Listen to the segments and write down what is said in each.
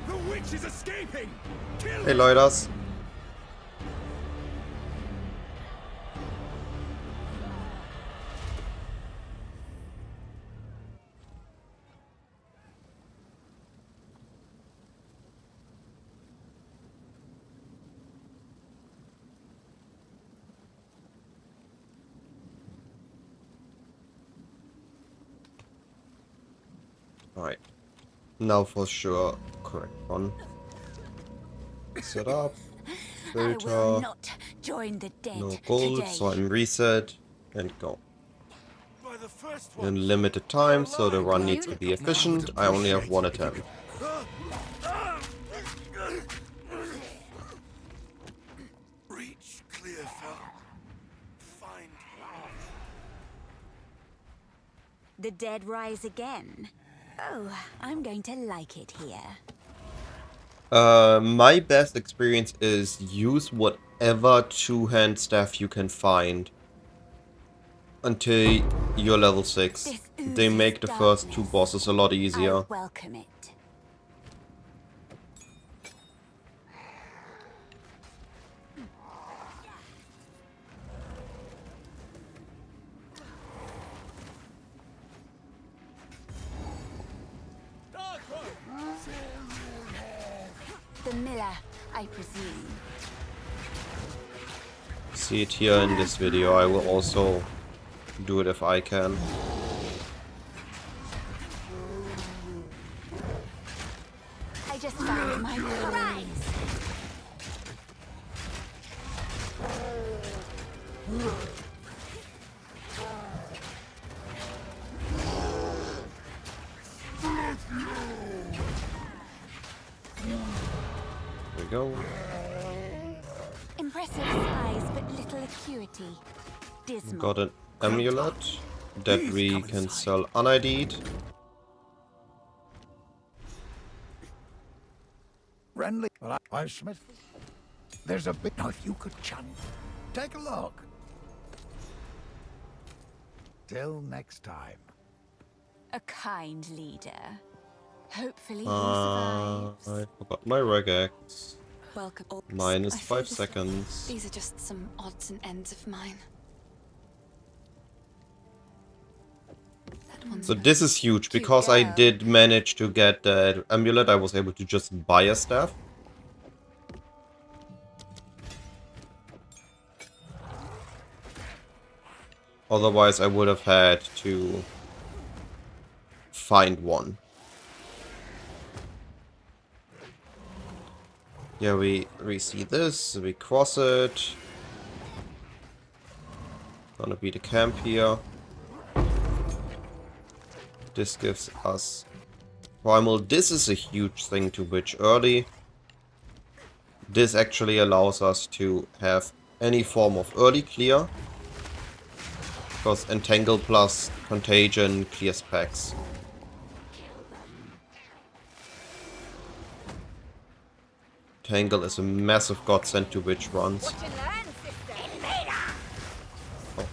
The witch is escaping! Kill Hey her! Leute. Alright. Now for sure, correct one. Set up. Filter. I will not join the dead No gold, today. so I'm reset and go. By the first one. In limited time, so the run needs to be efficient. I only have one attempt. Reach Clearfell. Find The dead rise again. Oh, I'm going to like it here. My best experience is use whatever two-hand staff you can find until you're level 6. This They oozes make the first two darkness. bosses a lot easier. I welcome it. The miller, I presume. See it here in this video. I will also do it if I can. I just found my prize. There we go. Impressive size, but little acuity. Dismal. Got an amulet that we can sell unID'd. Friendly. Well, I'm Smith. There's a bit. Now, if you could chant, take a look. Till next time. A kind leader. Hopefully he survives. I forgot my regex. Welcome. Minus I feel 5 this- seconds. These are just some odds and ends of mine. That one's So this is huge because I did manage to get that amulet. I was able to just buy a staff. Otherwise, I would have had to find one. Yeah, we see this, we cross it. Gonna be the camp here. This gives us primal. This is a huge thing to witch early. This actually allows us to have any form of early clear. Because Entangle plus Contagion clears packs. Tangle is a massive godsend to witch runs. Oh.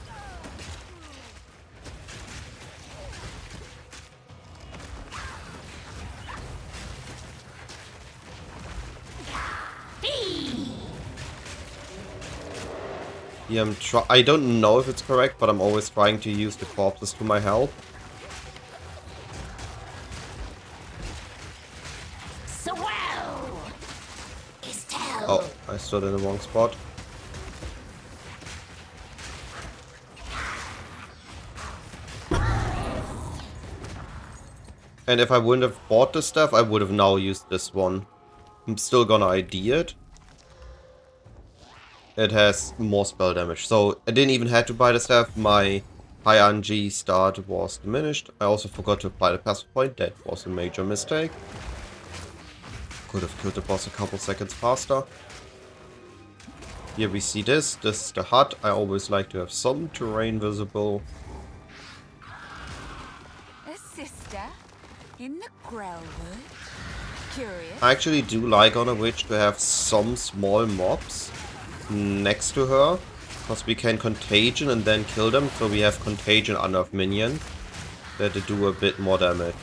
Yeah, I don't know if it's correct, but I'm always trying to use the corpses to my help. Oh, I stood in the wrong spot. And if I wouldn't have bought this stuff, I would have now used this one. I'm still gonna ID it. It has more spell damage. So I didn't even have to buy the staff. My high RNG start was diminished. I also forgot to apply the passive point. That was a major mistake. Could have killed the boss a couple seconds faster. Here we see this. This is the hut. I always like to have some terrain visible. A sister in the Grellwood. Curious. I actually do like on a witch to have some small mobs next to her. Because we can contagion and then kill them. So we have contagion unnerf minions that do a bit more damage.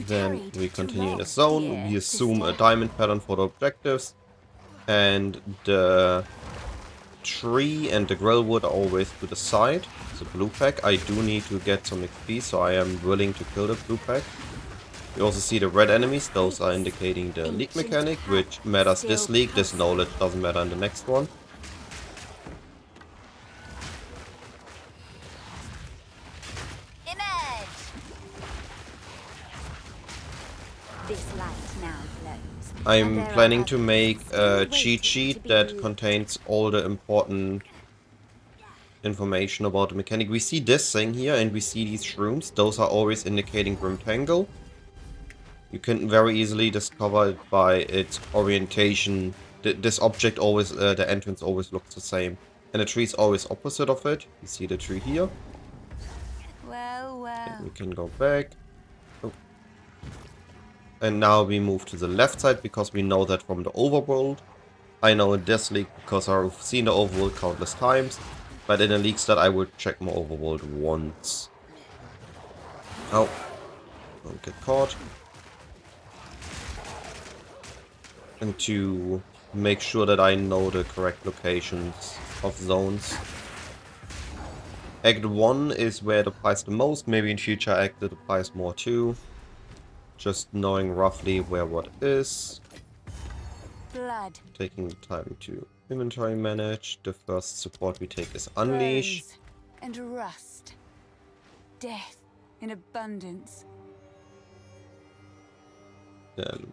Then we continue in the zone. We assume a diamond pattern for the objectives. And the tree and the grillwood are always to the side. It's a blue pack. I do need to get some XP, so I am willing to kill the blue pack. You also see the red enemies. Those are indicating the league mechanic, which matters this league. This knowledge doesn't matter in the next one. This light now flows. I'm planning to make a cheat sheet that contains all the important information about the mechanic. We see this thing here and we see these shrooms. Those are always indicating Grim Tangle. You can very easily discover it by its orientation. This object always, the entrance always looks the same. And the tree is always opposite of it. You see the tree here. Well, well. We can go back. Oh. And now we move to the left side because we know that from the overworld. I know in this league because I've seen the overworld countless times. But in a league stat I would check my overworld once. Oh. Don't get caught. And to make sure that I know the correct locations of zones. Act 1 is where it applies the most. Maybe in future act it applies more too. Just knowing roughly where what is. Blood. Taking the time to inventory manage. The first support we take is Unleash. Bones and rust. Death in abundance. Then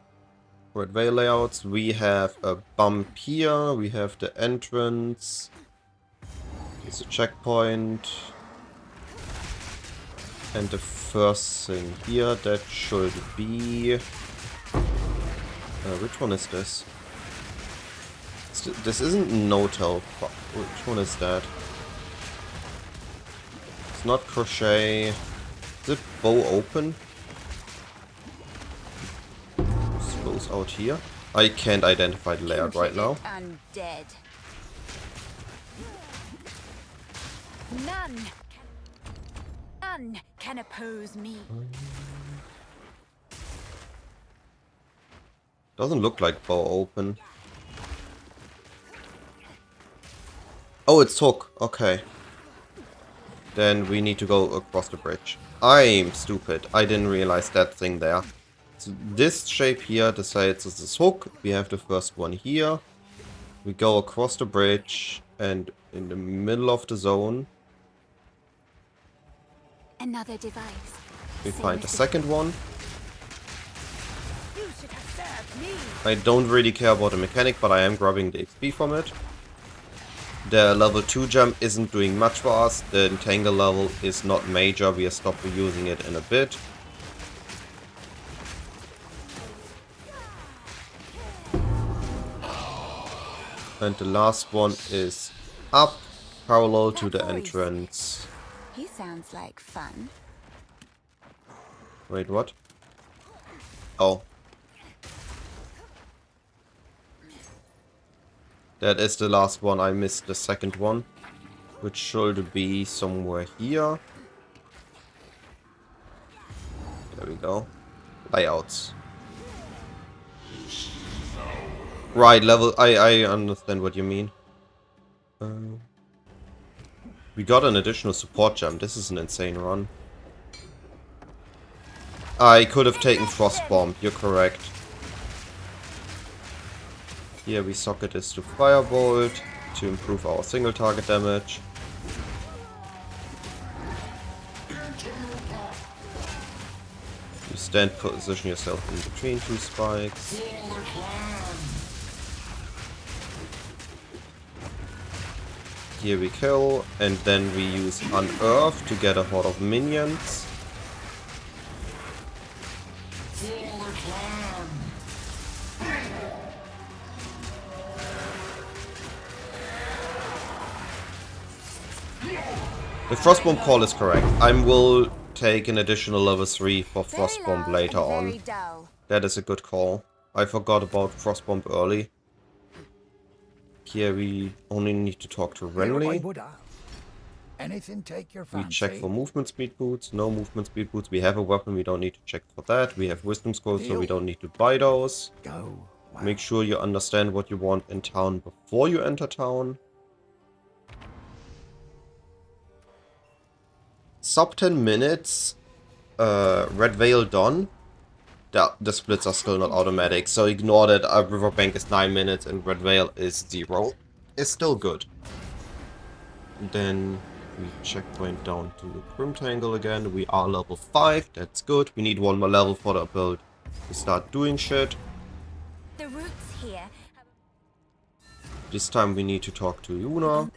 Red Veil layouts. We have a bump here. We have the entrance. There's a checkpoint. And the first thing here, that should be... which one is this? This isn't No-Tell. Which one is that? It's not Crochet. Is it Bow Open? This goes out here. I can't identify the layout right now. Undead. None can oppose me. Doesn't look like Bow Open. Oh, it's Hook. Okay. Then we need to go across the bridge. I'm stupid. I didn't realize that thing there. So this shape here decides this is Hook. We have the first one here. We go across the bridge and in the middle of the zone Another device. we find the second one. You should have served me. I don't really care about the mechanic, but I am grabbing the XP from it. The level 2 jump isn't doing much for us. The entangle level is not major. We are stopping using it in a bit. And the last one is up, parallel to the entrance. He sounds like fun. Wait, what? Oh. That is the last one. I missed the second one, which should be somewhere here. There we go. Layouts. Right, level... I understand what you mean. We got an additional support jump. This is an insane run. I could have taken Frost Bomb. You're correct. Here we socket this to Firebolt to improve our single target damage. You stand, position yourself in between two spikes. Here we kill, and then we use Unearth to get a horde of minions. The Frostbomb call is correct. I will take an additional level 3 for Frostbomb later on. That is a good call. I forgot about Frostbomb early. Here we only need to talk to Renly. Anything take your We fancy? check for movement speed boots. No movement speed boots. We have a weapon. We don't need to check for that. We have wisdom scrolls, so we don't need to buy those. Go. Wow. Make sure you understand what you want in town before you enter town. Sub 10 minutes. Red Veil done. The splits are still not automatic, so ignore that. Riverbank is 9 minutes and Red Veil is 0. It's still good. Then we checkpoint down to the Grimtangle again. We are level 5, that's good. We need one more level for the build to start doing shit. The roots here. This time we need to talk to Yuna.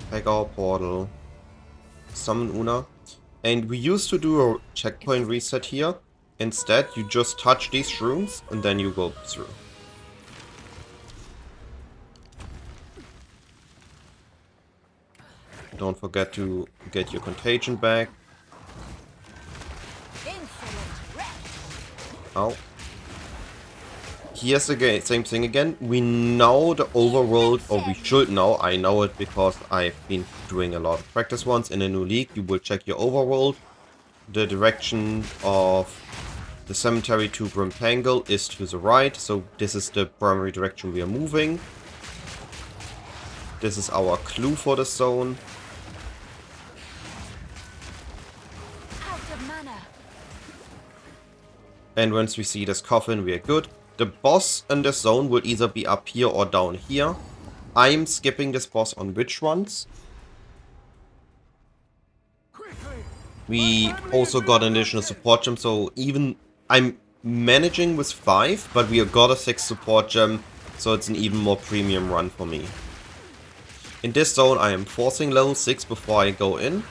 Take our portal. Summon Una. And we used to do a checkpoint reset here. Instead, you just touch these shrooms and then you go through. Don't forget to get your contagion back. Ow. Here's again, same thing again. We know the overworld, or we should know. I know it because I've been doing a lot of practice ones. In a new league, you will check your overworld. The direction of the cemetery to Grimtangle is to the right, so this is the primary direction we are moving. This is our clue for the zone. And once we see this coffin, we are good. The boss in this zone will either be up here or down here. I'm skipping this boss on witch runs. We also got an additional support gem, so even I'm managing with 5, but we got a 6 support gem, so it's an even more premium run for me. In this zone, I am forcing level 6 before I go in.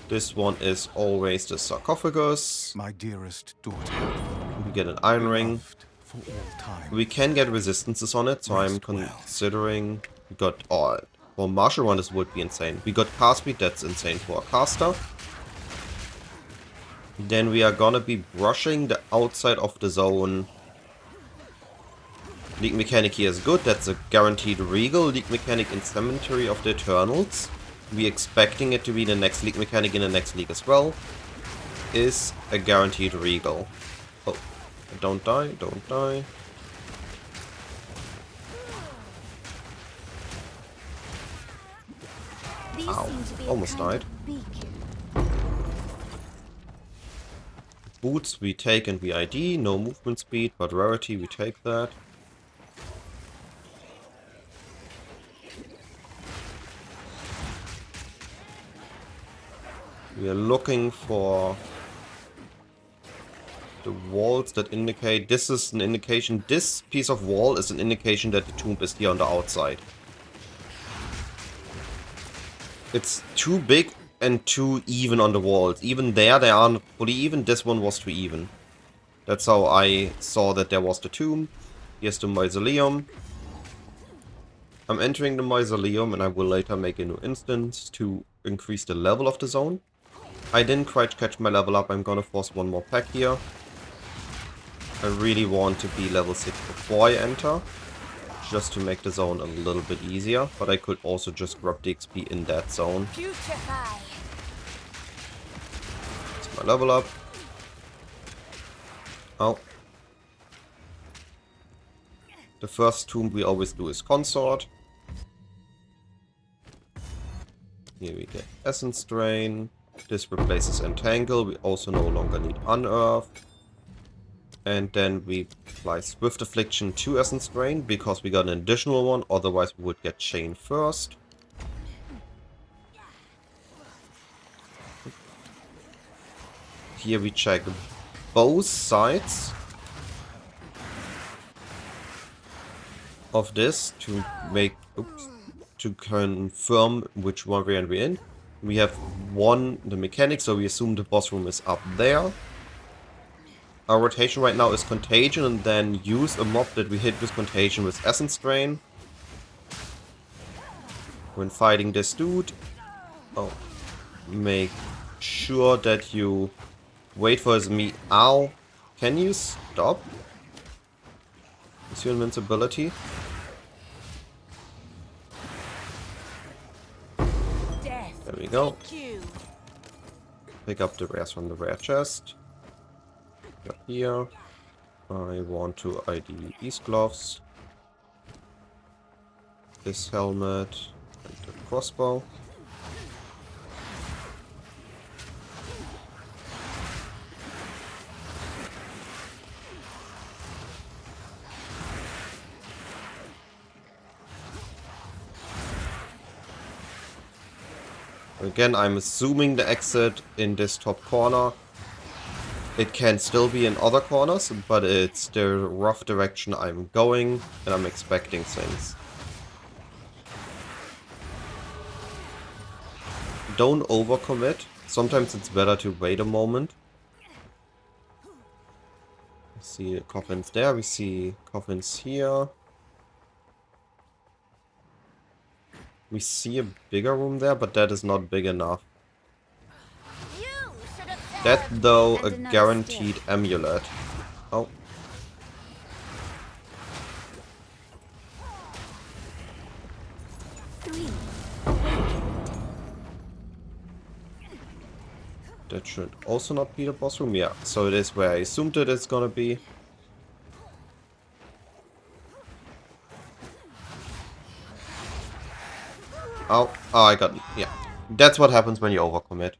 This one is always the sarcophagus. My dearest daughter. We get an iron ring. For all time. We can get resistances on it, so I'm considering... We got... Oh, for martial run this would be insane. We got cast speed, that's insane for a caster. Then we are gonna be brushing the outside of the zone. League mechanic here is good, that's a guaranteed regal. League mechanic in Cemetery of the Eternals. We expecting it to be the next league mechanic in the next league as well. Is a guaranteed regal. Oh, don't die, don't die. Ow, almost died. Boots we take and we ID, no movement speed, but rarity we take that. We are looking for the walls that indicate, this is an indication, this piece of wall is an indication that the tomb is here on the outside. It's too big and too even on the walls. Even there, they aren't fully even, this one was too even. That's how I saw that there was the tomb. Here's the mausoleum. I'm entering the mausoleum and I will later make a new instance to increase the level of the zone. I didn't quite catch my level up, I'm gonna force one more pack here. I really want to be level 6 before I enter, just to make the zone a little bit easier, but I could also just grab the XP in that zone. That's my level up. Oh. The first tomb we always do is Consort. Here we get Essence Drain. This replaces Entangle, we also no longer need Unearth. And then we apply Swift Affliction to Essence Drain, because we got an additional one, otherwise we would get Chain first. Here we check both sides of this to make, to confirm which one we're in. We have one, the mechanic, so we assume the boss room is up there. Our rotation right now is Contagion, and then use a mob that we hit with Contagion with Essence Drain. When fighting this dude, make sure that you wait for his meat. Ow! Can you stop? Is your invincibility? go. Pick up the rares from the rare chest. Go here. I want to ID these gloves. This helmet. And the crossbow. Again, I'm assuming the exit in this top corner. It can still be in other corners, but it's the rough direction I'm going, and I'm expecting things. Don't overcommit. Sometimes it's better to wait a moment. We see coffins there, we see coffins here. We see a bigger room there, but that is not big enough. That, though, a guaranteed amulet. Oh. That should also not be the boss room. Yeah, so it is where I assumed it is gonna be. Oh, I got it. Yeah. That's what happens when you overcommit.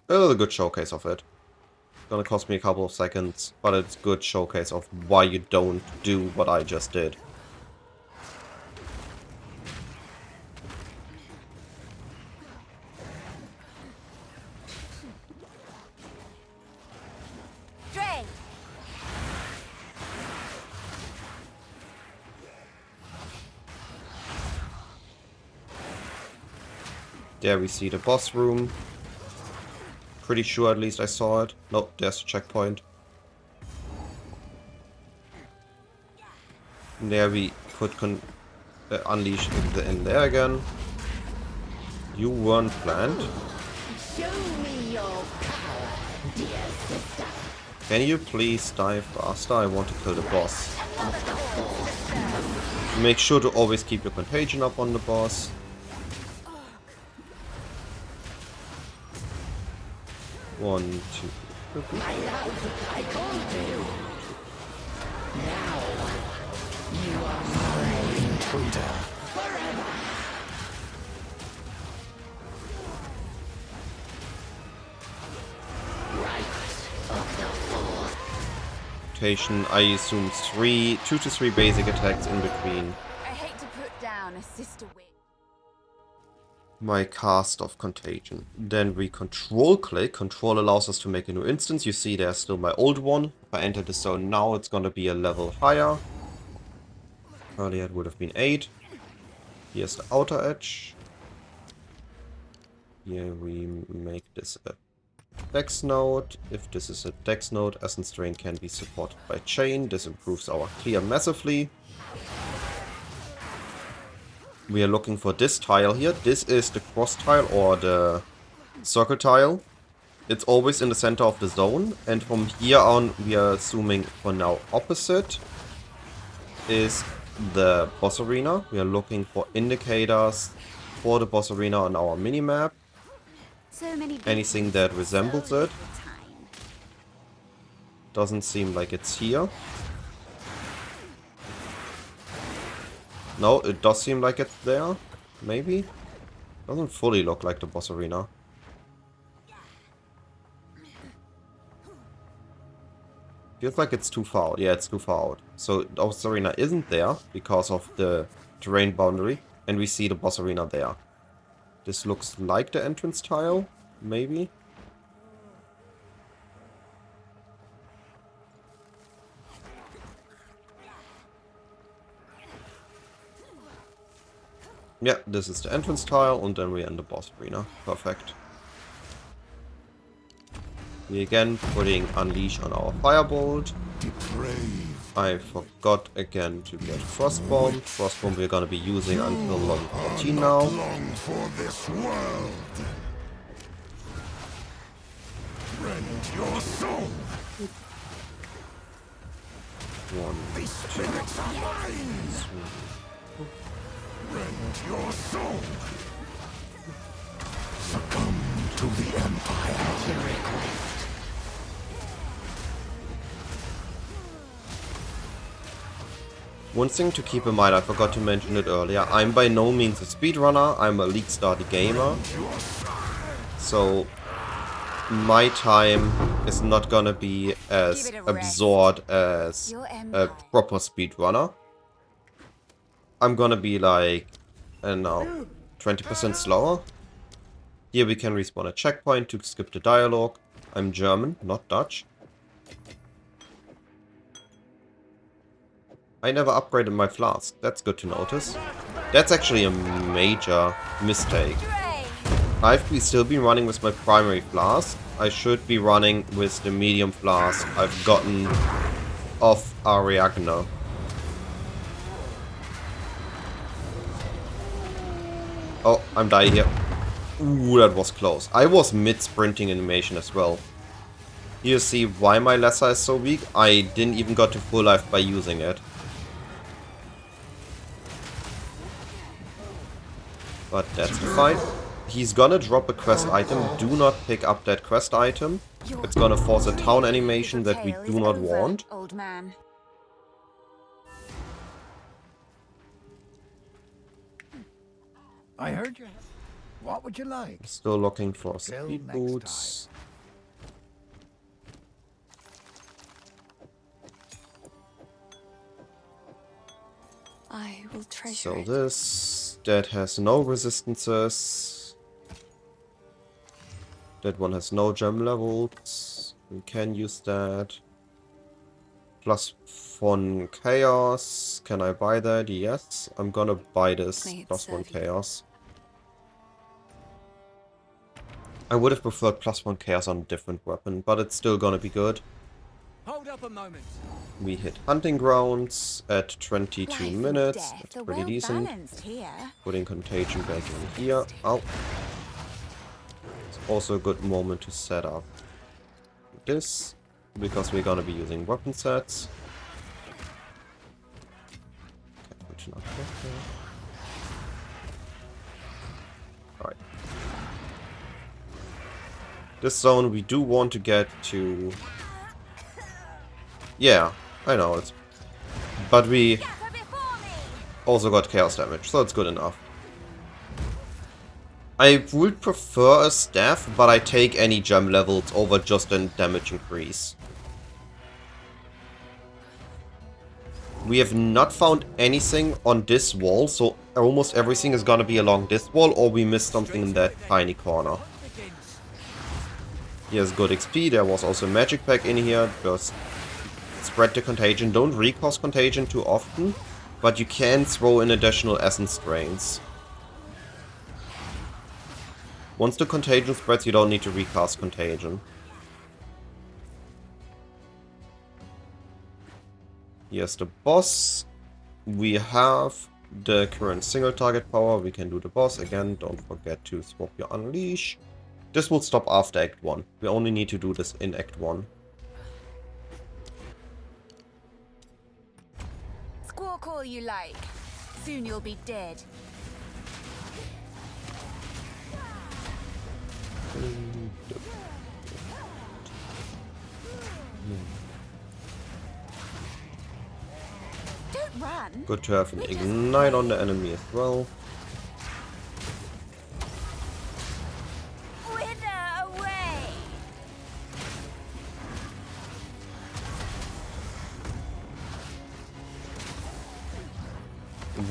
It was a good showcase of it. Gonna cost me a couple of seconds, but it's a good showcase of why you don't do what I just did. There we see the boss room. Pretty sure at least I saw it. Nope, there's a checkpoint. And there we could unleash in there again. You weren't planned. Show me your power, dear sister. Can you please die faster? I want to kill the boss. Make sure to always keep your contagion up on the boss. One, two. My love, I call to you. Now, you are my intruder forever. Right of the force. Rotation, I assume 2 to 3 basic attacks in between. I hate to put down a sister witch. My cast of contagion. Then we control click. Control allows us to make a new instance. You see there's still my old one. If I enter the zone now, it's gonna be a level higher. Earlier it would have been 8. Here's the outer edge. Here we make this a dex node. If this is a dex node, Essence Drain can be supported by chain. This improves our clear massively. We are looking for this tile here. This is the cross tile or the circle tile. It's always in the center of the zone. And from here on, we are assuming for now opposite is the boss arena. We are looking for indicators for the boss arena on our minimap. So many Anything that resembles so it. little time. Doesn't seem like it's here. No, it does seem like it's there. Maybe? Doesn't fully look like the boss arena. Feels like it's too far out. Yeah, it's too far out. So the boss arena isn't there because of the terrain boundary. And we see the boss arena there. This looks like the entrance tile. Maybe? Yeah, this is the entrance tile, and then we end the boss arena. Perfect. We again putting Unleash on our Firebolt. Depraved. I forgot again to get Frostbomb. Frostbomb we're gonna be using until level 14 now. Long for this world. Rend your soul. One, These spirits are mine. Rend your soul. succumb to the Empire. At your request. One thing to keep in mind, I forgot to mention it earlier, I'm by no means a speedrunner, I'm a league starter gamer. So my time is not gonna be as Give it a rest. absorbed as Your a empire. proper speedrunner. I'm gonna be like, I don't know, 20% slower. Here we can respawn a checkpoint to skip the dialogue. I'm German, not Dutch. I never upgraded my flask. That's good to notice. That's actually a major mistake. I've still been running with my primary flask. I should be running with the medium flask I've gotten off Ariadne. Oh, I'm dying here. Ooh, that was close. I was mid-sprinting animation as well. You see why my Lesser is so weak? I didn't even got to full life by using it. But that's the fight. He's gonna drop a quest item. Do not pick up that quest item. It's gonna force a town animation that we do not want. Old man. I heard you. What would you like? Still looking for Till speed next boots. I will treasure So it. this, that has no resistances. That one has no gem levels. We can use that. Plus 1 chaos. Can I buy that? Yes. I'm gonna buy this. May it Plus 1 serve you. chaos. I would have preferred plus 1 chaos on a different weapon, but it's still gonna be good. Hold up a moment. We hit hunting grounds at 22 Life and minutes. death That's are pretty well decent. balanced here. Putting contagion back in here. Ow. It's also a good moment to set up this, because we're gonna be using weapon sets. Okay, which not Alright. This zone we do want to get to. Yeah, I know it's. But we also got chaos damage, so it's good enough. I would prefer a staff, but I take any gem levels over just a damage increase. We have not found anything on this wall, so almost everything is gonna be along this wall, or we missed something in that tiny corner. Here's good XP, there was also a magic pack in here, just spread the contagion. Don't recast contagion too often, but you can throw in additional essence drains. Once the contagion spreads, you don't need to recast contagion. Here's the boss. We have the current single target power. We can do the boss. Again, don't forget to swap your unleash. This will stop after Act 1. We only need to do this in Act 1. Squawk all you like. Soon you'll be dead. Don't run. Good to have an ignite on the enemy as well. Wither away.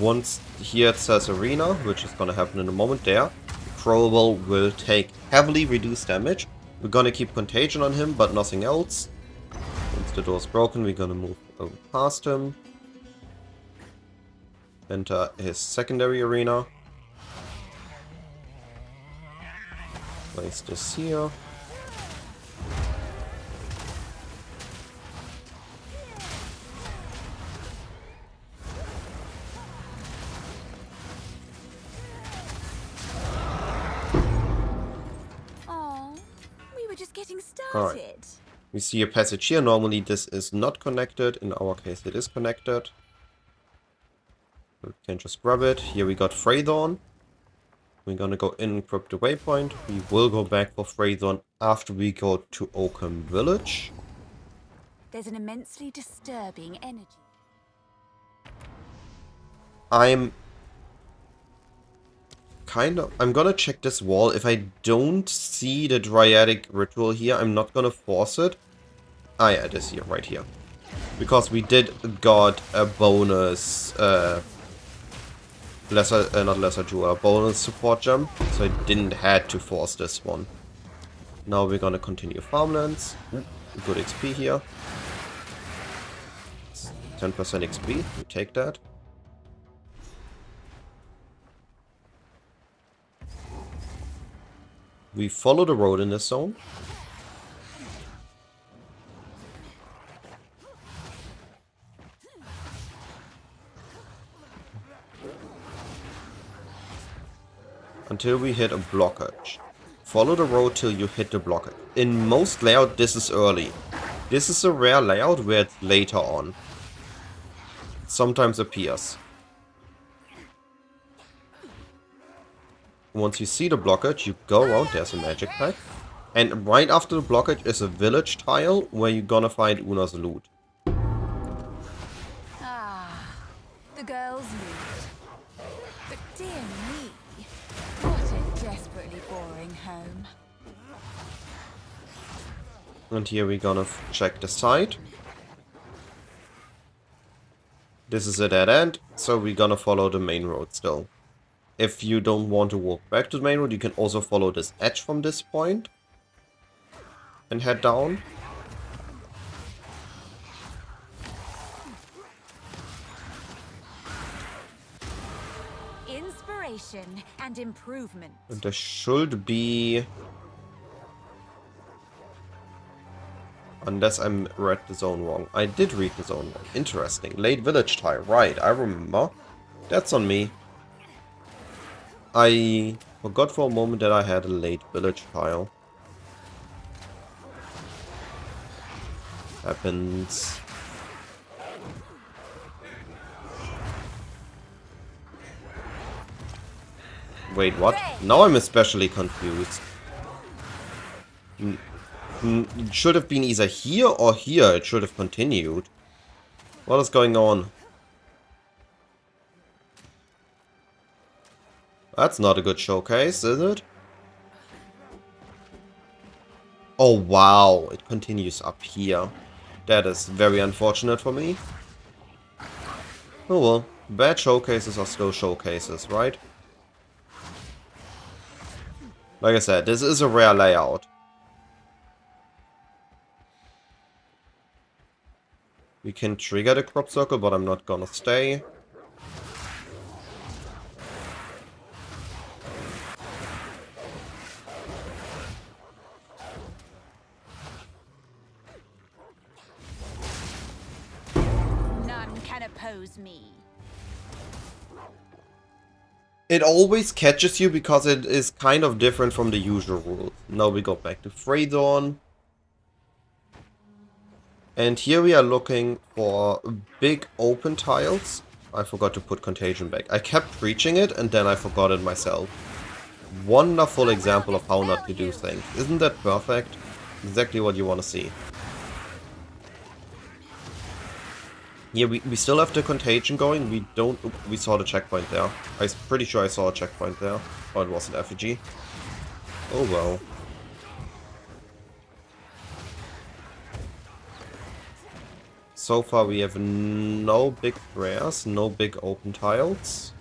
Once here it says arena, which is gonna happen in a moment there, Crowell will take heavily reduced damage. We're gonna keep contagion on him, but nothing else. Once the door's broken, we're gonna move over past him. Enter his secondary arena. Place this here. Oh, we were just getting started. Alright. We see a passage here. Normally this is not connected. In our case it is connected. We can just grab it. Here we got Freydorn. We're gonna go encrypt the waypoint. We will go back for Phrathon after we go to Oakham Village. There's an immensely disturbing energy. I'm gonna check this wall. If I don't see the Dryadic ritual here, I'm not gonna force it. Ah yeah, it is here, right here. Because we did got a bonus, not lesser jewel, a bonus support jump, so I didn't had to force this one. Now we're gonna continue farmlands. Good XP here. 10% XP, we take that. We follow the road in this zone. Until we hit a blockage. Follow the road till you hit the blockage. In most layout, this is early. This is a rare layout where it's later on. It sometimes appears. Once you see the blockage, you go around, there's a magic pack. And right after the blockage is a village tile where you're gonna find Una's loot. Ah, the girls' loot. But dear me, what a desperately boring home. And here we're gonna check the site. This is a dead end, so we're gonna follow the main road still. If you don't want to walk back to the main road, you can also follow this edge from this point and head down. Inspiration and improvement. And there should be... Unless I read the zone wrong. I did read the zone wrong. Interesting. Late village tile. Right, I remember. That's on me. I forgot for a moment that I had a late village tile. Happens. Wait, what? Now I'm especially confused. It should have been either here or here. It should have continued. What is going on? That's not a good showcase, is it? Oh wow, it continues up here. That is very unfortunate for me. Oh well, bad showcases are still showcases, right? Like I said, this is a rare layout. We can trigger the crop circle, but I'm not gonna stay. None can oppose me. It always catches you because it is kind of different from the usual rules. Now we go back to Phrathon. And here we are looking for big open tiles. I forgot to put Contagion back. I kept preaching it and then I forgot it myself. Wonderful example of how not to do things. Isn't that perfect? Exactly what you want to see. Yeah, we still have the Contagion going. We saw the checkpoint there. I'm pretty sure I saw a checkpoint there. Oh, it was an effigy. Oh well. So far we have no big prayers, no big open tiles.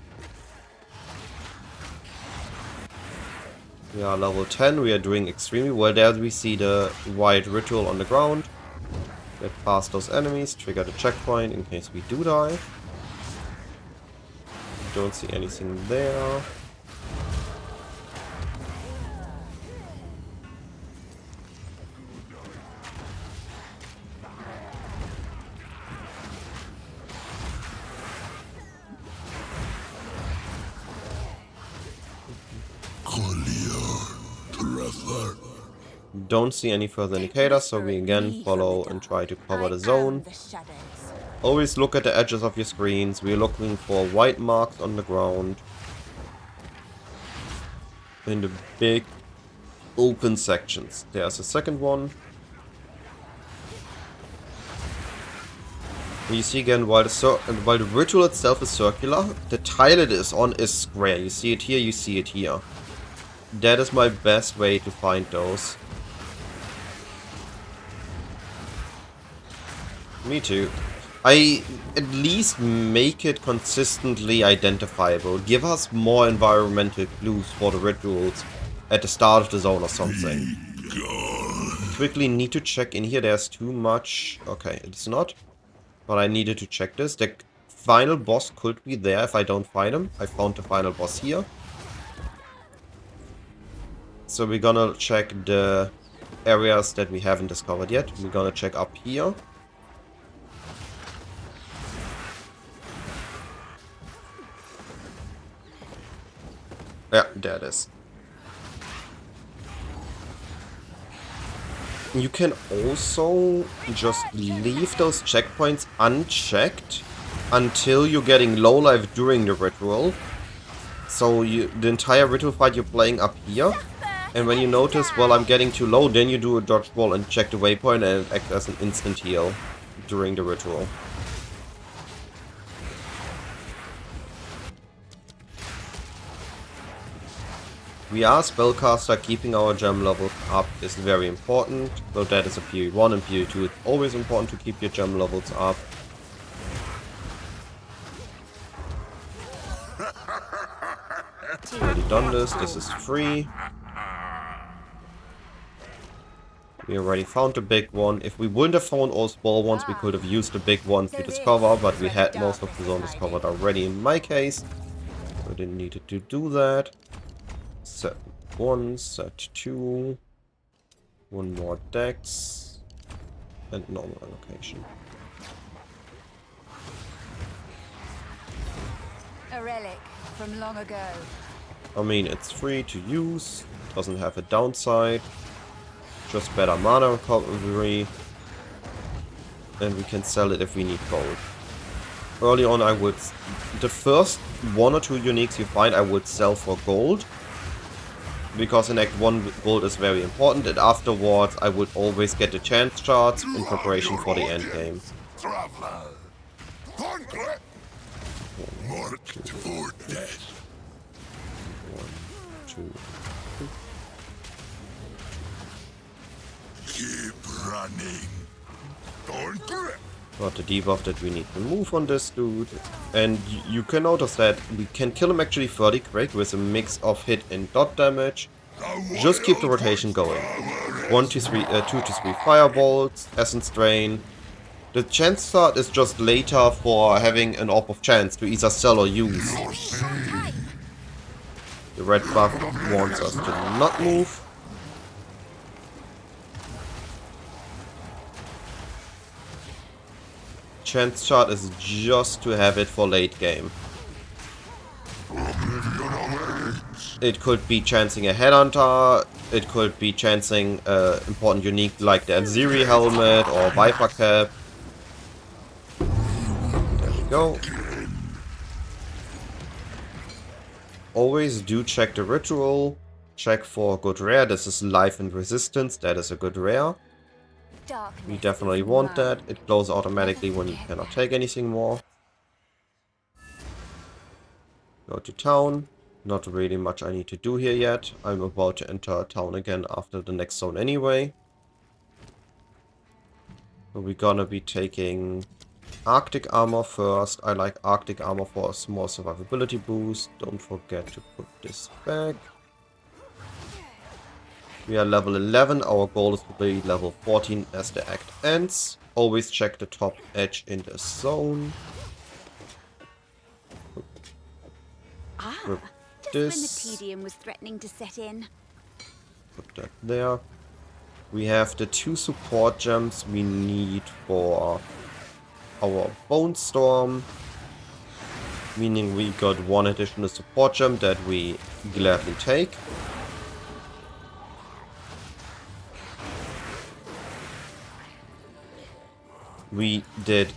We are level 10, we are doing extremely well. There we see the white ritual on the ground. Get past those enemies, trigger the checkpoint in case we do die. Don't see anything there. Don't see any further indicators, so we again follow and try to cover the zone. Always look at the edges of your screens. We're looking for white marks on the ground. in the big open sections. There's a second one. You see again, while the ritual itself is circular, the tile it is on is square. You see it here, you see it here. That is my best way to find those. Me too. I at least make it consistently identifiable. Give us more environmental clues for the rituals at the start of the zone or something. Quickly need to check in here. There's too much. Okay, it's not. But I needed to check this. The final boss could be there if I don't find him. I found the final boss here. So we're gonna check the areas that we haven't discovered yet. We're gonna check up here. Yeah, there it is. You can also just leave those checkpoints unchecked until you're getting low life during the ritual. So the entire ritual fight you're playing up here. And when you notice, well, I'm getting too low, then you do a dodge roll and check the waypoint and it acts as an instant heal during the ritual. We are spellcaster, keeping our gem levels up is very important. So that is a PoE 1 and PoE 2. It's always important to keep your gem levels up. Already done this. This is free. We already found the big one. If we wouldn't have found all small ones, we could have used the big one to discover, but we had most of the zone discovered already in my case. So I didn't need to do that. Set 1, set 2. One more dex. And normal allocation. A relic from long ago. I mean, it's free to use. Doesn't have a downside. Just better mana recovery. And we can sell it if we need gold. Early on I would... The first 1 or 2 uniques you find I would sell for gold. Because in Act 1 gold is very important. And afterwards I would always get the chance shards in preparation for the end game. Marked for death. 1, 2... Keep running. Got the debuff that we need to move on this dude. And you can notice that we can kill him actually fairly quick with a mix of hit and dot damage. Just keep the rotation going. 2 to 3 firebolts, essence drain. The chance start is just later for having an orb of chance to either sell or use. The red buff wants us to not move. Chance shot is just to have it for late game. It could be chancing a headhunter, it could be chancing important unique like the Aziri helmet or Viper cap. There we go. Always do check the ritual. Check for good rare. This is life and resistance. That is a good rare. We definitely want that. It closes automatically when you cannot take anything more. Go to town. Not really much I need to do here yet. I'm about to enter town again after the next zone anyway. So we're gonna be taking Arctic armor first. I like Arctic armor for a small survivability boost. Don't forget to put this back. We are level 11, our goal is to be level 14 as the act ends. Always check the top edge in the zone. Just when the tedium was threatening to set in. Put that there. We have the 2 support gems we need for our Bonestorm. Meaning we got 1 additional support gem that we gladly take. We did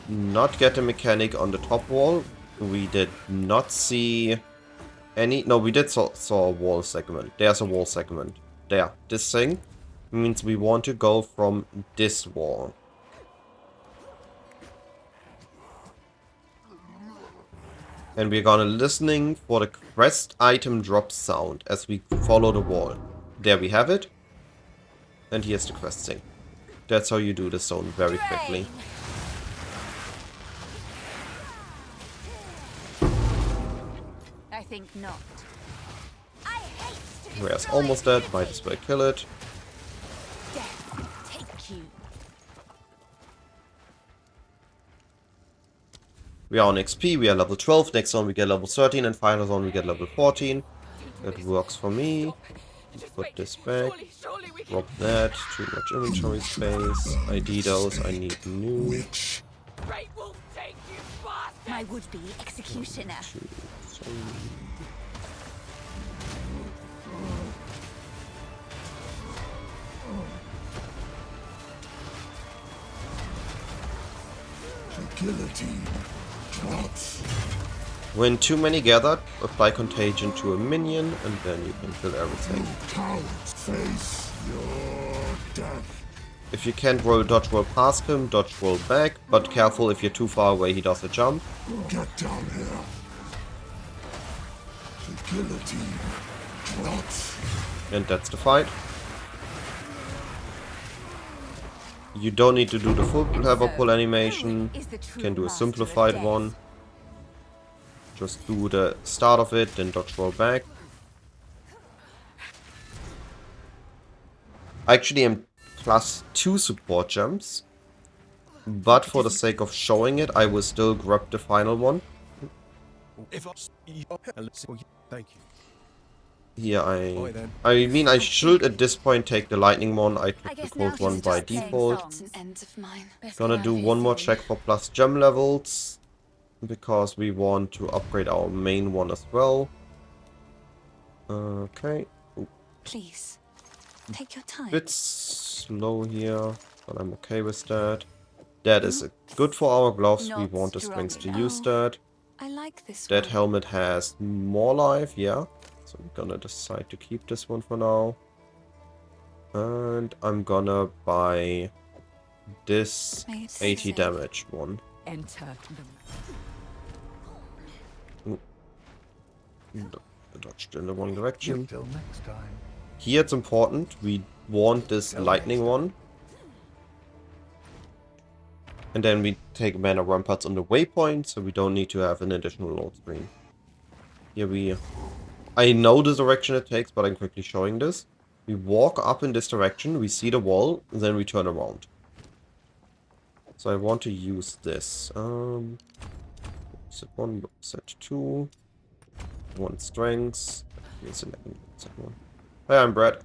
not get a mechanic on the top wall. We did not see any... No, we did saw a wall segment. There's a wall segment. There. This thing means we want to go from this wall. And we're gonna listening for the quest item drop sound as we follow the wall. There we have it. And here's the quest thing. That's how you do the zone very quickly. I think not. I hate to Rhea's destroy almost dead, might as well kill it. Death take you. We are on XP, we are level 12, next zone we get level 13, and final zone we get level 14. That works for me. Put this back. Drop that. Too much inventory space. ID those, I need new. My would-be executioner. The guillotine drops. When too many gathered, apply contagion to a minion, and then you can kill everything. Cowards face your death. If you can't dodge roll past him, dodge roll back, but careful if you're too far away, he does a jump. Get down here. The guillotine drops. And that's the fight. You don't need to do the full lever pull animation. You can do a simplified one. Just do the start of it, then dodge roll back. I actually am +2 support jumps, but for the sake of showing it, I will still grab the final one. Thank you. Here I mean I should at this point take the lightning one. I took the cold one by default. Gonna do one more check for plus gem levels, because we want to upgrade our main one as well. Okay. Please, take your time. Bit slow here, but I'm okay with that. That is good for our gloves. We want the strings to use that. I like this That one. helmet has more life, yeah. So I'm gonna decide to keep this one for now. And I'm gonna buy this May it 80 succeed. damage one. Enter Dodged in the wrong direction. Till next time. Here it's important. We want this lightning one. And then we take mana ramparts on the waypoint, so we don't need to have an additional load screen. Here I know the direction it takes, but I'm quickly showing this. We walk up in this direction, we see the wall, and then we turn around. So I want to use this. Set 1, set 2. 1 strengths. Here's the second one. Hey, I'm Brad.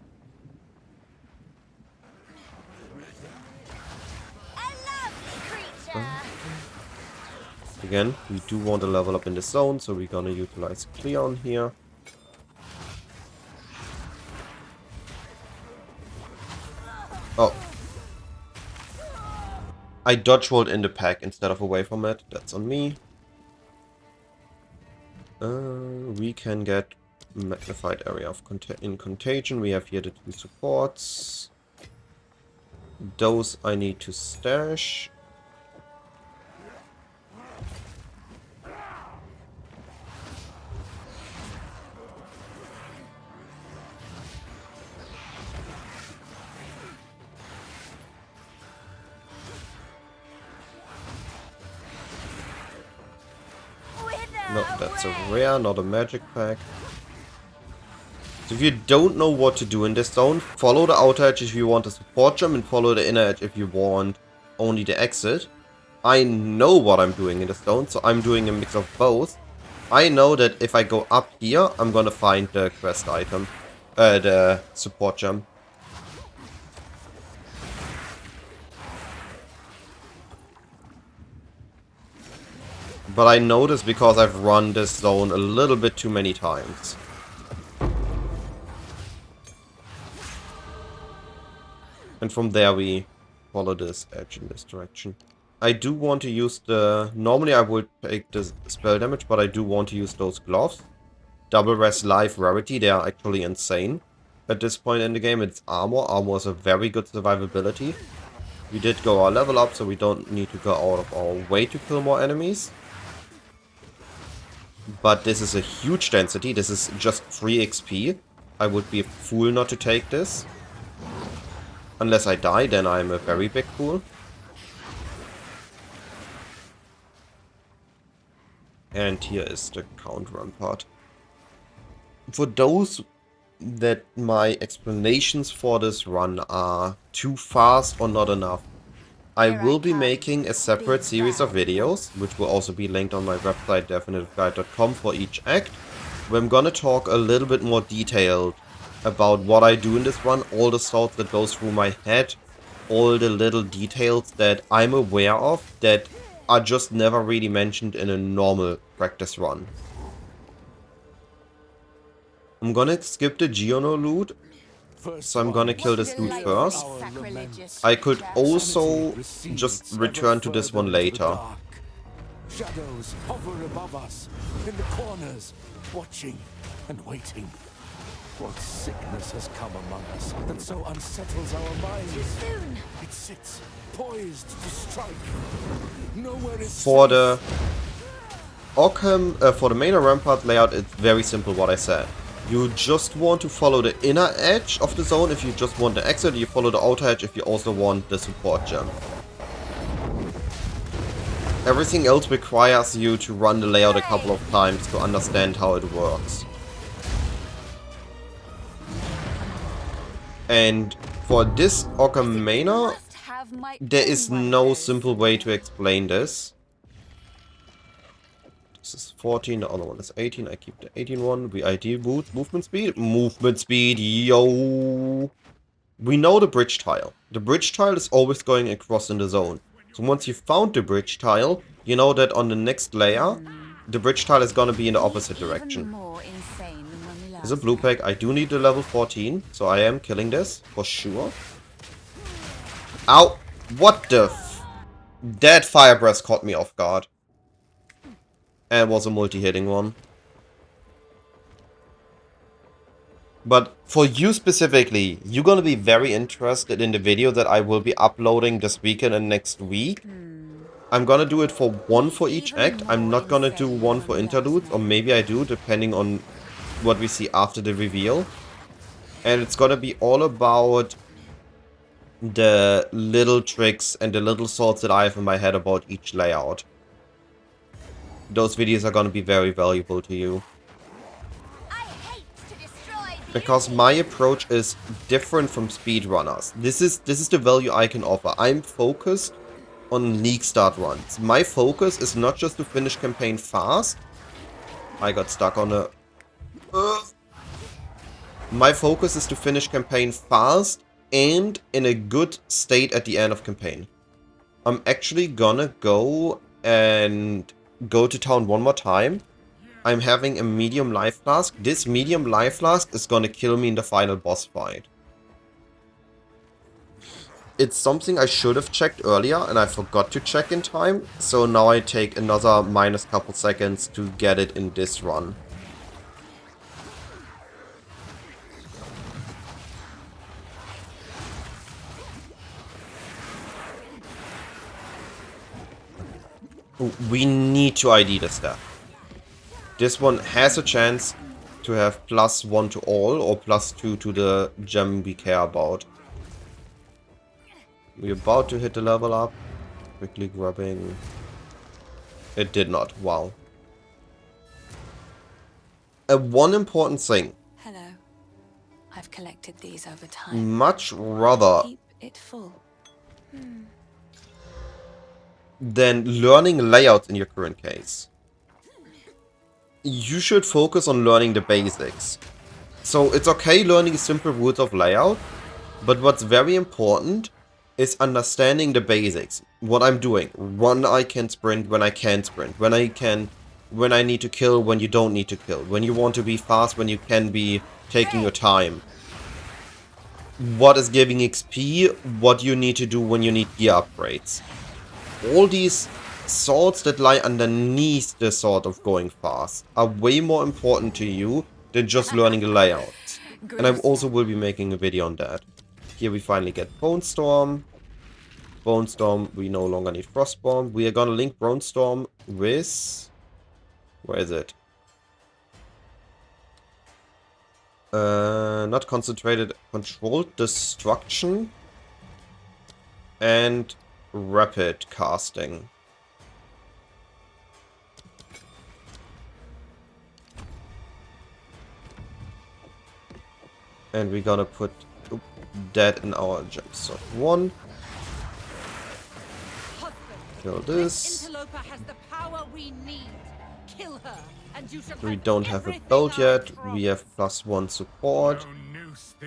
Again, we do want to level up in this zone, so we're gonna utilize Cleon here. Oh. I dodge rolled in the pack instead of away from it. That's on me. We can get magnified area of in contagion. We have here the 2 supports. Those I need to stash. No, that's a rare, not a magic pack. So if you don't know what to do in this zone, follow the outer edge if you want a support jump and follow the inner edge if you want only the exit. I know what I'm doing in this zone, so I'm doing a mix of both. I know that if I go up here, I'm gonna find the quest item, the support jump. But I know this because I've run this zone a little bit too many times. And from there we follow this edge in this direction. I do want to use the... Normally I would take the spell damage, but I do want to use those gloves. double res life rarity. They are actually insane at this point in the game. It's armor. Armor is a very good survivability. We did go our level up, so we don't need to go out of our way to kill more enemies. But this is a huge density. This is just free XP. I would be a fool not to take this. Unless I die, then I'm a very big fool. And here is the count rampart. For those that my explanations for this run are too fast or not enough, I will be making a separate series of videos, which will also be linked on my website definitivguide.com for each act, where I'm gonna talk a little bit more detailed about what I do in this run, all the thoughts that goes through my head, all the little details that I'm aware of that are just never really mentioned in a normal practice run. I'm gonna skip the Geono loot, so I'm gonna kill this dude first. I could also just return to this one later. Shadows hover above us, in the corners, watching and waiting. What sickness has come among us that so unsettles our minds? Soon. It sits, poised to strike. Nowhere is For the Occam, for the main rampart layout, it's very simple what I said. You just want to follow the inner edge of the zone if you just want the exit, you follow the outer edge if you also want the support gem. Everything else requires you to run the layout a couple of times to understand how it works. And for this Occamana, there is no simple way to explain this. This is 14, the other one is 18. I keep the 18 one. We ID movement speed. Movement speed, yo! We know the bridge tile. The bridge tile is always going across in the zone. So once you found the bridge tile, you know that on the next layer, the bridge tile is gonna be in the opposite direction. There's a blue pack. I do need the level 14, so I am killing this for sure. Ow! What the f... That fire breath caught me off guard. And was a multi-hitting one. But for you specifically, you're gonna be very interested in the video that I will be uploading this weekend and next week. I'm gonna do it for one for each act. I'm not gonna do one for interludes, or maybe I do, depending on what we see after the reveal. And it's gonna be all about the little tricks and the little thoughts that I have in my head about each layout. Those videos are gonna be very valuable to you. Because my approach is different from speedrunners. This is the value I can offer. I'm focused on league start runs. My focus is not just to finish campaign fast. I got stuck on a... My focus is to finish campaign fast and in a good state at the end of campaign. I'm actually gonna go to town one more time. I'm having a medium life flask. This medium life flask is gonna kill me in the final boss fight. It's something I should have checked earlier and I forgot to check in time. So now I take another minus couple seconds to get it in this run. We need to ID the step. This one has a chance to have +1 to all or +2 to the gem we care about. We're about to hit the level up. Quickly grabbing. It did not. Wow. One important thing. Hello. I've collected these over time. Much rather Keep it full. than learning layouts in your current case, you should focus on learning the basics. So it's okay learning simple rules of layout, but what's very important is understanding the basics. What I'm doing, when I can sprint, when I can't sprint, when I need to kill, when you don't need to kill, when you want to be fast, when you can be taking your time. What is giving XP, what you need to do when you need gear upgrades. All these swords that lie underneath the sword of going fast are way more important to you than just learning the layout. And I also will be making a video on that. Here we finally get Bonestorm. Bonestorm, we no longer need Frostbomb. We are gonna link Bonestorm with... Where is it? Not concentrated, controlled destruction and rapid casting. And we're gonna put that in our gemstone 1. Kill this. Interloper has the power we need. Kill her, and you shall We have don't have a everything belt our yet. throne. We have +1 support.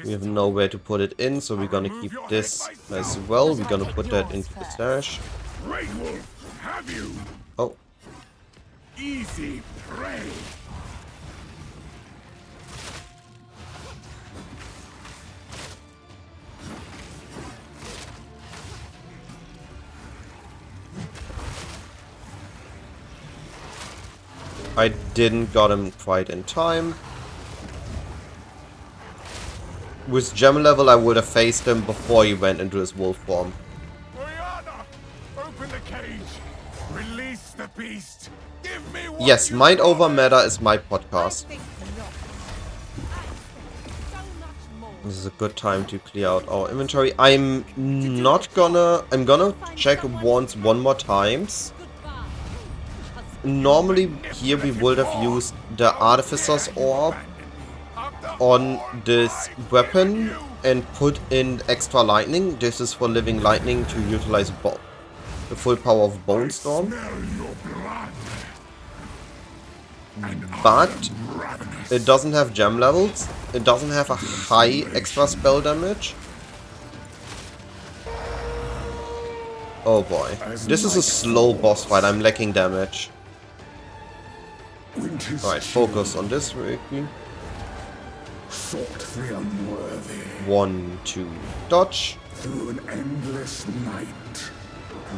We have nowhere to put it in, so we're gonna keep this as well. We're gonna put that into the stash. Great Wolf, have you? Oh, Easy prey. I didn't got him quite in time. With gem level, I would have faced him before he went into his wolf form. Oriana, open the cage. Release the beast. Give me what Yes, you Mind Over promised. Matter is my I podcast. think not. I expect so much more. This is a good time to clear out our inventory. I'm gonna check once one more times. Goodbye. Normally here we would have used the Artificer's Orb on this weapon and put in extra lightning. This is for living lightning to utilize the full power of Bonestorm. Smell your blood. But it doesn't have gem levels. It doesn't have a high extra spell damage. Oh boy. This is a slow boss fight. I'm lacking damage. Alright, focus on this real quick. Sought the unworthy 1, 2, dodge. through an endless night.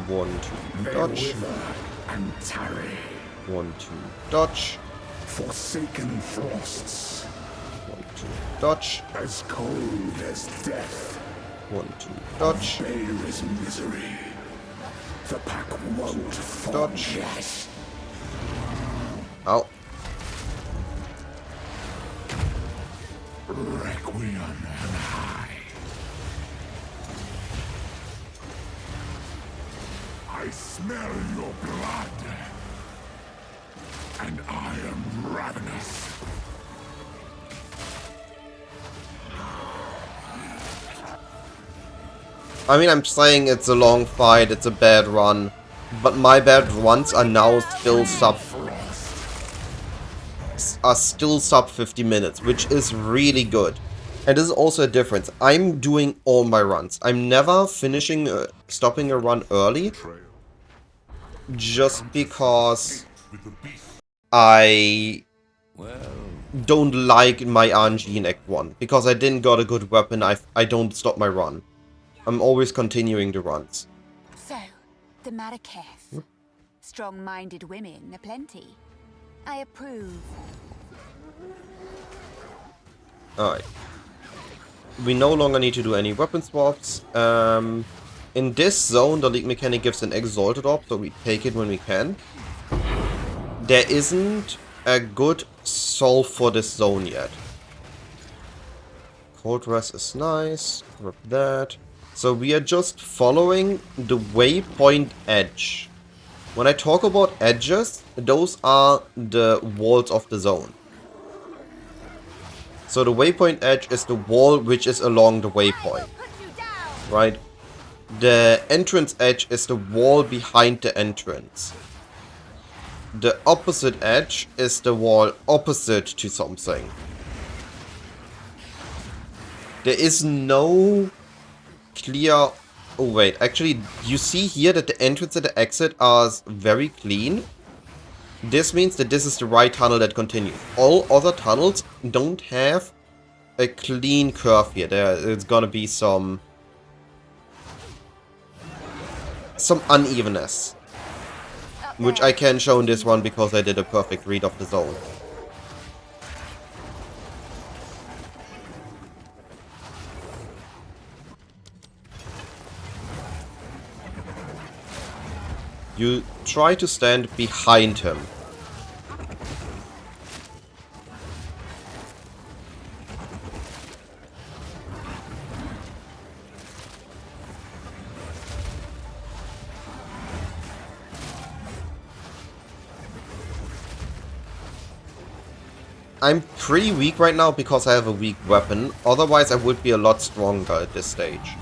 1, 2, They dodge. wither and tarry. 1, 2, dodge. Forsaken frosts, 1, 2, dodge. as cold as death. 1, 2, dodge. Bare is misery. The pack won't Dodge. forget. Ow. Requiem and high. I smell your blood. And I am ravenous. I mean, I'm saying it's a long fight, it's a bad run. But my bad runs are now still sub 50 minutes, which is really good. And this is also a difference. I'm doing all my runs. I'm never finishing, stopping a run early. Just because I don't like my RNG in Act 1. Because I didn't got a good weapon, I don't stop my run. I'm always continuing the runs. So, the Marraketh. Strong-minded women aplenty. I approve. Alright. We no longer need to do any weapon swaps. In this zone, the League Mechanic gives an Exalted Orb, so we take it when we can. There isn't a good solve for this zone yet. Cold Rest is nice. Grab that. So we are just following the waypoint edge. When I talk about edges, those are the walls of the zone. So the waypoint edge is the wall which is along the waypoint, right? The entrance edge is the wall behind the entrance. The opposite edge is the wall opposite to something. There is no clear... Oh wait, actually you see here that the entrance and the exit are very clean. This means that this is the right tunnel that continues. All other tunnels don't have a clean curve here. There's gonna be some unevenness. Which I can show in this one because I did a perfect read of the zone. You try to stand behind him. I'm pretty weak right now because I have a weak weapon. Otherwise I would be a lot stronger at this stage.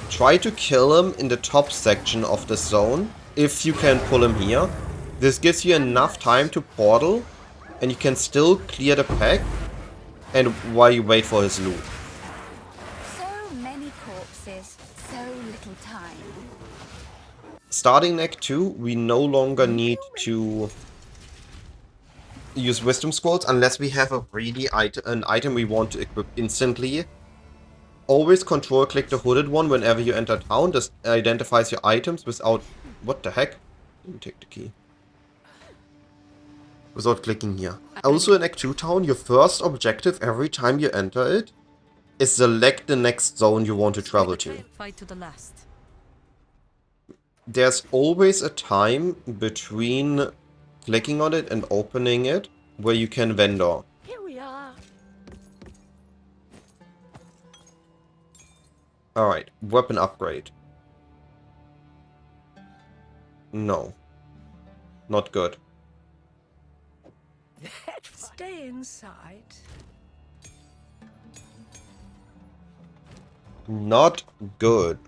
Try to kill him in the top section of the zone, if you can pull him here. This gives you enough time to portal, and you can still clear the pack, and while you wait for his loot. So many corpses, so little time. Starting Act 2, we no longer need to use Wisdom Scrolls unless we have a really an item we want to equip instantly. Always control click the hooded one whenever you enter town. This identifies your items without... What the heck? Let me take the key. Without clicking here. Also in Act 2 town, your first objective every time you enter it is select the next zone you want to travel to. Fight to the last. There's always a time between clicking on it and opening it where you can vendor. Here we are. Alright, weapon upgrade. No. Not good. Stay inside. Not good.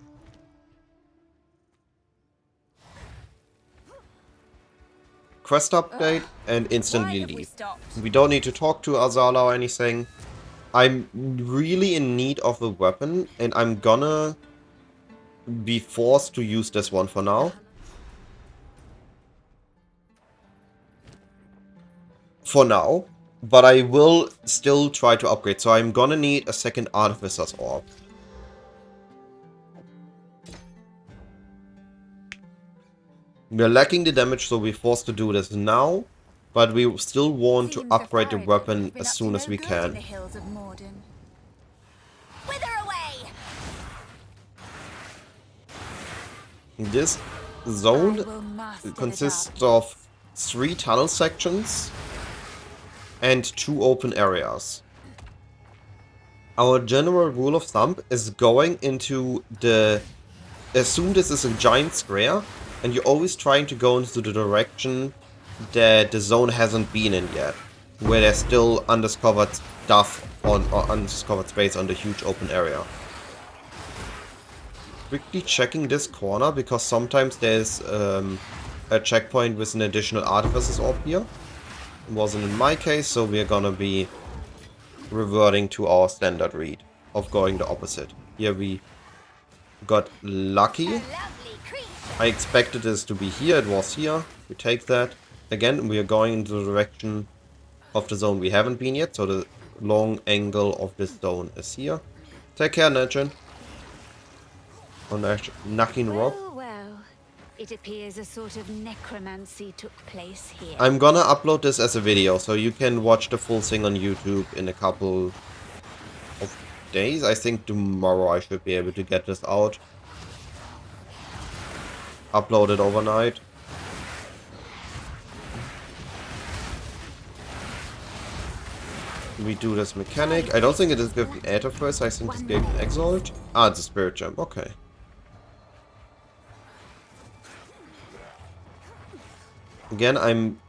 Quest update and instantly leave. We don't need to talk to Azala or anything. I'm really in need of a weapon, and I'm gonna be forced to use this one for now. For now. But I will still try to upgrade, so I'm gonna need a second Artificer's Orb. We're lacking the damage, so we're forced to do this now. But we still want to upgrade the weapon as soon as we can. This zone consists of 3 tunnel sections and 2 open areas. Our general rule of thumb is going into the... Assume this is a giant square, and you're always trying to go into the direction that the zone hasn't been in yet, where there's still undiscovered stuff on, or undiscovered space on the huge open area. Quickly checking this corner, because sometimes there's a checkpoint with an additional Artificer's Orb here. It wasn't in my case, so we're gonna be reverting to our standard read of going the opposite. Here we got lucky. I expected this to be here, it was here. We take that. Again, we are going into the direction of the zone we haven't been yet, so the long angle of this zone is here. Take care, Legend. On Knocking Rock. Well, it appears a sort of necromancy took place here. I'm gonna upload this as a video, so you can watch the full thing on YouTube in a couple of days. I think tomorrow I should be able to get this out. Upload it overnight. We do this mechanic. I don't think it is give the Aether first, I think this gave an Exalt. Ah, it's a Spirit Gem, okay. Again, I'm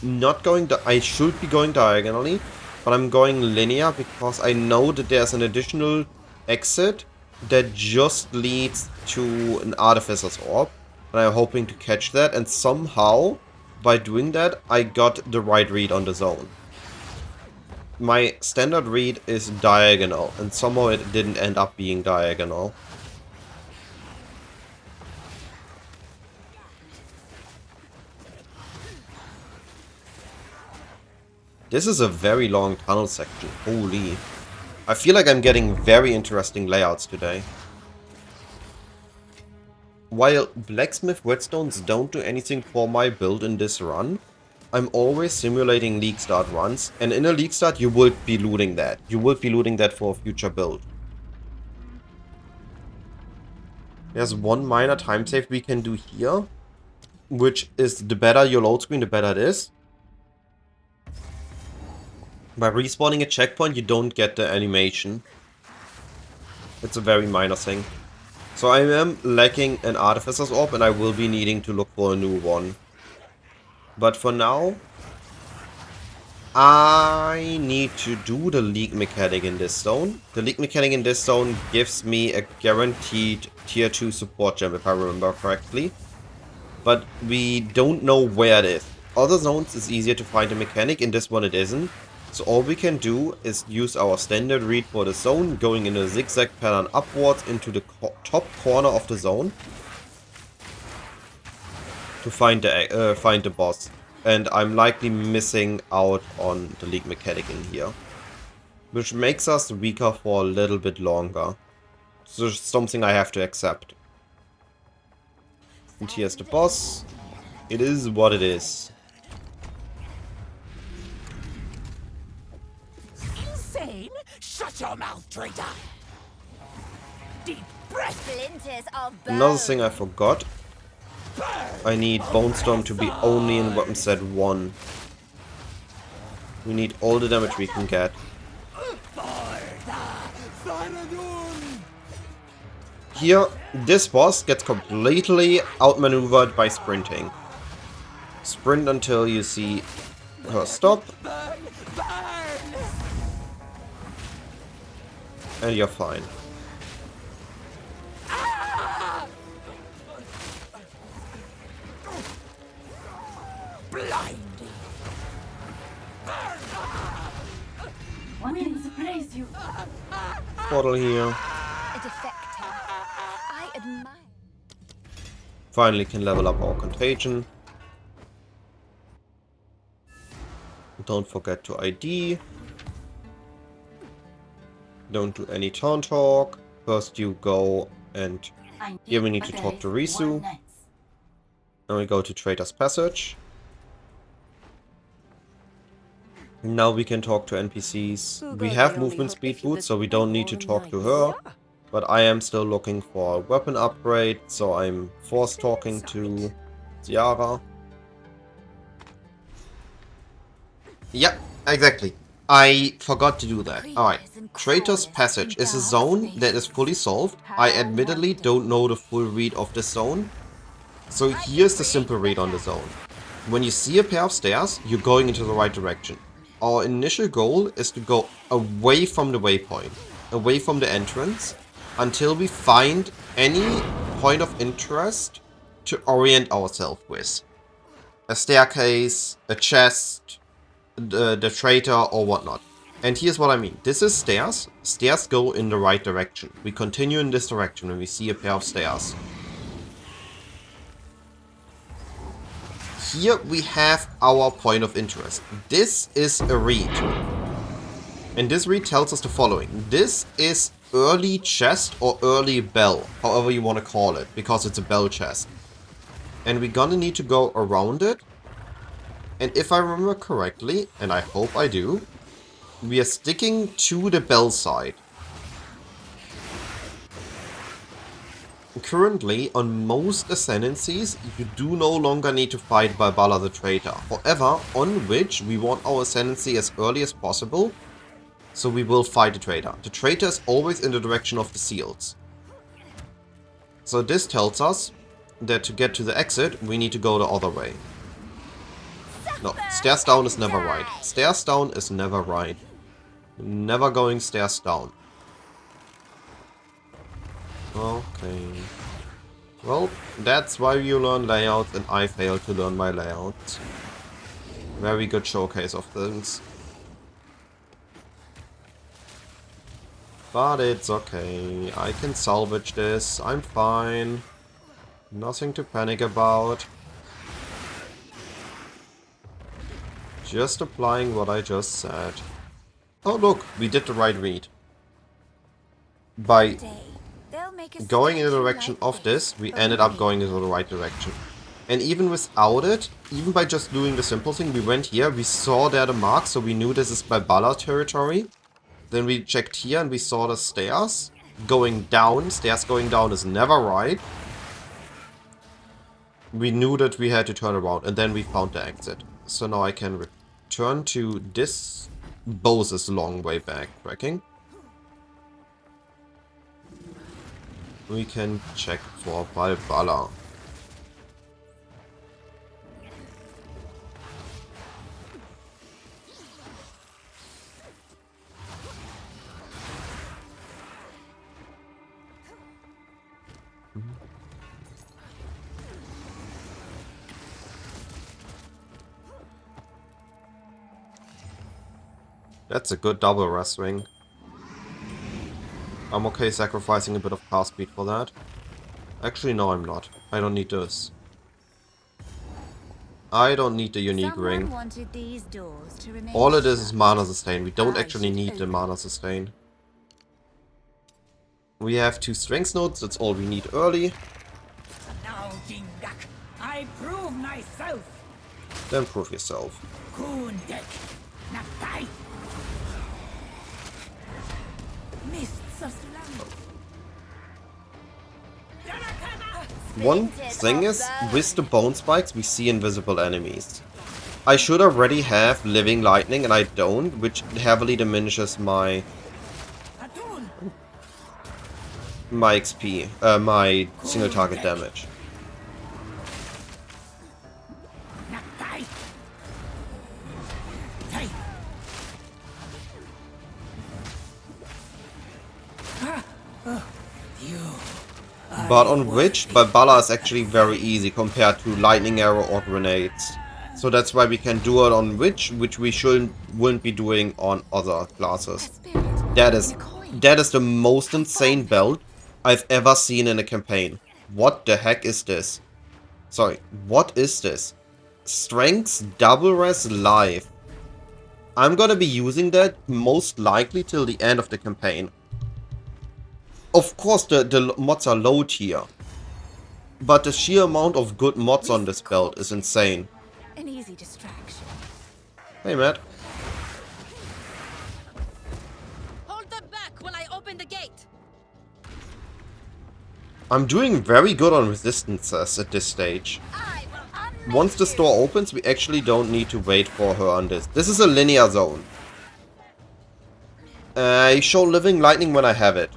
not going to... I should be going diagonally, but I'm going linear because I know that there's an additional exit that just leads to an Artificer's Orb. And I'm hoping to catch that, and somehow, by doing that, I got the right read on the zone. My standard read is diagonal, and somehow it didn't end up being diagonal. This is a very long tunnel section, holy. I feel like I'm getting very interesting layouts today. while blacksmith whetstones don't do anything for my build in this run, I'm always simulating league start runs, and in a league start you will be looting that. You will be looting that for a future build. There's one minor time save we can do here, which is the better your load screen, the better it is. By respawning a checkpoint, you don't get the animation. It's a very minor thing. So I am lacking an Artificer's Orb, and I will be needing to look for a new one. But for now, I need to do the League mechanic in this zone. The League mechanic in this zone gives me a guaranteed tier 2 support gem, if I remember correctly. But we don't know where it is. Other zones is easier to find a mechanic, in this one it isn't. So all we can do is use our standard read for the zone, going in a zigzag pattern upwards into the top corner of the zone to find the boss. And I'm likely missing out on the League mechanic in here, which makes us weaker for a little bit longer. So it's something I have to accept. And here's the boss. It is what it is. Insane? Shut your mouth, traitor! Deep breath! Splinters of Another bone. thing I forgot. I need Bonestorm to be only in weapon set 1. We need all the damage we can get. Here, this boss gets completely outmaneuvered by sprinting. Sprint until you see her stop. And you're fine. Portal here. A defector. I admire. Finally can level up our contagion. Don't forget to ID. Don't do any taunt talk. First you go and here we need to talk to Risu. And we go to Traitor's Passage. Now we can talk to NPCs. We have movement speed boots, so we don't need to talk to her. But I am still looking for a weapon upgrade, so I'm forced talking to Ziara. Yep, exactly. I forgot to do that. Alright, Traitor's Passage is a zone that is fully solved. I admittedly don't know the full read of this zone. So here's the simple read on the zone. When you see a pair of stairs, you're going into the right direction. Our initial goal is to go away from the waypoint, away from the entrance, until we find any point of interest to orient ourselves with. A staircase, a chest, the traitor or whatnot. And here's what I mean. This is stairs. Stairs go in the right direction. We continue in this direction when we see a pair of stairs. Here we have our point of interest. This is a read. And this read tells us the following. This is early chest or early bell, however you want to call it, because it's a bell chest. And we're gonna need to go around it. And if I remember correctly, and I hope I do, we are sticking to the bell side. Currently, on most ascendancies, you do no longer need to fight Balbala the Traitor. However, on which we want our ascendancy as early as possible, so we will fight the Traitor. The Traitor is always in the direction of the seals. So this tells us that to get to the exit, we need to go the other way. No, stairs down is never right. Stairs down is never right. Never going stairs down. Okay. Well, that's why you learn layouts and I failed to learn my layouts. Very good showcase of things. But it's okay. I can salvage this. I'm fine. Nothing to panic about. Just applying what I just said. Oh look, we did the right read. By going in the direction of this, we ended up going into the right direction. And even without it, even by just doing the simple thing, we went here, we saw there the mark, so we knew this is Balbala territory. Then we checked here and we saw the stairs going down. Stairs going down is never right. We knew that we had to turn around, and then we found the exit. So now I can return to this. Both is a long way back tracking. We can check for Balbala. That's a good double rest swing. I'm okay sacrificing a bit of cast speed for that. Actually, no, I'm not. I don't need this. I don't need the unique ring. All it is mana sustain. We don't actually need the mana sustain. We have 2 strength nodes. That's all we need early. Now, Jingak, I prove myself. Then prove yourself. Kundek, Nakai. Mists of slumber. One thing is, with the bone spikes, we see invisible enemies. I should already have living lightning, and I don't, which heavily diminishes my XP, my single target damage. But on Witch, Balbala is actually very easy compared to Lightning Arrow or Grenades. So that's why we can do it on Witch, which we wouldn't be doing on other classes. That is the most insane build I've ever seen in a campaign. What the heck is this? Sorry, what is this? Strengths double res life. I'm gonna be using that most likely till the end of the campaign. Of course, the mods are low tier, but the sheer amount of good mods on this build is insane. An easy distraction. Hey, Matt. Hold them back while I open the gate. I'm doing very good on resistances at this stage. Once the store opens, we actually don't need to wait for her on this. This is a linear zone. I show Living Lightning when I have it.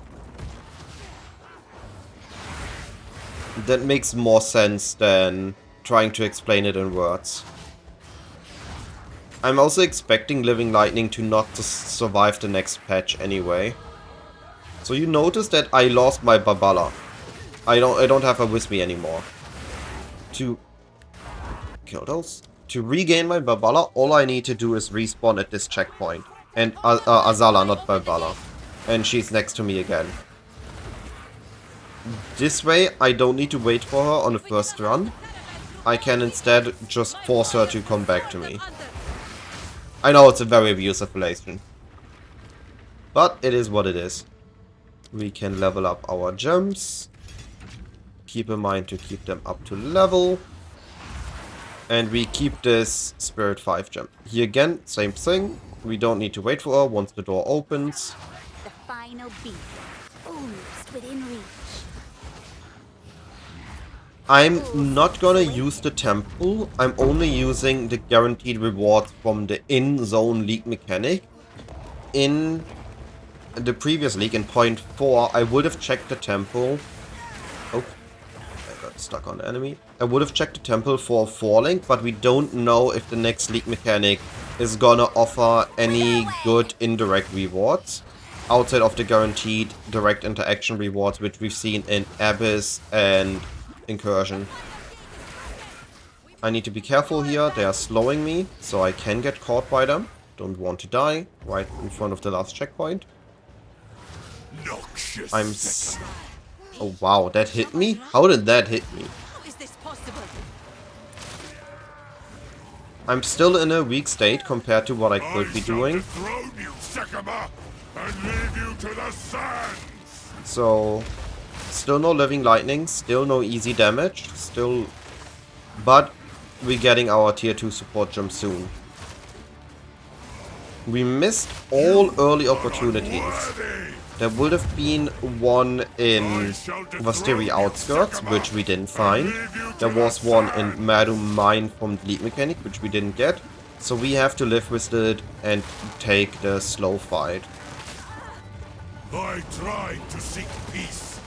That makes more sense than trying to explain it in words. I'm also expecting Living Lightning to not survive the next patch anyway. So you notice that I lost my Balbala. I don't have her with me anymore. To kill those. To regain my Balbala, all I need to do is respawn at this checkpoint. And Azala, not Balbala. And she's next to me again. This way, I don't need to wait for her on the first run. I can instead just force her to come back to me. I know it's a very abusive relation. But it is what it is. We can level up our gems. Keep in mind to keep them up to level. And we keep this Spirit 5 gem. Here again, same thing. We don't need to wait for her once the door opens. The final beat, almost within reach. I'm not gonna use the temple. I'm only using the guaranteed rewards from the in-zone league mechanic. In the previous league, in point 4, I would have checked the temple. Oh, I got stuck on the enemy. I would have checked the temple for falling, but we don't know if the next league mechanic is gonna offer any good indirect rewards outside of the guaranteed direct interaction rewards, which we've seen in Abyss and Incursion. I need to be careful here. They are slowing me, so I can get caught by them. Don't want to die right in front of the last checkpoint. Oh wow, that hit me? How did that hit me? How is this possible? I'm still in a weak state compared to what I could be doing. You, and leave you to the sands. So Still no living lightning, still no easy damage, still... But we're getting our tier 2 support jump soon. We missed all early opportunities. There would have been one in Vastiri Outskirts, which we didn't find. There was one in Madu Mine from the lead mechanic, which we didn't get. So we have to live with it and take the slow fight. I tried to seek peace.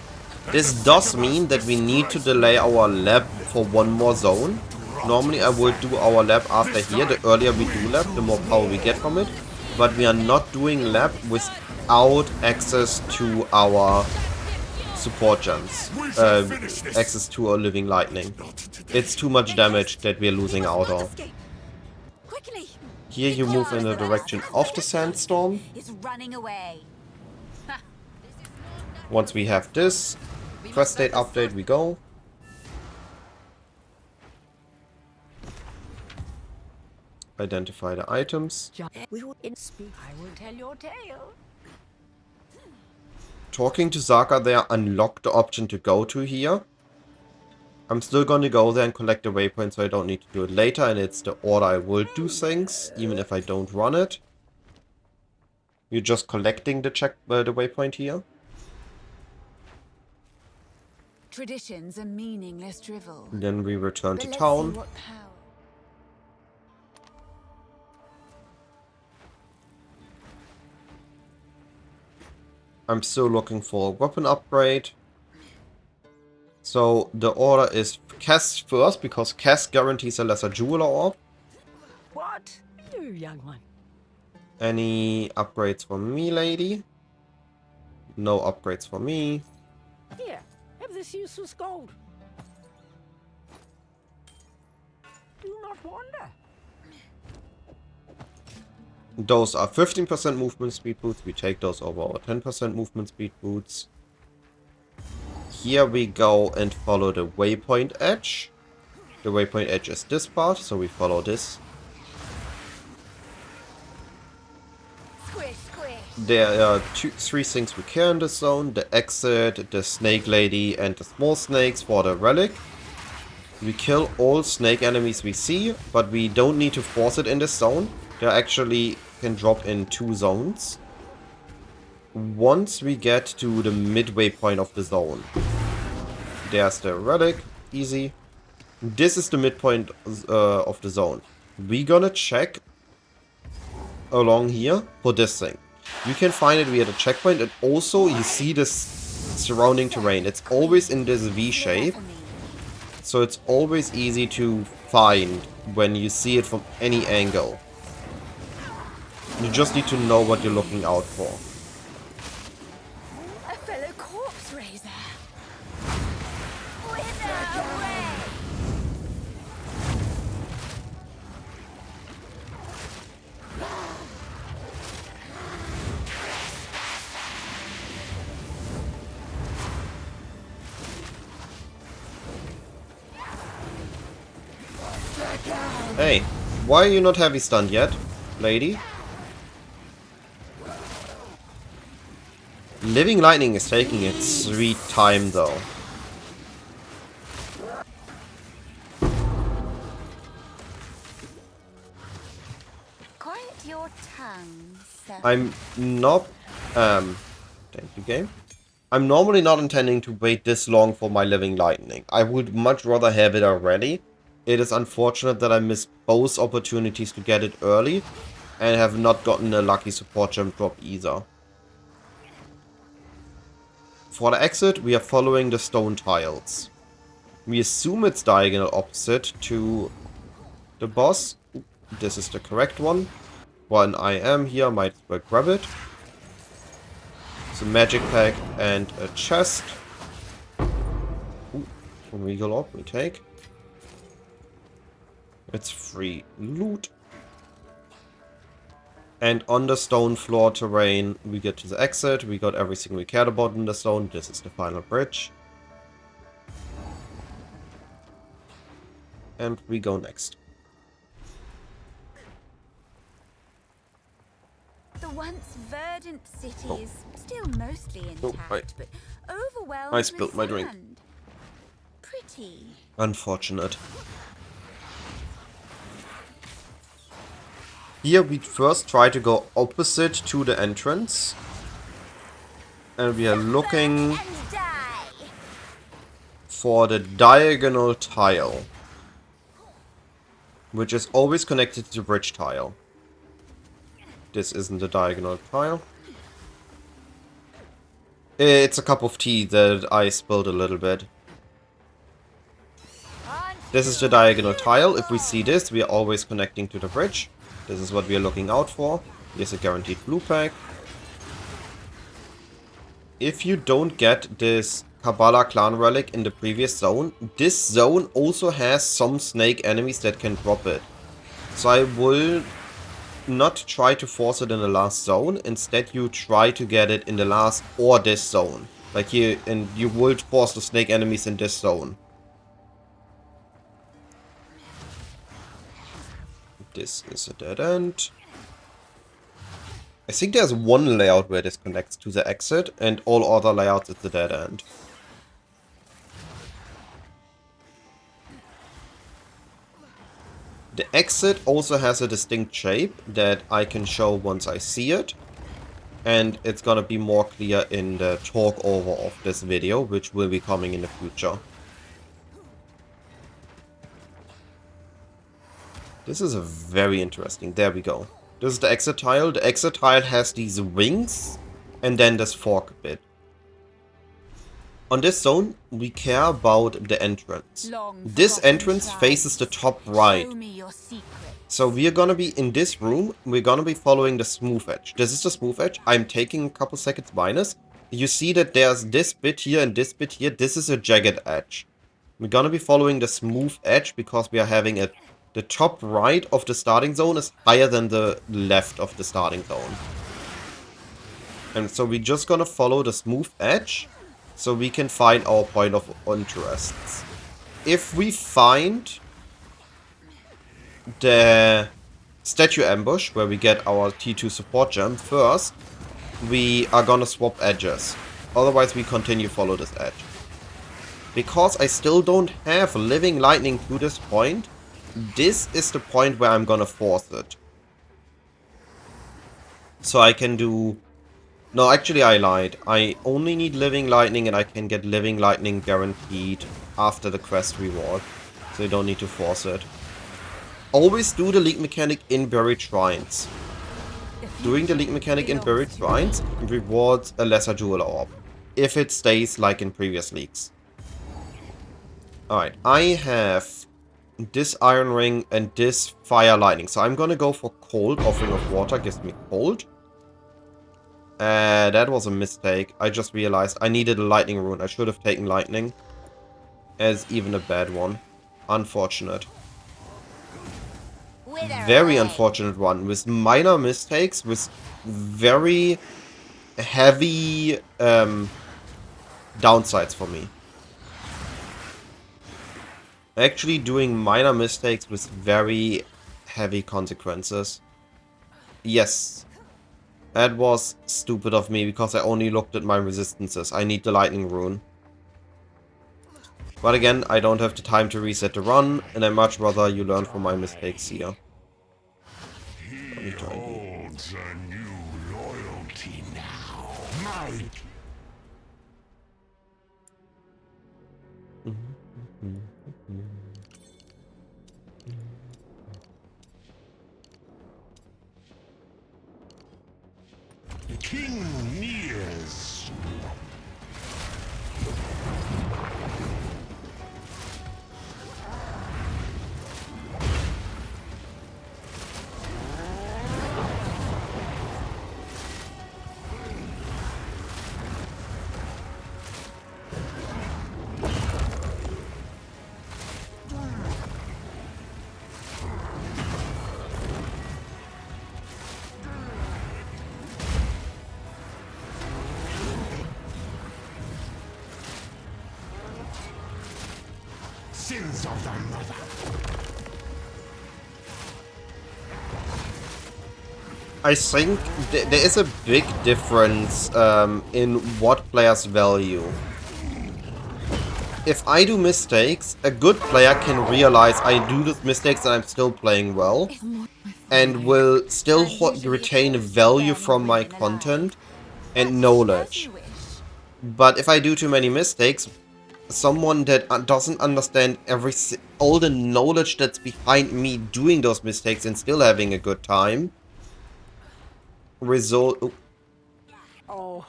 This does mean that we need to delay our lab for one more zone. Normally I would do our lab after here. The earlier we do lab, the more power we get from it. But we are not doing lab without access to our support gems. Access to our living lightning. It's too much damage that we are losing out on. Quickly! Here you move in the direction of the sandstorm. It's running away. Once we have this, quest state update, we go. Identify the items. We will speak. I will tell your tale. Talking to Zaka there unlocked the option to go to here. I'm still gonna go there and collect the waypoint, so I don't need to do it later, and it's the order I will do things, even if I don't run it. You're just collecting the waypoint here. Traditions are meaningless drivel. Then we return to But let's town. see what power. I'm still looking for a weapon upgrade. So the order is cast first, because cast guarantees a lesser jeweler orb. What? You young one. Any upgrades for me, lady? No upgrades for me. Here, have this useless gold. Do not wander. Those are 15% movement speed boots. We take those over our 10% movement speed boots. Here we go and follow the waypoint edge. The waypoint edge is this part, so we follow this. Squish, squish. There are three things we care in this zone. The exit, the snake lady, and the small snakes for the relic. We kill all snake enemies we see, but we don't need to force it in this zone. They actually can drop in 2 zones. Once we get to the midway point of the zone. There's the relic, easy. This is the midpoint of the zone. We're gonna check along here for this thing. You can find it via the checkpoint, and also you see this surrounding terrain. It's always in this V shape, so it's always easy to find when you see it from any angle. You just need to know what you're looking out for. A fellow corpse raiser. Wither away. Hey, why are you not heavy stunned yet, lady? Living lightning is taking its sweet time though. Quiet your tongue, sir. I'm not thank you, game. I'm normally not intending to wait this long for my living lightning. I would much rather have it already. It is unfortunate that I missed both opportunities to get it early and have not gotten a lucky support gem drop either. For the exit, we are following the stone tiles. We assume it's diagonal opposite to the boss. This is the correct one. When I am here, I might as well grab it. It's a magic pack and a chest. Ooh, a regal orb we take. It's free loot. And on the stone floor terrain, we get to the exit. We got everything we cared about in the stone. This is the final bridge. And we go next. The once verdant city is still mostly Oh, intact, but overwhelmed I with spilled my drink. sand. Pretty. Unfortunate. Here we first try to go opposite to the entrance. And we are looking And die. for the diagonal tile, which is always connected to the bridge tile. This isn't the diagonal tile. It's a cup of tea that I spilled a little bit. This is the diagonal tile. If we see this, we are always connecting to the bridge. This is what we are looking out for. Here's a guaranteed blue pack. If you don't get this Kabbalah clan relic in the previous zone, this zone also has some snake enemies that can drop it. So I will not try to force it in the last zone. Instead, you try to get it in the last or this zone. Like here, and you will force the snake enemies in this zone. This is a dead end. I think there's one layout where this connects to the exit, and all other layouts it's a dead end. The exit also has a distinct shape that I can show once I see it. And it's gonna be more clear in the talk over of this video, which will be coming in the future. This is a very interesting. There we go. This is the exit tile. The exit tile has these wings and then this fork bit. On this zone, we care about the entrance. This entrance faces the top right. Show me your secret. So we are gonna be in this room. We're gonna be following the smooth edge. This is the smooth edge. I'm taking a couple seconds minus. You see that there's this bit here and this bit here. This is a jagged edge. We're gonna be following the smooth edge because we are having it. The top right of the starting zone is higher than the left of the starting zone. And so we're just gonna follow the smooth edge so we can find our point of interest. If we find the statue ambush where we get our T2 support gem first, we are gonna swap edges. Otherwise we continue follow this edge. Because I still don't have living lightning to this point, this is the point where I'm gonna force it. So I can do... No, actually I lied. I only need living lightning and I can get living lightning guaranteed after the quest reward. So you don't need to force it. Always do the league mechanic in buried shrines. Doing the league mechanic in buried shrines rewards a lesser jewel orb. If it stays like in previous leagues. Alright, I have this iron ring and this fire lightning. So I'm gonna go for cold. Offering of water gives me cold. That was a mistake. I just realized I needed a lightning rune. I should have taken lightning as even a bad one. Unfortunate. Very unfortunate one. With minor mistakes. With very heavy downsides for me. Actually doing minor mistakes with very heavy consequences. Yes. That was stupid of me because I only looked at my resistances. I need the lightning rune. But again, I don't have the time to reset the run, and I much rather you learn from my mistakes here. Let me try and Holds a new loyalty now. The king nears. Sins of the mother. I think there is a big difference in what players value. If I do mistakes, a good player can realize I do these mistakes and I'm still playing well, and will still retain value from my content and knowledge. But if I do too many mistakes, someone that doesn't understand all the knowledge that's behind me doing those mistakes and still having a good time, Oh,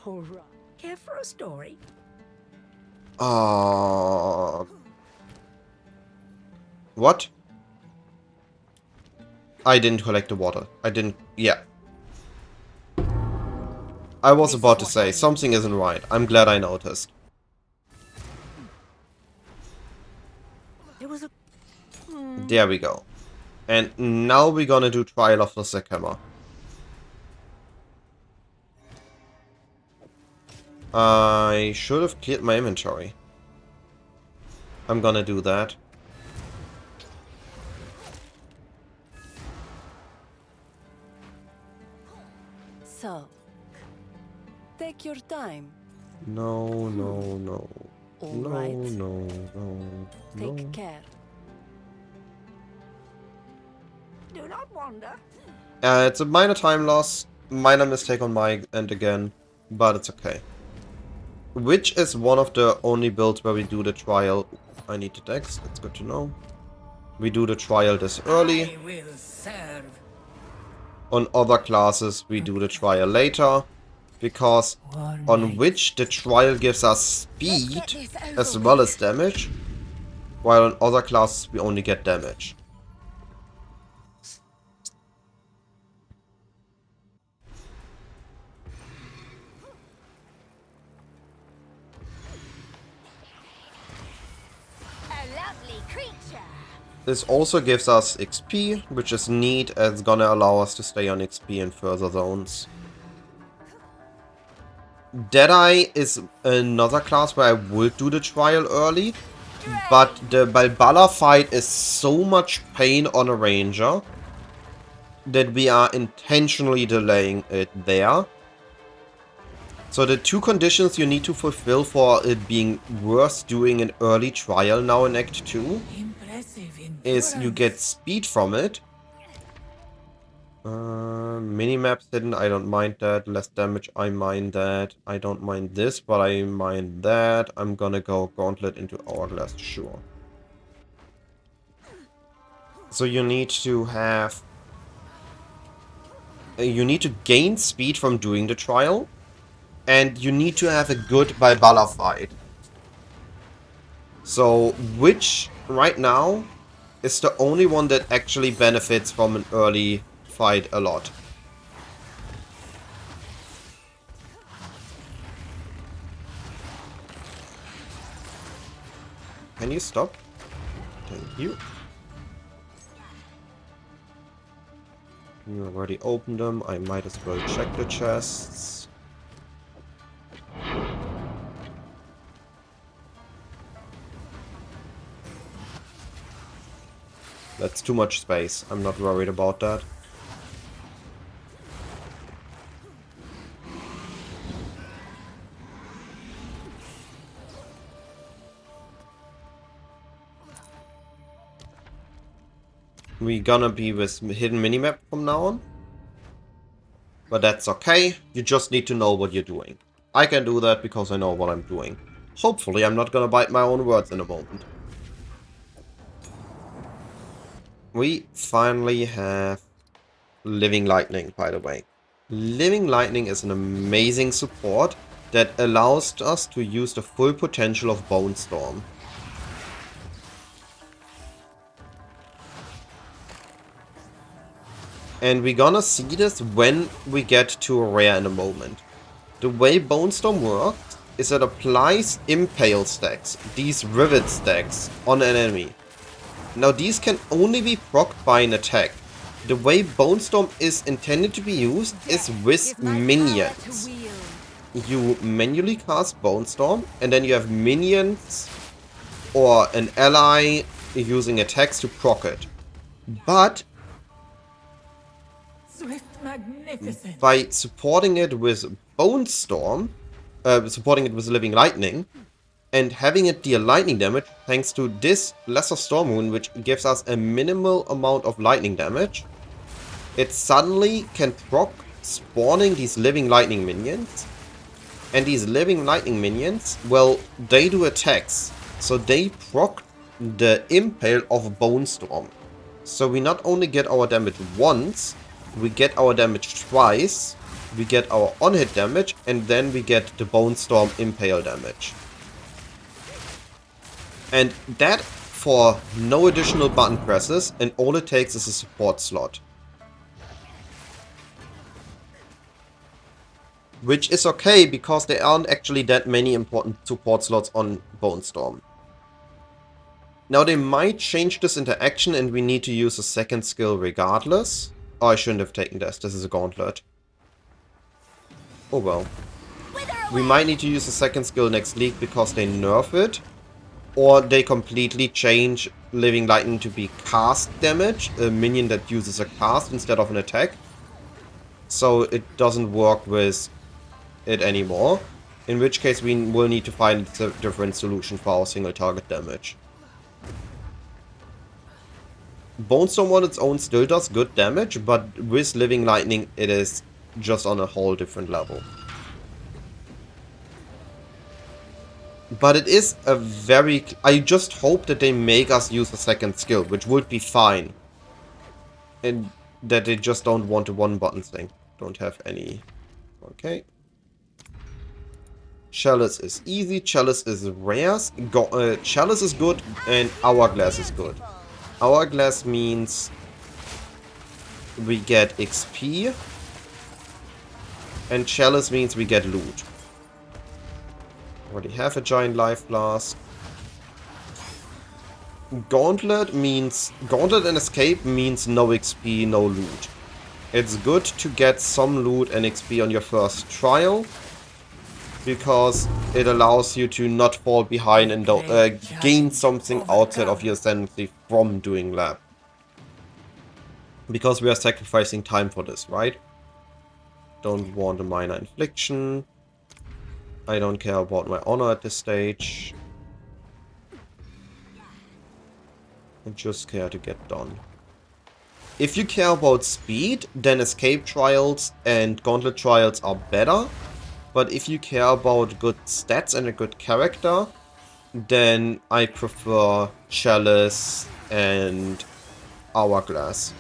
right. Care for a story? What? I didn't collect the water. I didn't... Yeah. I was about to say, something isn't right. I'm glad I noticed. There was a... There we go. And now we're gonna do Trial of the Sycamore. I should have cleared my inventory. I'm gonna do that. So, take your time. No, no, no. All No, right. no, no, Take no. care. Do not wander. It's a minor time loss, minor mistake on my end again, but it's okay. Which is one of the only builds where we do the trial. I need the text, that's good to know. We do the trial this early. I will serve. On other classes we do the trial later, because on which the trial gives us speed as well as damage, while on other classes we only get damage. A lovely creature. This also gives us XP, which is neat as it's gonna allow us to stay on XP in further zones. Deadeye is another class where I would do the trial early, but the Balbala fight is so much pain on a ranger that we are intentionally delaying it there. So the two conditions you need to fulfill for it being worth doing an early trial now in Act 2 is you get speed from it. Minimaps hidden, I don't mind that. Less damage, I mind that. I don't mind this, but I mind that. I'm gonna go Gauntlet into Hourglass, sure. So you need to have... you need to gain speed from doing the trial. And you need to have a good Balbala fight. So, which, right now, is the only one that actually benefits from an early fight a lot. Can you stop? Thank you. You already opened them. I might as well check the chests. That's too much space. I'm not worried about that. We're gonna be with hidden minimap from now on. But that's okay. You just need to know what you're doing. I can do that because I know what I'm doing. Hopefully I'm not gonna bite my own words in a moment. We finally have Living Lightning, by the way. Living Lightning is an amazing support that allows us to use the full potential of Bonestorm. And we're gonna see this when we get to a rare in a moment. The way Bonestorm works is it applies impale stacks, these rivet stacks, on an enemy. Now these can only be procced by an attack. The way Bonestorm is intended to be used is with minions. You manually cast Bonestorm and then you have minions or an ally using attacks to proc it. But Swift magnificence. By supporting it with Bonestorm, supporting it with Living Lightning, and having it deal lightning damage, thanks to this Lesser Storm Rune, which gives us a minimal amount of lightning damage, it suddenly can proc spawning these Living Lightning minions. And these Living Lightning minions, well, they do attacks. So they proc the Impale of Bonestorm. So we not only get our damage once, we get our damage twice, we get our on-hit damage, and then we get the Bonestorm Impale damage. And that for no additional button presses, and all it takes is a support slot. Which is okay, because there aren't actually that many important support slots on Bonestorm. Now they might change this into action and we need to use a second skill regardless. Oh, I shouldn't have taken this. This is a gauntlet. Oh well. We might need to use a second skill next league because they nerf it. Or they completely change Living Lightning to be cast damage. A minion that uses a cast instead of an attack. So it doesn't work with it anymore. In which case we will need to find a different solution for our single target damage. Bonestorm on its own still does good damage, but with Living Lightning it is just on a whole different level. But it is a very... I just hope that they make us use a second skill, which would be fine. And that they just don't want a one-button thing. Don't have any... Okay. Chalice is easy, Chalice is rare, Chalice is good, and Hourglass is good. Hourglass means we get XP, and Chalice means we get loot. Already have a giant life flask. Gauntlet and escape means no XP, no loot. It's good to get some loot and XP on your first trial, because it allows you to not fall behind and gain something outside of your ascendancy from doing lab. Because we are sacrificing time for this, right? Don't want a minor infliction. I don't care about my honor at this stage. I just care to get done. If you care about speed, then escape trials and gauntlet trials are better. But if you care about good stats and a good character, then I prefer Chalice and Hourglass.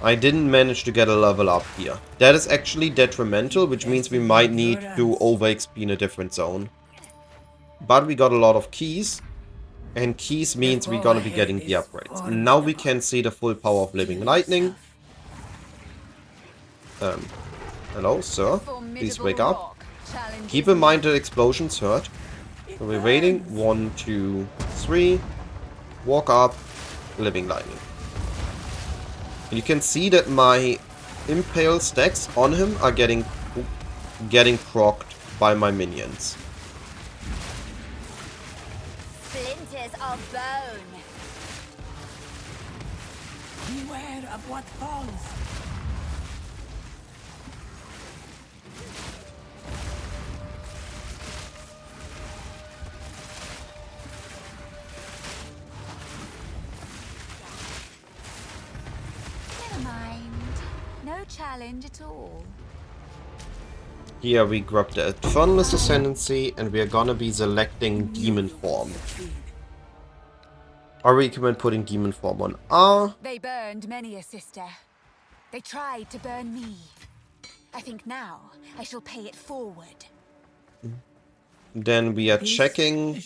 I didn't manage to get a level up here. That is actually detrimental, which means we might need to over XP in a different zone. But we got a lot of keys. And keys means we're gonna be getting the upgrades. Now we can see the full power of Living Lightning. Hello, sir. Please wake up. Keep in mind that explosions hurt. So we're waiting. 1, 2, 3. Walk up. Living Lightning. And you can see that my Impale stacks on him are getting procced by my minions. Splinters of bone. Beware of what falls. Never mind. No challenge at all. Here we grab the Infernalist Ascendancy and we are gonna be selecting Demon Form. I recommend putting Demon Form on R. They burned many a sister. They tried to burn me. I think now I shall pay it forward. Then we are checking.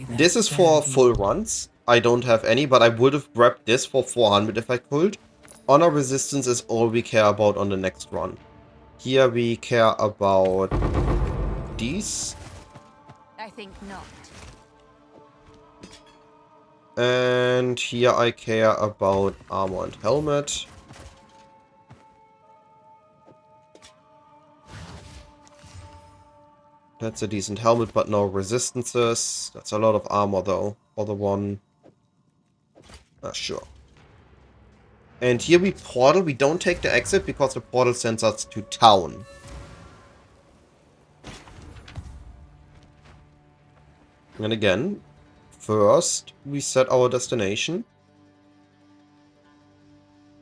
This is for full runs. I don't have any, but I would have grabbed this for 400 if I could. Honor resistance is all we care about on the next run. Here we care about these. I think not. And here I care about armor and helmet. That's a decent helmet, but no resistances. That's a lot of armor though, for the one. Sure. And here we portal. We don't take the exit because the portal sends us to town. And again, first we set our destination.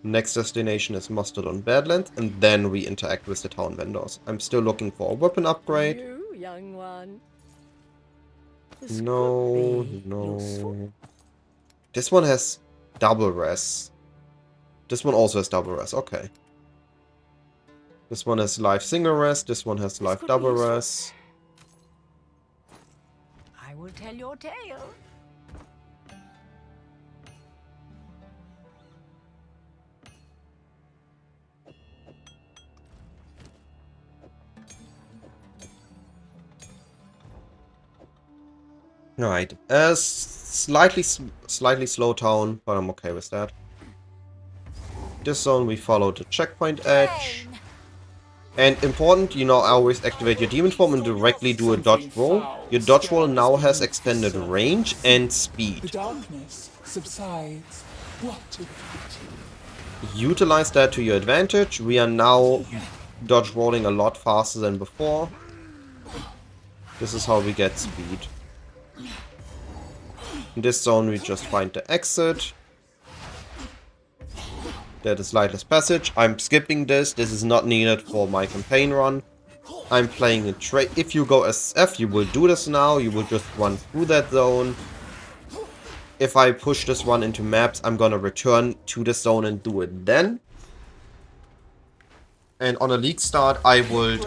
Next destination is Mastodon Badlands, and then we interact with the town vendors. I'm still looking for a weapon upgrade. You, young one. No, no. This one has double res. This one also has double res, okay. This one has life single res, this one has life double res. I will tell your tale. Alright, slightly slow town, but I'm okay with that. This zone we follow the checkpoint edge. And important, you know, I always activate your demon form and directly do a dodge roll. Your dodge roll now has extended range and speed. The darkness subsides. What a pity. Utilize that to your advantage. We are now dodge rolling a lot faster than before. This is how we get speed. In this zone we just find the exit. That is Lightless Passage. I'm skipping this. This is not needed for my campaign run. I'm playing a trade. If you go SF, you will do this now. You will just run through that zone. If I push this one into maps, I'm gonna return to the zone and do it then. And on a league start, I would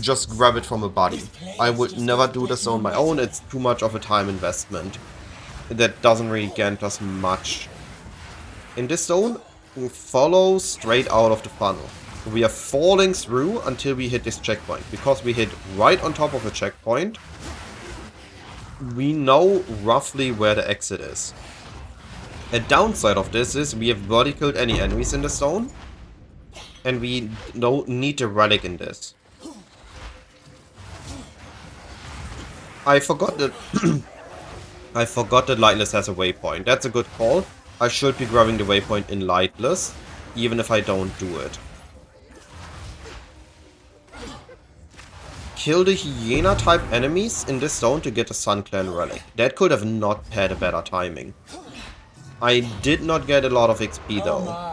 just grab it from a buddy. I would never do this on my own. It's too much of a time investment. That doesn't really grant us much. In this zone, we follow straight out of the funnel. We are falling through until we hit this checkpoint. Because we hit right on top of the checkpoint, we know roughly where the exit is. A downside of this is we have verticaled any enemies in the zone. And we don't need a relic in this. I forgot that I forgot that Lightless has a waypoint. That's a good call. I should be grabbing the waypoint in Lightless, even if I don't do it. Kill the hyena type enemies in this zone to get a Sun Clan relic. That could have not had a better timing. I did not get a lot of XP though.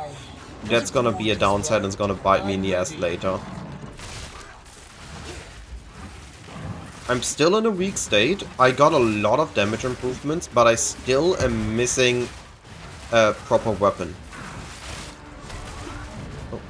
That's gonna be a downside and it's gonna bite me in the ass later. I'm still in a weak state. I got a lot of damage improvements, but I still am missing a proper weapon. Oh.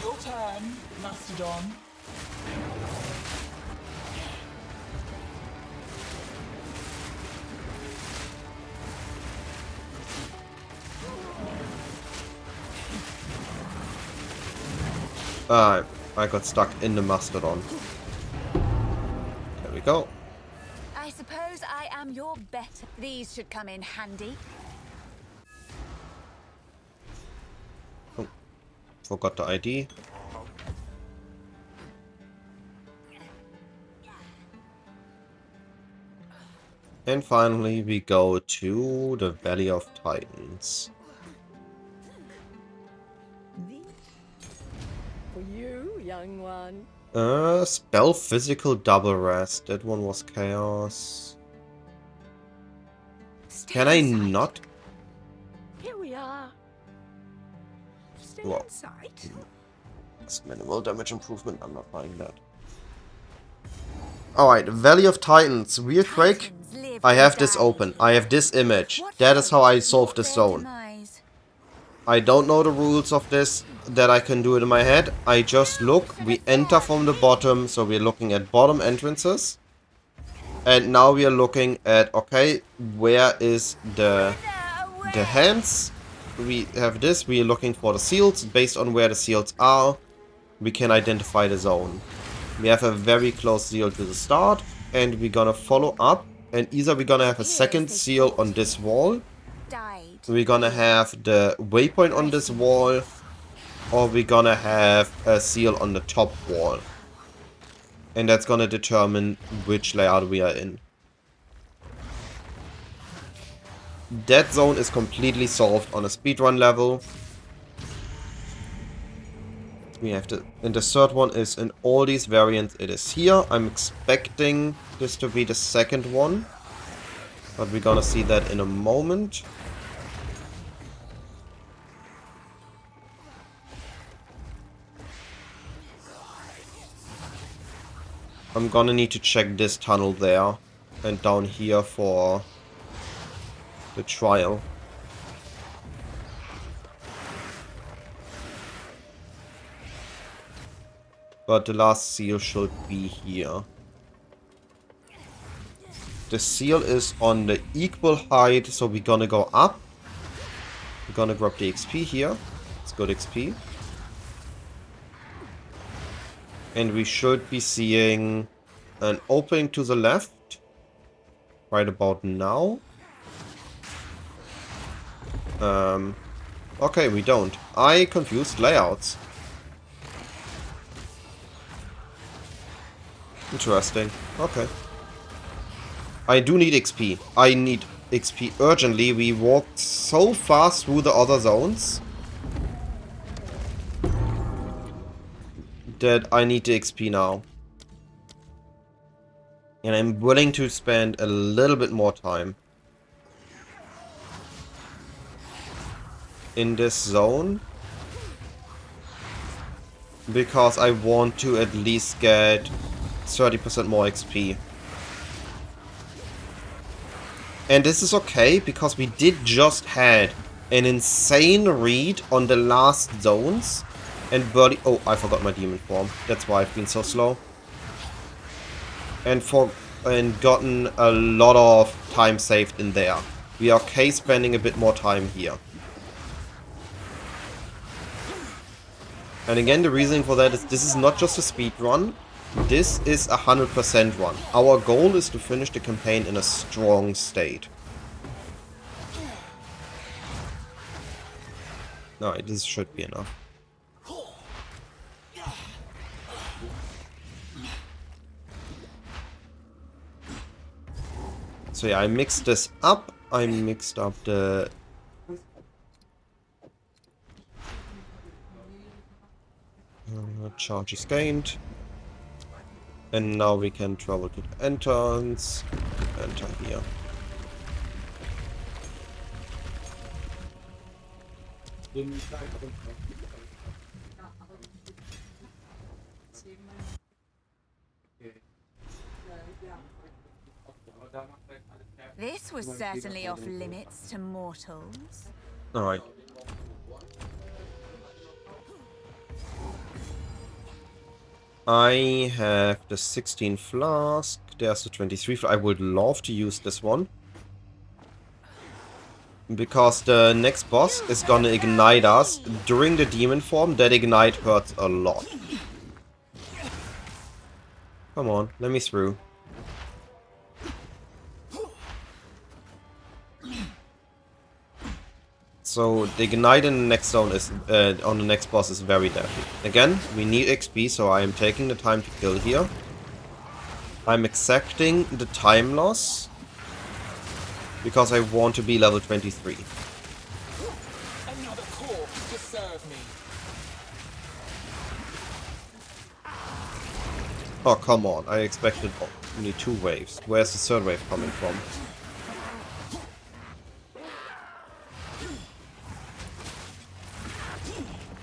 Your turn, Mastodon. I got stuck in the Mastodon. There we go. I suppose I am your better. These should come in handy. Oh, forgot the ID. And finally we go to the Valley of Titans. For you, young one. Spell physical double rest. That one was chaos. Can I not? Here we are. Stay Well, in sight. It's minimal damage improvement. I'm not buying that. Alright, Valley of Titans. Real quick. I have this open. I have this image. That is how I solve this zone. I don't know the rules of this, that I can do it in my head. I just look. We enter from the bottom, so we're looking at bottom entrances. And now we are looking at, okay, where is the hands? We have this. We are looking for the seals. Based on where the seals are, we can identify the zone. We have a very close seal to the start, and we're gonna follow up. And either we're gonna have a second seal on this wall, we're gonna have the waypoint on this wall, or we're gonna have a seal on the top wall. And that's gonna determine which layout we are in. That zone is completely solved on a speedrun level. We have to, and the third one is in all these variants, it is here. I'm expecting this to be the second one, but we're gonna see that in a moment. I'm gonna need to check this tunnel there and down here for the trial. But the last seal should be here. The seal is on the equal height, so we're gonna go up. We're gonna grab the XP here. It's good XP. And we should be seeing an opening to the left right about now. Okay, we don't. I confused layouts. Interesting. Okay. I do need XP. I need XP urgently. We walked so fast through the other zones that I need the XP now. And I'm willing to spend a little bit more time in this zone, because I want to at least get 30% more XP. And this is okay, because we did just had an insane read on the last zones. And Birdie... Oh, I forgot my demon form. That's why I've been so slow. And gotten a lot of time saved in there. We are okay spending a bit more time here. And again, the reasoning for that is this is not just a speed run. This is a 100% run. Our goal is to finish the campaign in a strong state. Alright, this should be enough. So yeah, I mixed this up. I mixed up the... charge is gained. And now we can travel to the entrance. Enter here. This was certainly off limits to mortals. Alright. I have the 16 flask. There's the 23 flask. I would love to use this one, because the next boss is gonna ignite us during the demon form. That ignite hurts a lot. Come on, let me through. So the ignite in the next zone is on the next boss is very deadly. Again, we need XP, so I am taking the time to kill here. I'm accepting the time loss because I want to be level 23. Another corpse to serve me. Oh, come on. I expected only 2 waves. Where's the third wave coming from?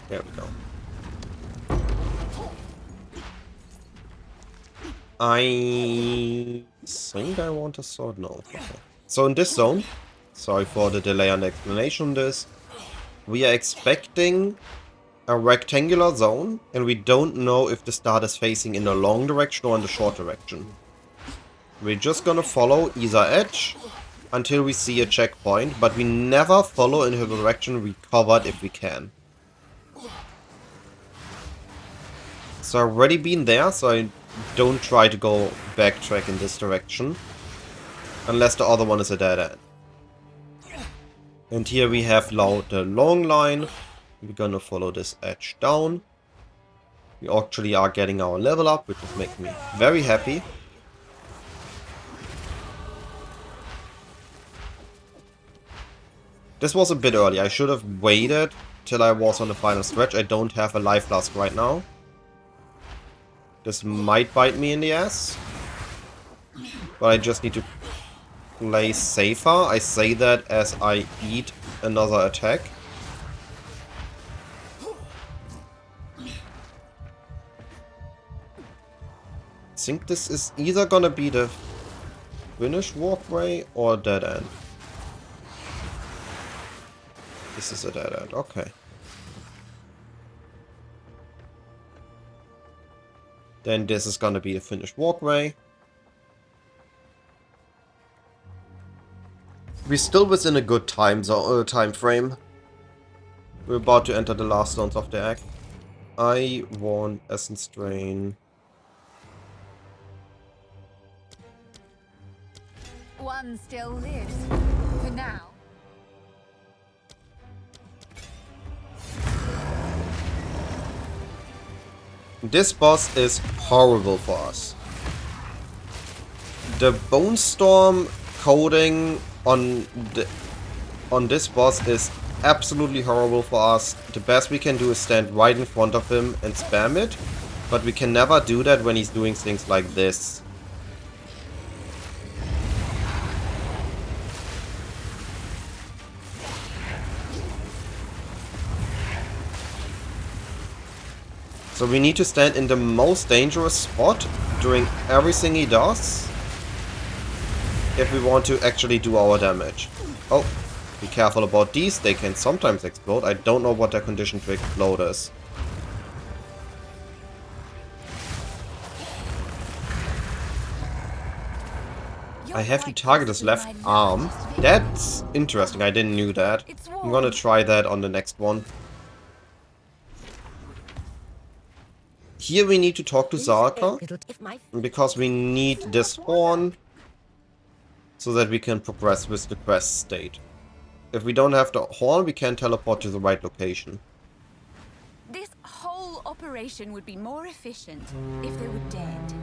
There we go. I think I want a sword. No. Okay. So in this zone, sorry for the delay on the explanation on this, we are expecting a rectangular zone, and we don't know if the start is facing in the long direction or in the short direction. We're just gonna follow either edge until we see a checkpoint, but we never follow in the direction we covered if we can. So I've already been there, so I don't try to go backtrack in this direction. Unless the other one is a dead end. And here we have the long line. We're gonna follow this edge down. We actually are getting our level up, which is making me very happy. This was a bit early. I should have waited till I was on the final stretch. I don't have a life flask right now. This might bite me in the ass. But I just need to play safer. I say that as I eat another attack. I think this is either gonna be the finish walkway or dead end. This is a dead end, okay. Then this is gonna be the finished walkway. We're still within a good time frame. We're about to enter the last zones of the act. I want Essence Drain. One still lives. For now. This boss is horrible for us. The Bonestorm coding on this boss is absolutely horrible for us. The best we can do is stand right in front of him and spam it, but we can never do that when he's doing things like this. So we need to stand in the most dangerous spot during everything he does if we want to actually do our damage. Oh, be careful about these, they can sometimes explode. I don't know what their condition to explode is. I have to target his left arm. That's interesting, I didn't know that. I'm gonna try that on the next one. Here we need to talk to Zarka, because we need this horn so that we can progress with the quest state. If we don't have the horn, we can't teleport to the right location. This whole operation would be more efficient if they were dead.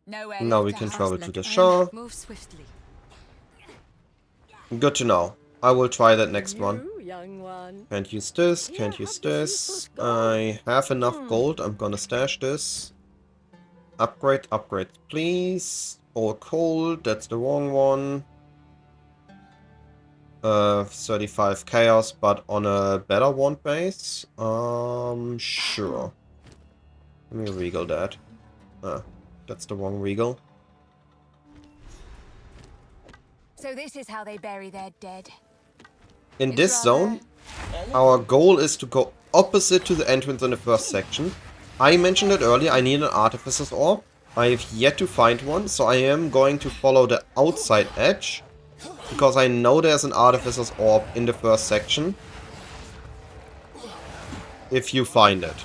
Now we can travel to the shore. Move swiftly. Good to know. I will try that next one. Young one. Can't use this, can't use this. I have enough gold, I'm gonna stash this. Upgrade, upgrade, please. All cold, that's the wrong one. 35 chaos, but on a better wand base. Sure. Let me regal that. That's the wrong regal. So this is how they bury their dead. In this zone, our goal is to go opposite to the entrance in the first section. I mentioned it earlier, I need an Artificer's Orb. I have yet to find one, so I am going to follow the outside edge. Because I know there's an Artificer's Orb in the first section. If you find it.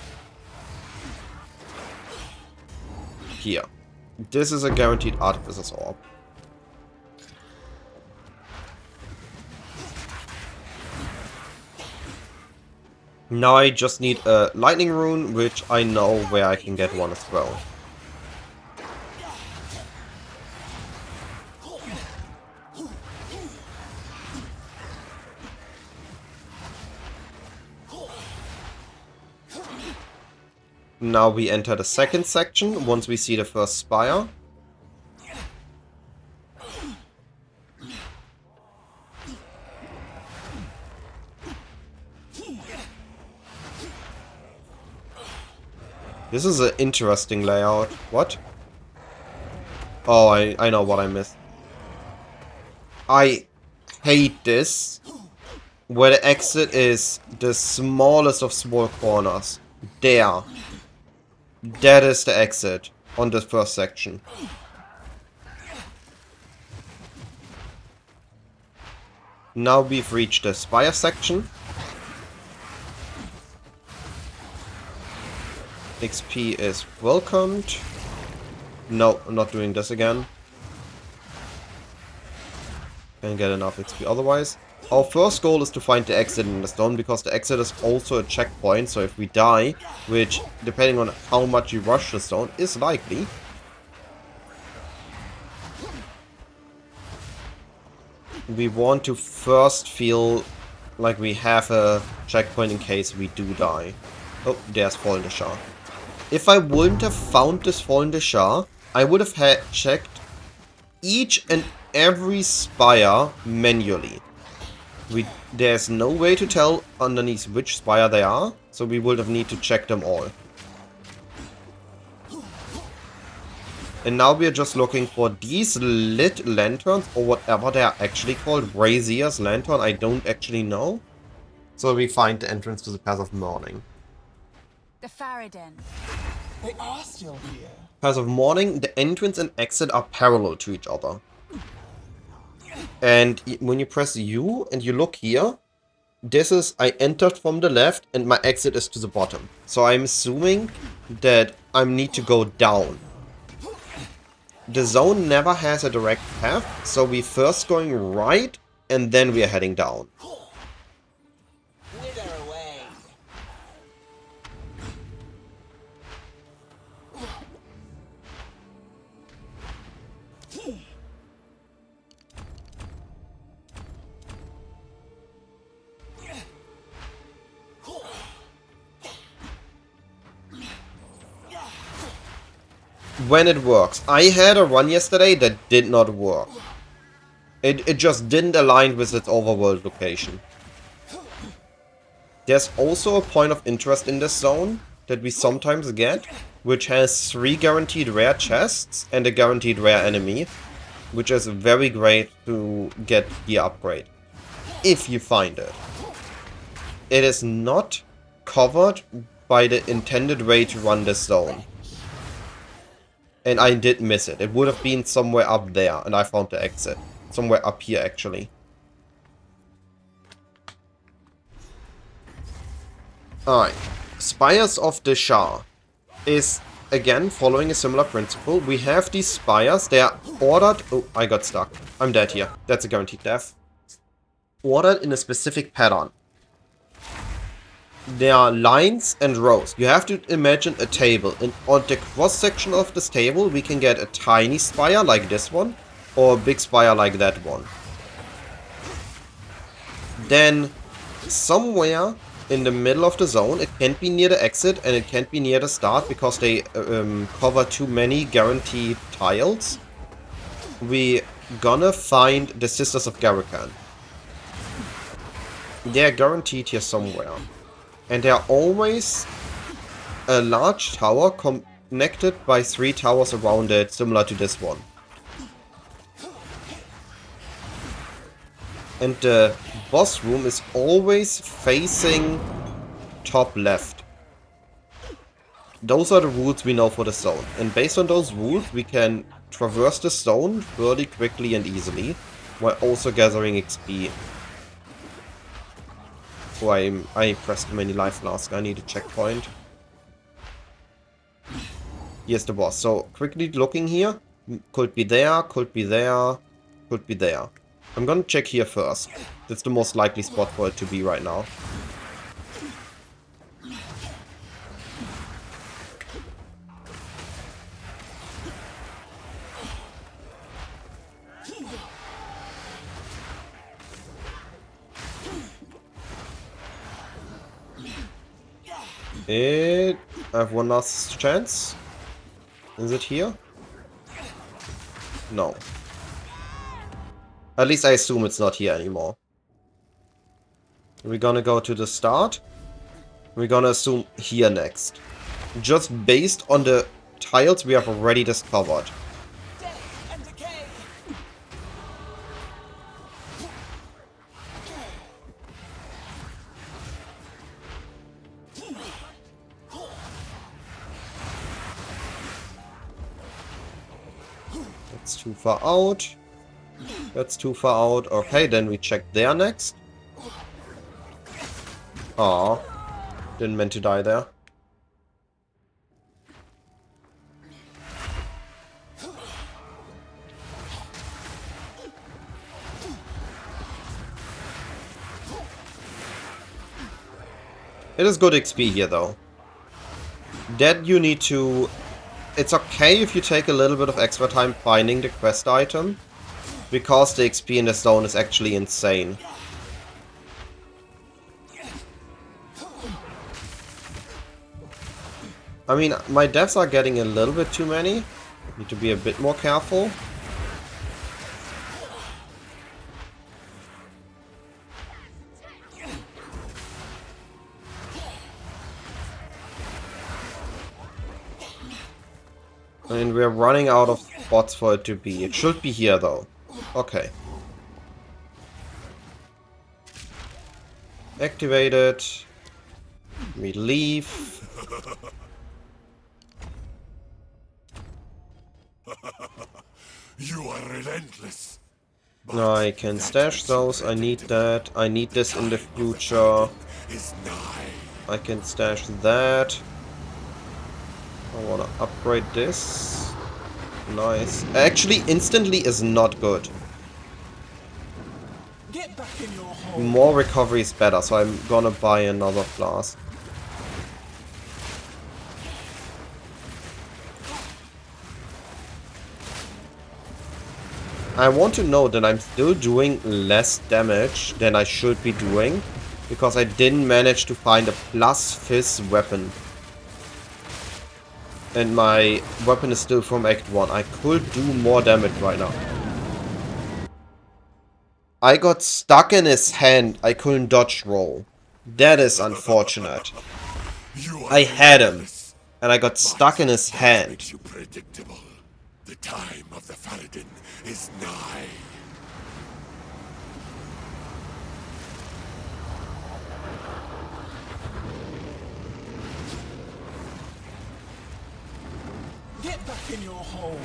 Here. This is a guaranteed Artificer's Orb. Now I just need a lightning rune, which I know where I can get one as well. Now we enter the second section once we see the first spire. This is an interesting layout. What? Oh, I know what I missed. I hate this. Where the exit is the smallest of small corners. There. That is the exit on the first section. Now we've reached the spire section. XP is welcomed. No, I'm not doing this again. Can't get enough XP otherwise. Our first goal is to find the exit in the stone, because the exit is also a checkpoint, so if we die, which, depending on how much you rush the stone, is likely. We want to first feel like we have a checkpoint in case we do die. Oh, there's Fallen Shah. If I wouldn't have found this Fallen Shah, I would have checked each and every spire manually. There's no way to tell underneath which spire they are, so we would have need to check them all. And now we are just looking for these lit lanterns, or whatever they are actually called. Brazier's lantern, I don't actually know. So we find the entrance to the Path of Mourning. The Faradin. They are still here. Path of Mourning, the entrance and exit are parallel to each other. And when you press U and you look here, this is, I entered from the left and my exit is to the bottom. So I'm assuming that I need to go down. The zone never has a direct path, so we first going right and then we are heading down. Wither away. When it works. I had a run yesterday that did not work. It just didn't align with its overworld location. There's also a point of interest in this zone that we sometimes get, which has 3 guaranteed rare chests and a guaranteed rare enemy, which is very great to get the upgrade, if you find it. It is not covered by the intended way to run this zone. And I did miss it. It would have been somewhere up there, and I found the exit. Somewhere up here, actually. Alright. Spires of the Shah is, again, following a similar principle. We have these spires. They are ordered... Oh, I got stuck. I'm dead here. That's a guaranteed death. Ordered in a specific pattern. There are lines and rows. You have to imagine a table. And on the cross-section of this table, we can get a tiny spire like this one, or a big spire like that one. Then, somewhere in the middle of the zone, it can't be near the exit and it can't be near the start because they cover too many guaranteed tiles. We gonna find the Sisters of Garrakan. They're guaranteed here somewhere. And there are always a large tower connected by 3 towers around it, similar to this one. And the boss room is always facing top left. Those are the rules we know for the zone. And based on those rules, we can traverse the zone fairly quickly and easily, while also gathering XP. Oh, I pressed too many life flasks. I need a checkpoint. Here's the boss. So, quickly looking here. Could be there, could be there, could be there. I'm gonna check here first. That's the most likely spot for it to be right now. I have one last chance. Is it here? No. At least I assume it's not here anymore. We're gonna go to the start. We're gonna assume here next. Just based on the tiles we have already discovered. That's too far out. That's too far out. Okay, then we check there next. Aw. Didn't mean to die there. It is good XP here though. That you need to... It's okay if you take a little bit of extra time finding the quest item, because the XP in the zone is actually insane. I mean, my deaths are getting a little bit too many. Need to be a bit more careful. And we're running out of spots for it to be. It should be here though. Okay. Activated. We leave. You are relentless. I can stash those. I need that. I need this in the future. Is nigh. I can stash that. I wanna upgrade this. Nice. Actually, instantly is not good. Get back in your hole. More recovery is better, so I'm gonna buy another flask. I want to know that I'm still doing less damage than I should be doing, because I didn't manage to find a plus fizz weapon. And my weapon is still from Act 1. I could do more damage right now. I got stuck in his hand. I couldn't dodge roll. That is unfortunate. I had him, and I got stuck in his hand. Makes you predictable. The time of the Faradin is nigh. Get back in your hole.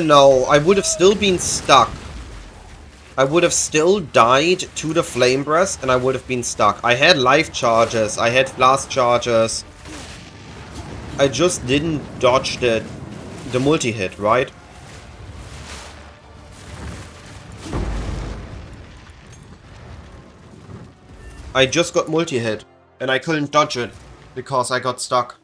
No, I would have still been stuck. I would have still died to the flame breath and I would have been stuck. I had life charges, I had blast charges. I just didn't dodge the multi-hit, right? I just got multi-hit and I couldn't dodge it because I got stuck.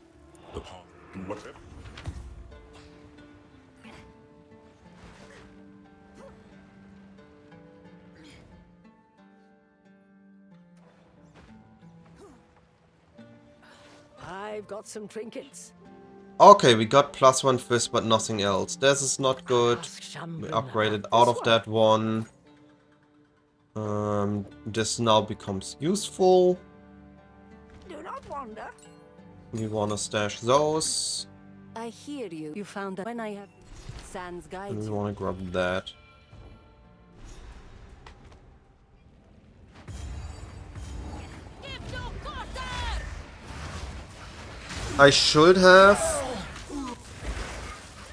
I've got some trinkets. Okay, we got +1 fizz, but nothing else. This is not good. We upgraded out of that one. This now becomes useful. Do not wander. We wanna stash those. I hear you. You found that when I have Sans And guides we you. wanna grab that. I should have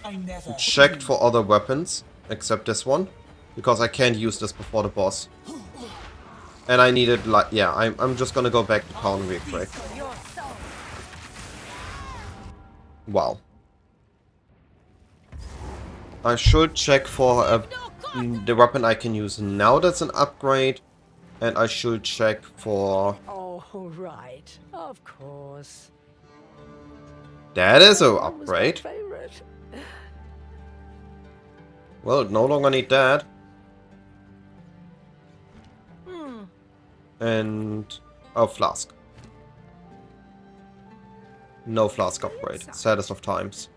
I never. checked for other weapons, except this one, because I can't use this before the boss. And I needed, like, yeah, I'm just gonna go back to town real quick. Wow. I should check for the weapon I can use now that's an upgrade, and I should check for... Oh, right. Of course. That is an That was my upgrade. favorite. Well, no longer need that. And... oh, flask. No flask upgrade. Saddest of times.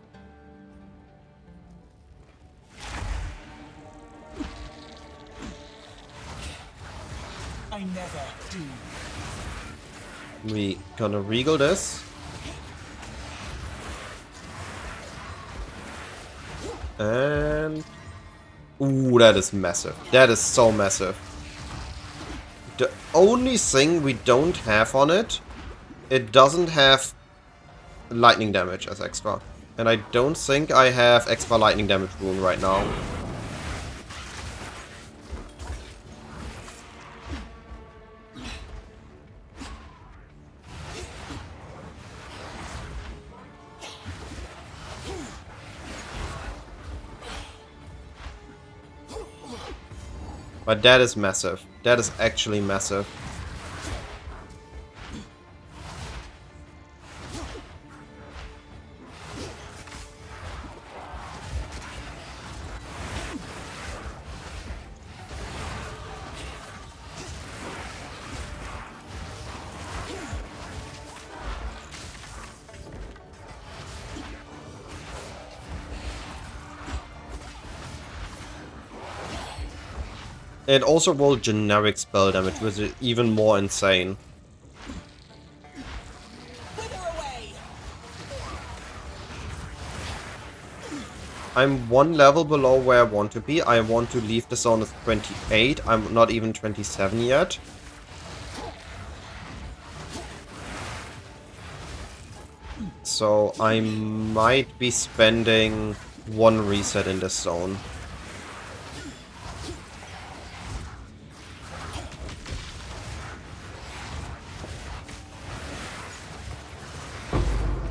I never do. We gonna regal this. And... ooh, that is massive. That is so massive. The only thing we don't have on it, it doesn't have lightning damage as extra. And I don't think I have extra lightning damage rune right now. But that is massive. That is actually massive. It also rolled generic spell damage, which is even more insane. I'm one level below where I want to be. I want to leave the zone at 28. I'm not even 27 yet. So I might be spending one reset in this zone.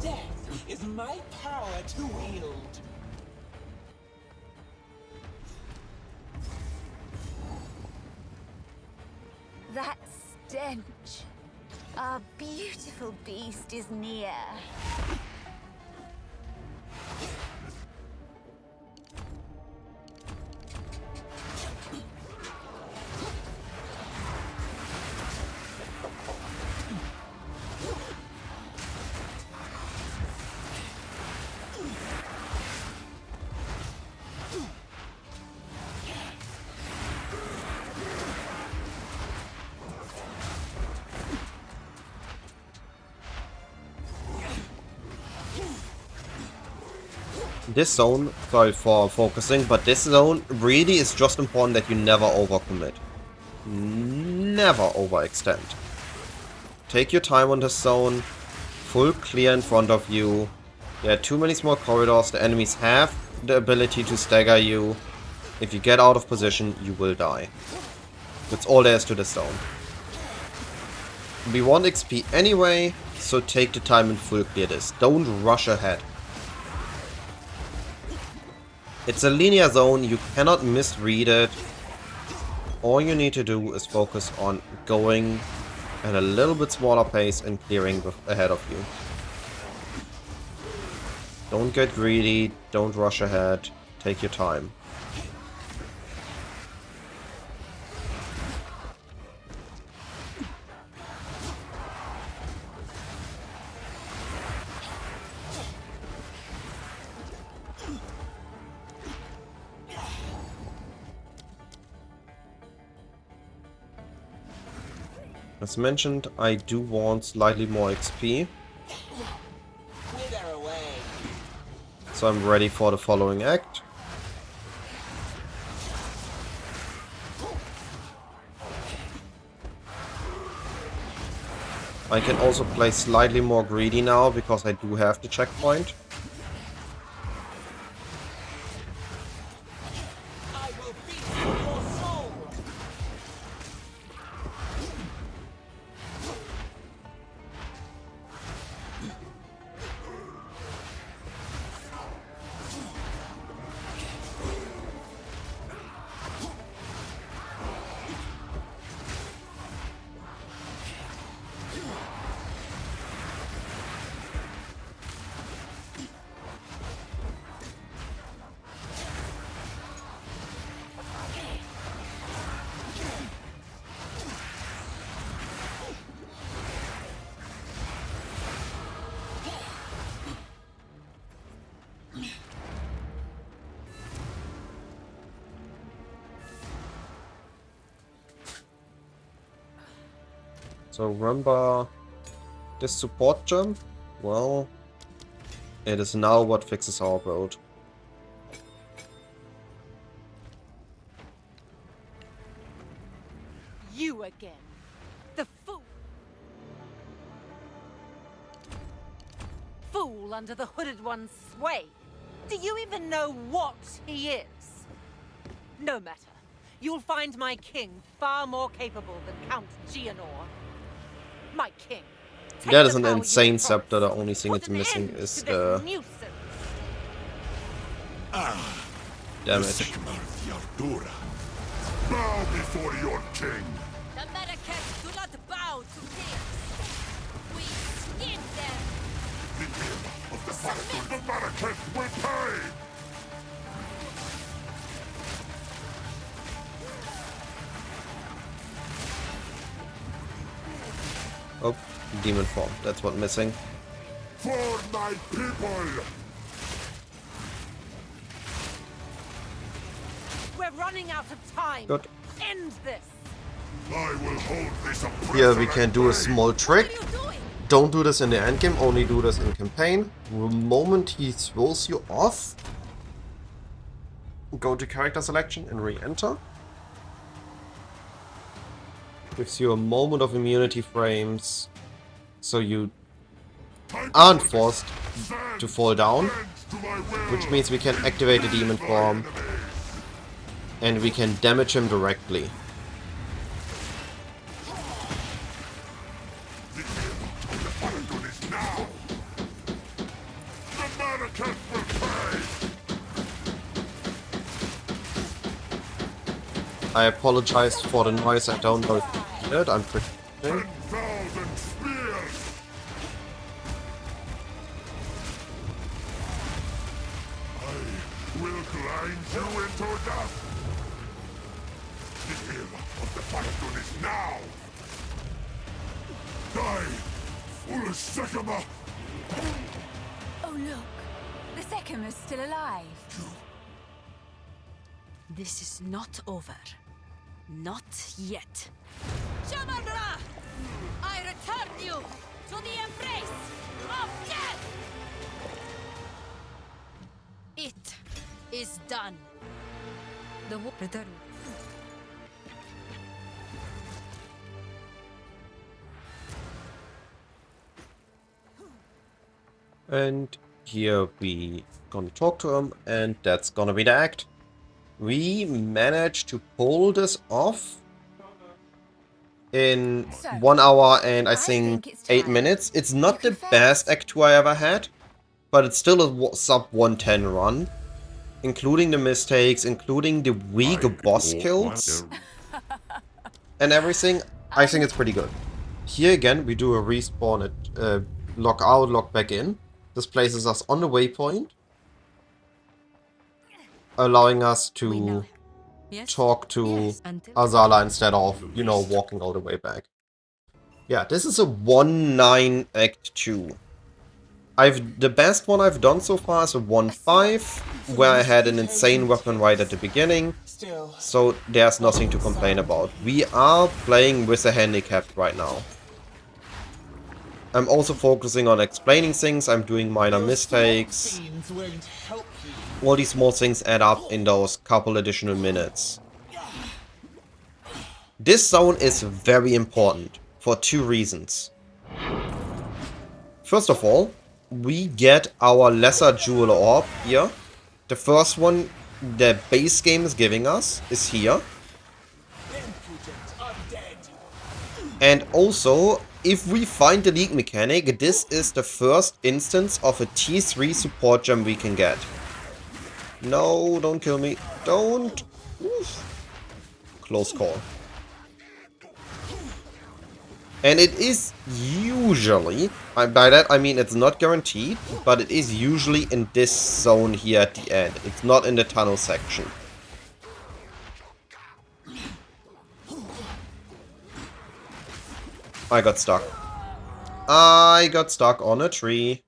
Death is my power to wield. That stench. Our beautiful beast is near. This zone, sorry for focusing, but this zone really is just important that you never overcommit. Never overextend. Take your time on this zone. Full clear in front of you. There are too many small corridors. The enemies have the ability to stagger you. If you get out of position, you will die. That's all there is to this zone. We want XP anyway, so take the time and full clear this. Don't rush ahead. It's a linear zone, you cannot misread it. All you need to do is focus on going at a little bit smaller pace and clearing ahead of you. Don't get greedy, don't rush ahead, take your time. As mentioned, I do want slightly more XP. So I'm ready for the following act. I can also play slightly more greedy now because I do have the checkpoint. So remember this support jump? Well, it is now what fixes our build. You again. The fool. Fool under the hooded one's sway. Do you even know what he is? No matter. You'll find my king far more capable than Count Gianor. My king. That is an insane scepter. The only thing it's missing is the damage. Bow before your king. The Americans do not bow to kings. We skin them. The bill of the fight of the Americans will pay. Oh, demon form. That's what missing. For my people. We're running out of time. Good. End this. I will hold this oppressor Here we can at do a bay. small trick. Don't do this in the endgame, only do this in campaign. The moment he throws you off, go to character selection and re-enter. Gives you a moment of immunity frames, so you aren't forced to fall down, which means we can activate the demon form and we can damage him directly. I apologize for the noise, I don't know if you hear it, I'm pretty sure. 10,000 spears. I will grind you into dust. The hill of the Paladin is now. Die, foolish sycamore. Oh, look. The Sycamore's still alive. This is not over. Not yet. Shamanra! I return you to the embrace of death! It is done. The return. And here we gonna talk to him, and that's gonna be the act. We managed to pull this off in 1 hour and I think it's 8 time. minutes. It's not You the confess. best Act 2 I ever had, but it's still a sub 110 run, including the mistakes, including the weak boss kills and everything. I think it's pretty good. Here again, we do a respawn at log out, log back in. This places us on the waypoint, allowing us to talk to Azala instead of, you know, walking all the way back. Yeah, this is a 1-9 Act 2. The best one I've done so far is a 1-5, where I had an insane weapon right at the beginning, Still, so there's nothing to complain about. We are playing with a handicap right now. I'm also focusing on explaining things, I'm doing minor mistakes. scenes won't help you. All these small things add up in those couple additional minutes. This zone is very important for 2 reasons. First of all, we get our lesser jewel orb here. The first one the base game is giving us is here. Impudent undead. And also, if we find the league mechanic, this is the first instance of a T3 support gem we can get. No, don't kill me. Don't. Oof. Close call. And it is usually, by that I mean it's not guaranteed, but it is usually in this zone here at the end. It's not in the tunnel section. I got stuck. I got stuck on a tree.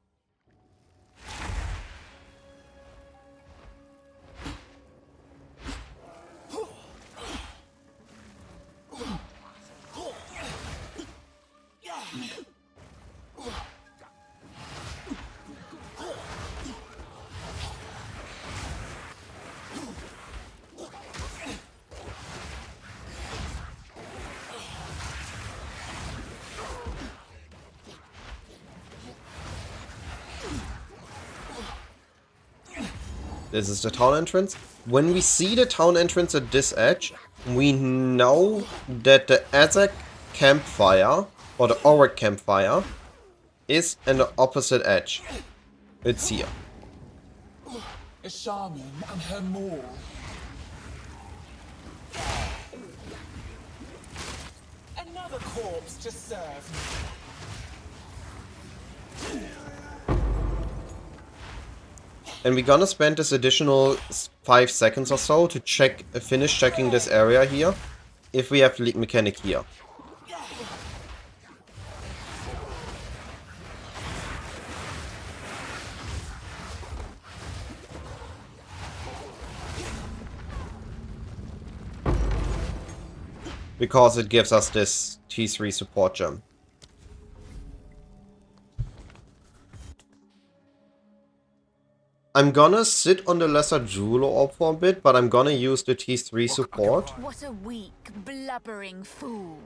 This is the town entrance. When we see the town entrance at this edge, we know that the Azek campfire, or the Auric campfire, is in the opposite edge. It's here. A shaman and her maul. Another corpse to serve me. And we're gonna spend this additional 5 seconds or so to finish checking this area here, if we have leak mechanic here. Because it gives us this T3 support gem. I'm gonna sit on the Lesser Jeweler Orb for a bit, but I'm gonna use the T3 support What a weak, blubbering fool.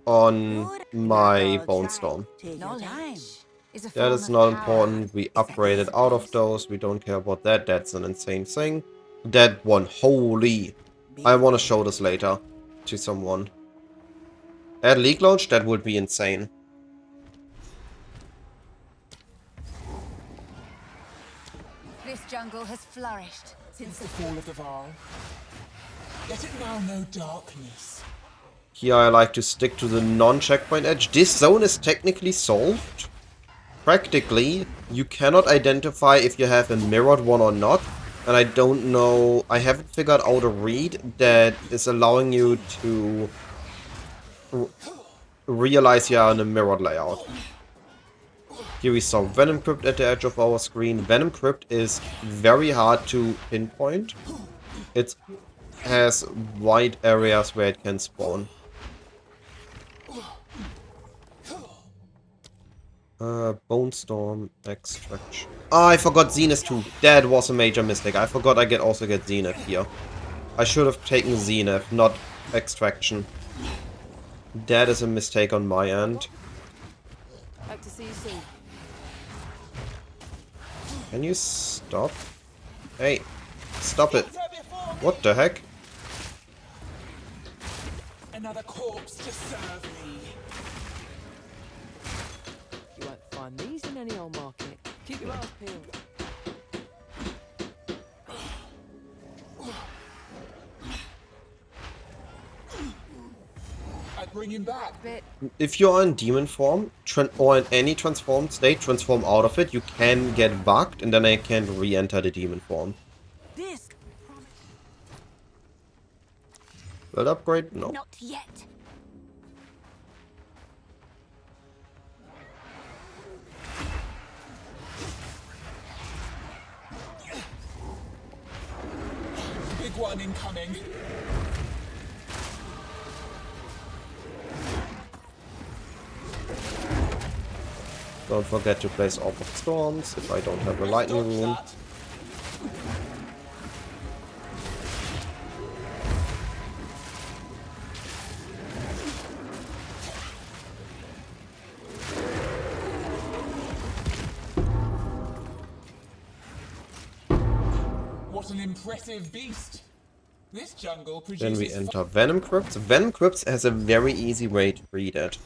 on my Bonestorm. Knowledge is a That form is of not power. important. We upgraded out of those. We don't care about that. That's an insane thing. That one, holy. I want to show this later to someone. Add League Launch, that would be insane. This jungle has flourished Since the fall of the Varl, let it now know darkness. Here I like to stick to the non-checkpoint edge. This zone is technically solved. Practically, you cannot identify if you have a mirrored one or not. And I don't know, I haven't figured out a read that is allowing you to realize you are in a mirrored layout. Here we saw Venom Crypt at the edge of our screen. Venom Crypt is very hard to pinpoint. It has wide areas where it can spawn. Bonestorm Extraction. Ah, I forgot Zenith too. That was a major mistake. I forgot I also get Zenith here. I should have taken Zenith, not Extraction. That is a mistake on my end. Hope to see you soon. Can you stop? Hey, stop it. What the heck? Another corpse to serve me. You won't find these in any old market. Keep your eyes peeled. I'd bring him back. If you're in demon form, or in any transformed state, transform out of it, you can get bugged, and then I can re-enter the demon form. This Build upgrade? No. Not yet. Big one incoming. Don't forget to place Orb of Storms if I don't have a lightning Dodge rune. that. What an impressive beast. This jungle produces Then we enter Venom Crypts. Venom Crypts has a very easy way to read it.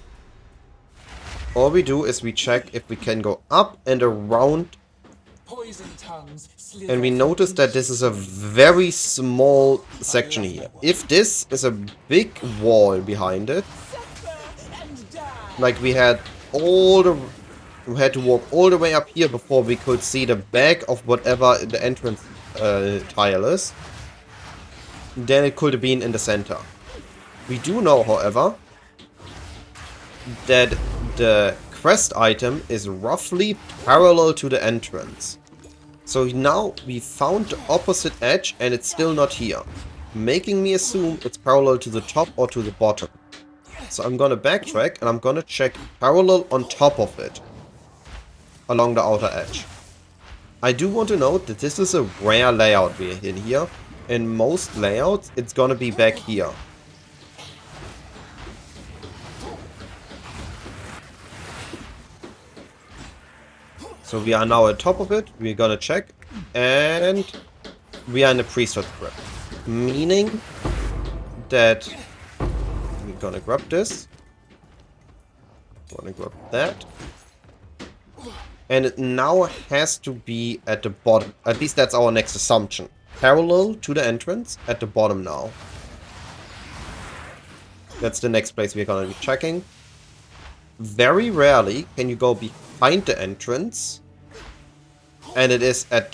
All we do is we check if we can go up and around, poison tongues slither and we from notice that this is a very small section here. If this is a big wall behind it, and die. like we had to walk all the way up here before we could see the back of whatever the entrance tile is, then it could have been in the center. We do know, however, that the quest item is roughly parallel to the entrance. So now we found the opposite edge and it's still not here, making me assume it's parallel to the top or to the bottom. So I'm gonna backtrack and I'm gonna check parallel on top of it, along the outer edge. I do want to note that this is a rare layout we're in here. In most layouts, it's gonna be back here. So we are now at top of it, we're gonna check, and we are in the priesthood crypt. Meaning that we're gonna grab this, gonna grab that, and it now has to be at the bottom. At least that's our next assumption. Parallel to the entrance, at the bottom now. That's the next place we're gonna be checking. Very rarely can you go behind the entrance, and it is at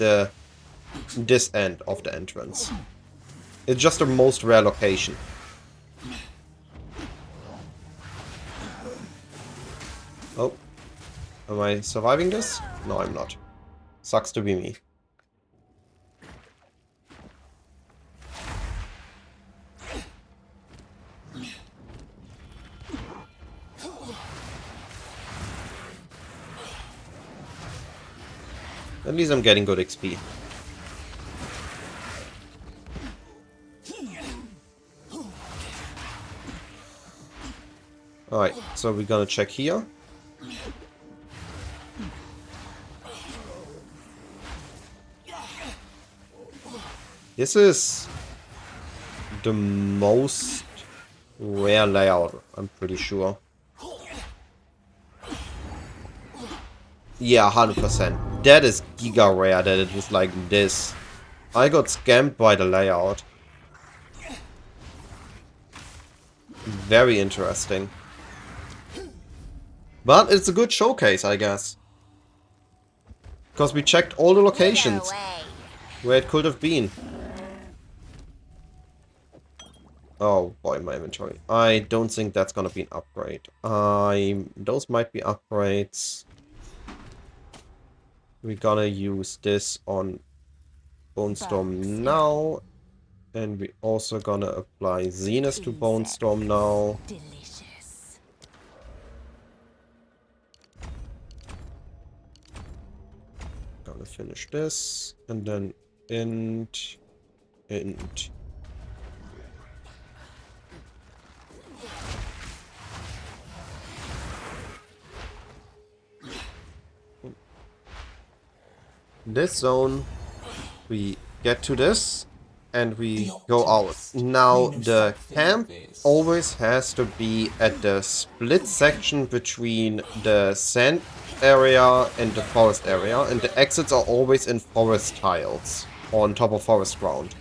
this end of the entrance. It's just the most rare location. Oh. Am I surviving this? No, I'm not. Sucks to be me. At least I'm getting good XP. Alright, so we're gonna check here. This is the most rare layout, I'm pretty sure. Yeah, 100%. That is giga rare that it was like this. I got scammed by the layout. Very interesting. But it's a good showcase, I guess. Because we checked all the locations where it could have been. Oh boy, my inventory. I don't think that's gonna be an upgrade. Those might be upgrades. We're gonna use this on Bonestorm now. And we're also gonna apply Zenith to Bonestorm now. Delicious. Gonna finish this. And then int. This zone, we get to this, and we go out. Now, the camp always has to be at the split section between the sand area and the forest area, and the exits are always in forest tiles, on top of forest ground.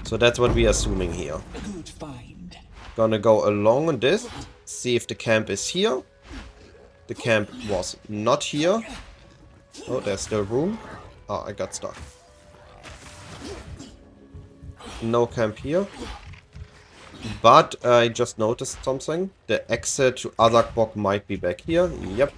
So that's what we're assuming here. Good find. Gonna go along this, see if the camp is here. The camp was not here. Oh, there's still room. Oh, I got stuck. No camp here. But I just noticed something. The exit to Azakbok might be back here. Yep.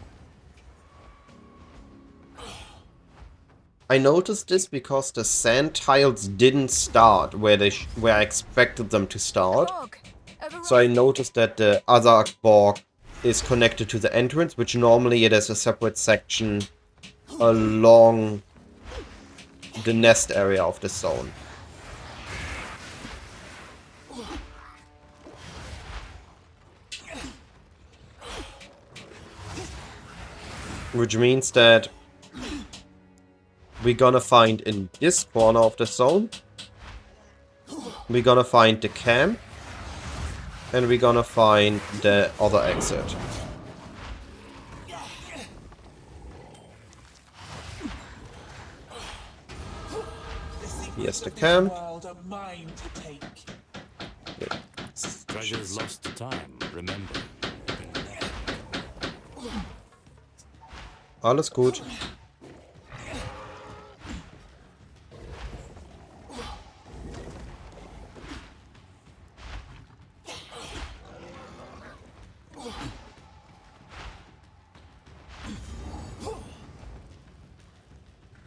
I noticed this because the sand tiles didn't start where I expected them to start. So I noticed that the Azakbok is connected to the entrance, which normally it is a separate section along the nest area of the zone. Which means that we're gonna find in this corner of the zone, we're gonna find the camp, and we're gonna find the other exit. Here's the camp. Treasures lost to time, remember. Alles gut.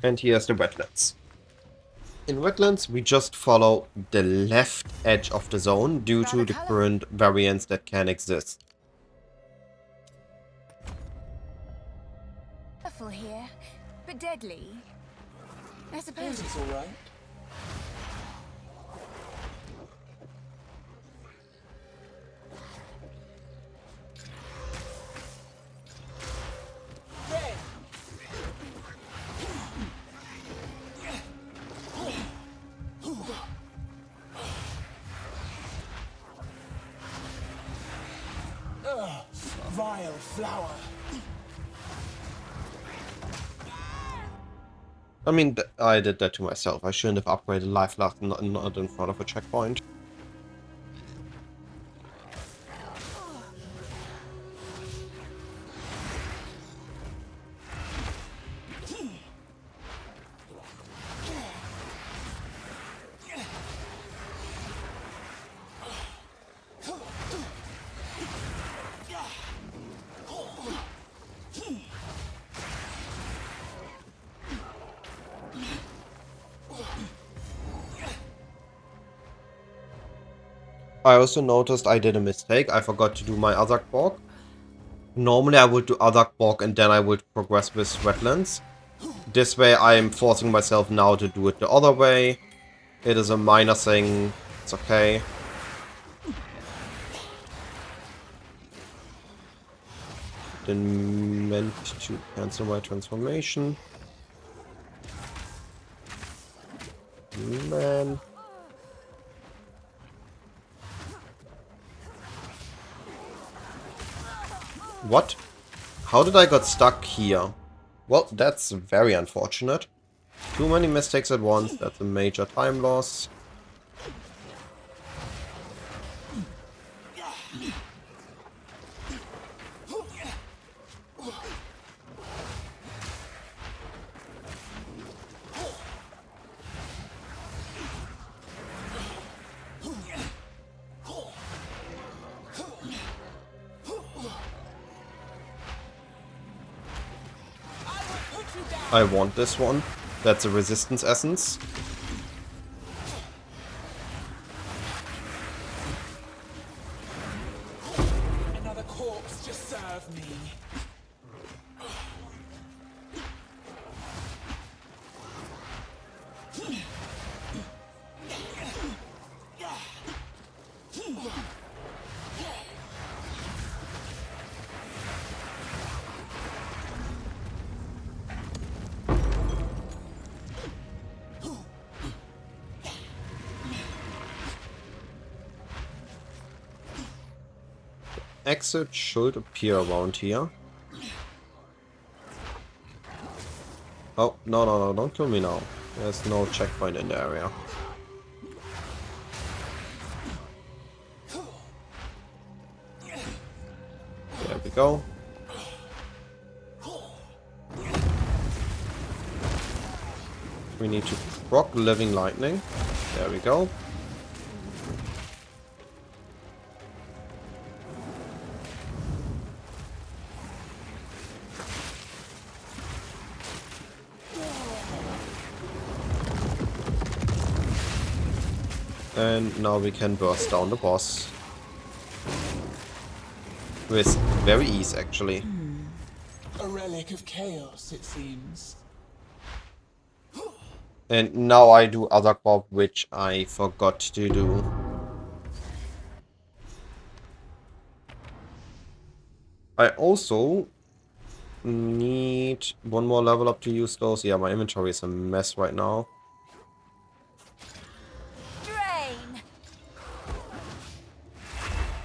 And here's the wetlands. In wetlands, we just follow the left edge of the zone due to the current variants that can exist. Careful here, but deadly. I suppose It's all right. Vile flower. I mean, I did that to myself. I shouldn't have upgraded life last not in front of a checkpoint. I also noticed I did a mistake. I forgot to do my Azak Borg. Normally I would do Azak Borg and then I would progress with Wetlands. This way I am forcing myself now to do it the other way. It is a minor thing. It's okay. Didn't meant to cancel my transformation. Man. What? How did I got stuck here? Well, that's very unfortunate. Too many mistakes at once, that's a major time loss. I want this one. That's a resistance essence. Another corpse just served me. Exit should appear around here. Oh, no, don't kill me now. There's no checkpoint in the area. There we go. We need to proc Living Lightning. There we go. And now we can burst down the boss. With very ease, actually. A relic of chaos, it seems. And now I do Azak Borg, which I forgot to do. I also need one more level up to use those. Yeah, my inventory is a mess right now.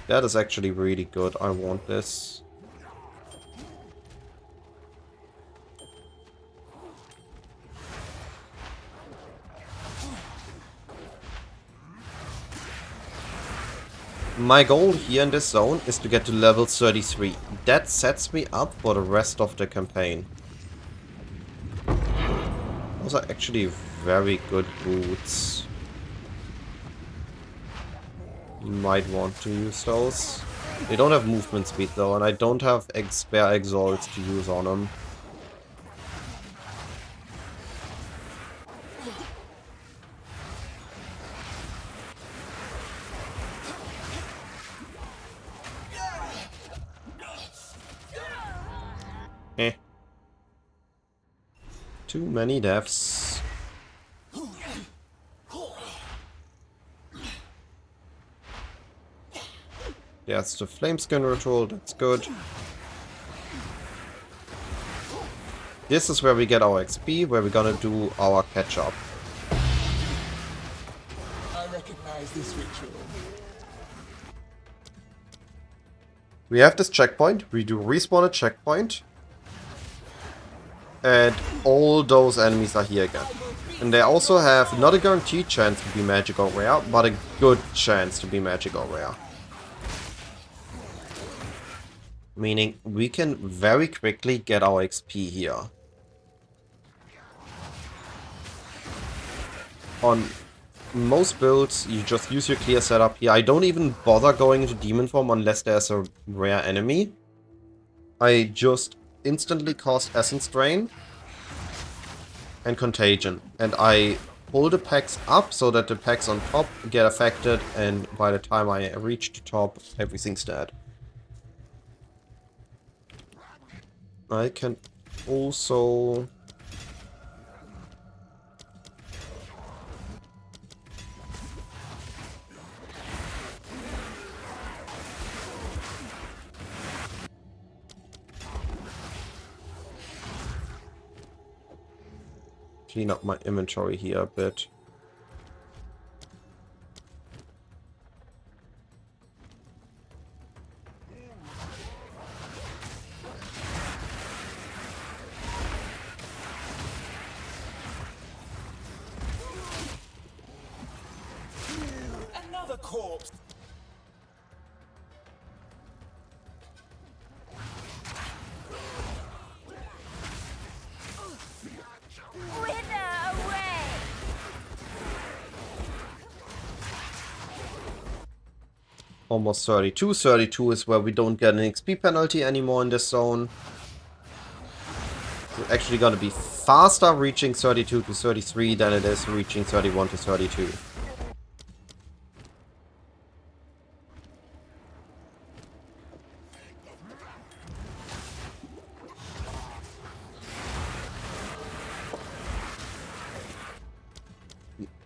That is actually really good. I want this. My goal here in this zone is to get to level 33. That sets me up for the rest of the campaign. Those are actually very good boots. You might want to use those. They don't have movement speed though, and I don't have spare exalts to use on them. Eh. Too many deaths. There's the Flameskin ritual, that's good. This is where we get our XP, where we're gonna do our catch-up. I recognize this ritual. We have this checkpoint, we do respawn a checkpoint. And all those enemies are here again. And they also have not a guaranteed chance to be magic or rare, but a good chance to be magic or rare. Meaning we can very quickly get our XP here. On most builds, you just use your clear setup here. I don't even bother going into demon form unless there's a rare enemy. I just instantly cast Essence Drain and Contagion. And I pull the packs up so that the packs on top get affected, and by the time I reach the top, everything's dead. I can also... clean up my inventory here a bit. Another corpse. Wither away! Almost 32. 32 is where we don't get an XP penalty anymore in this zone. It's actually gonna be faster reaching 32 to 33 than it is reaching 31 to 32.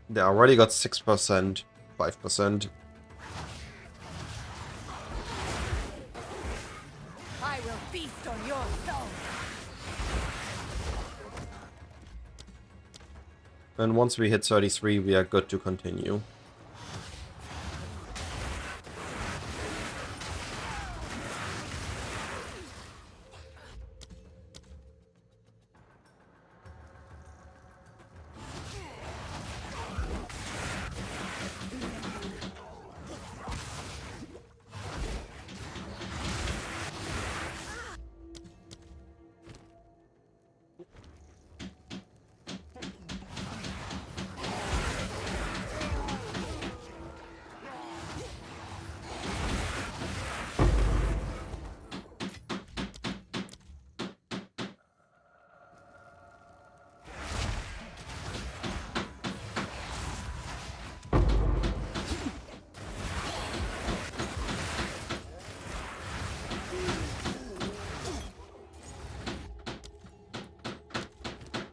They already got 6%, 5%. I will feast on your soul! And once we hit 33, we are good to continue.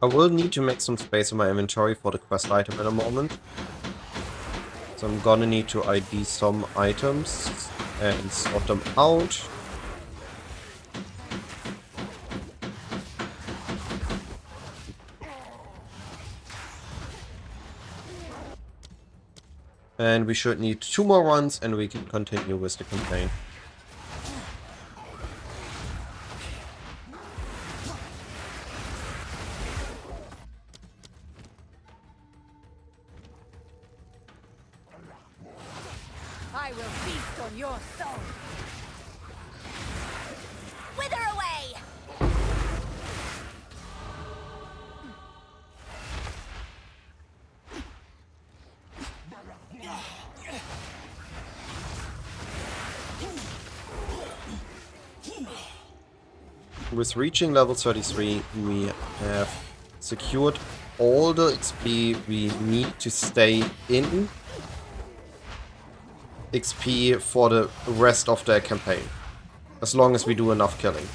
I will need to make some space in my inventory for the quest item in a moment. So I'm gonna need to ID some items and sort them out. And we should need 2 more runs and we can continue with the campaign. I will feast on your soul! Wither away! With reaching level 33, we have secured all the XP we need to stay in XP for the rest of the campaign. As long as we do enough killing.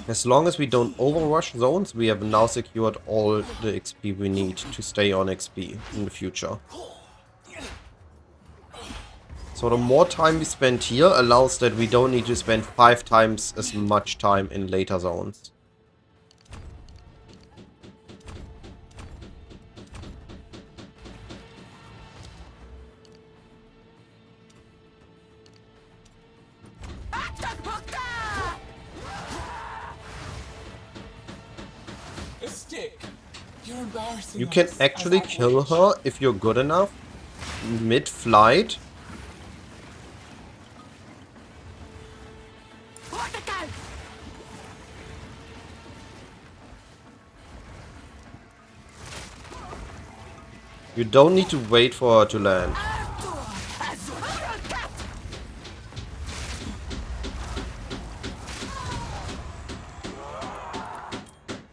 As long as we don't overrush zones, we have now secured all the XP we need to stay on XP in the future. So the more time we spend here allows that we don't need to spend 5 times as much time in later zones. A stick. You're embarrassing You can us actually as kill outreach. her if you're good enough mid-flight. You don't need to wait for her to land.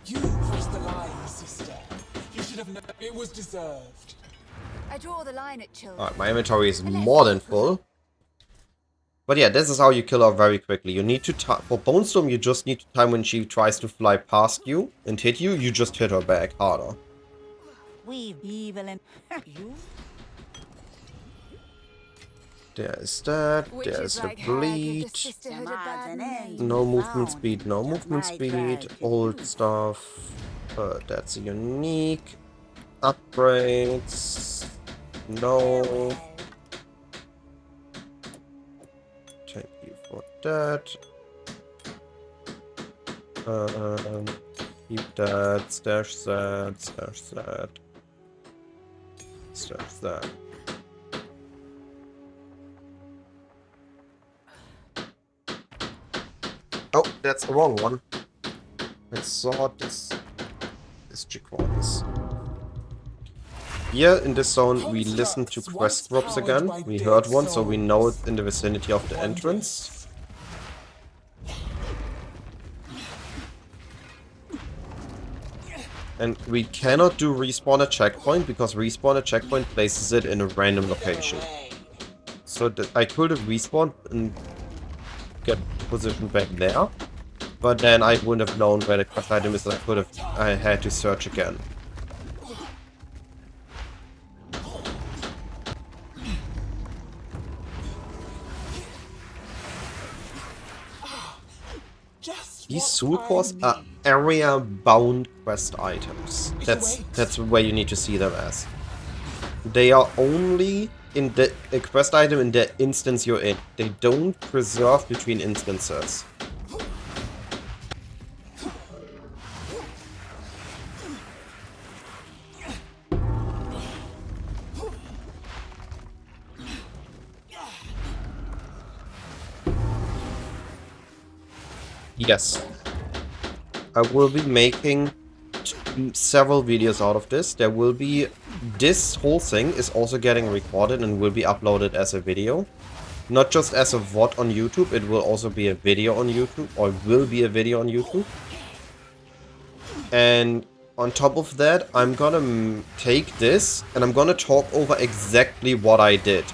You crossed the line, sister. You should have known it was deserved. I draw the line at children. Alright, my inventory is more than full. But yeah, this is how you kill her very quickly. You need to time... For Bonestorm, you just need to time when she tries to fly past you and hit you. You just hit her back harder. We've evil in you. There is that. Which There's is the like Hag of the bleed. Sisterhood of Bad Names. No movement speed, no movement speed. Old stuff. That's unique. Upgrades. No. Thank you for that. Keep that. Stash that. Stash that. Stash that. Oh, that's the wrong one. I saw this chick ones. Here in this zone, we listen to quest drops again. We heard one, so we know it's in the vicinity of the entrance. And we cannot do respawn at checkpoint, because respawn at checkpoint places it in a random location. So I could have respawned and get positioned back there, but then I wouldn't have known where the quest item is. I had to search again. These soul cores are area-bound quest items. That's where you need to see them as. They are only in the quest item in the instance you're in. They don't preserve between instances. Yes. I will be making several videos out of this. There will be... This whole thing is also getting recorded and will be uploaded as a video. Not just as a VOD on YouTube, it will also be a video on YouTube, or will be a video on YouTube. And on top of that, I'm gonna take this and I'm gonna talk over exactly what I did.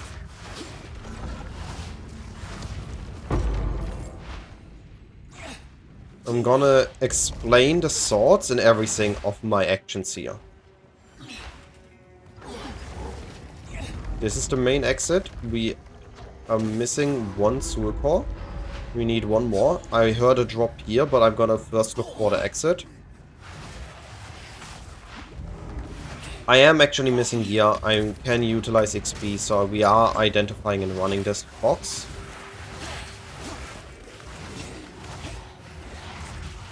I'm gonna explain the swords and everything of my actions here. This is the main exit. We are missing one soul core. We need one more. I heard a drop here, but I'm gonna first look for the exit. I am actually missing gear. I can utilize XP, so we are identifying and running this box.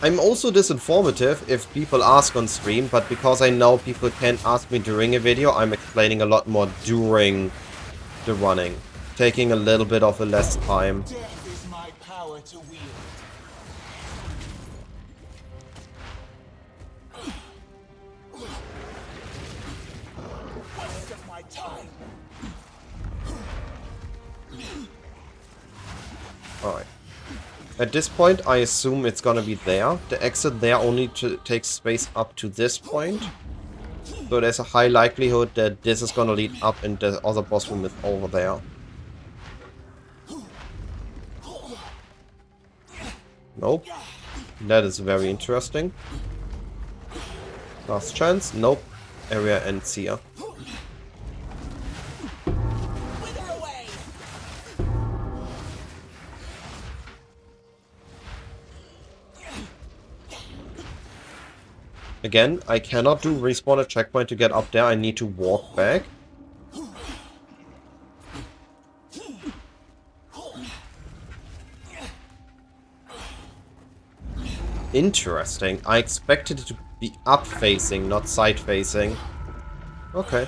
I'm also disinformative if people ask on stream, but because I know people can't ask me during a video, I'm explaining a lot more during the running, taking a little bit of a less time. Death is my power to wield. Waste of my time. Alright. At this point, I assume it's gonna be there. The exit there only takes space up to this point. So there's a high likelihood that this is gonna lead up and the other boss room is over there. Nope. That is very interesting. Last chance. Nope. Area ends here. Again, I cannot do respawn at checkpoint to get up there. I need to walk back. Interesting. I expected it to be up-facing, not side-facing. Okay.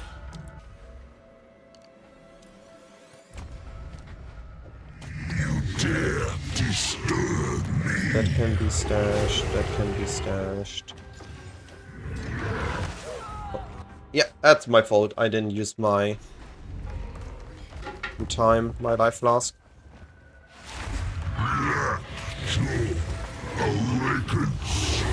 You dare disturb me. That can be stashed. That can be stashed. Yeah, that's my fault. I didn't use my time, my life flask. Awakens.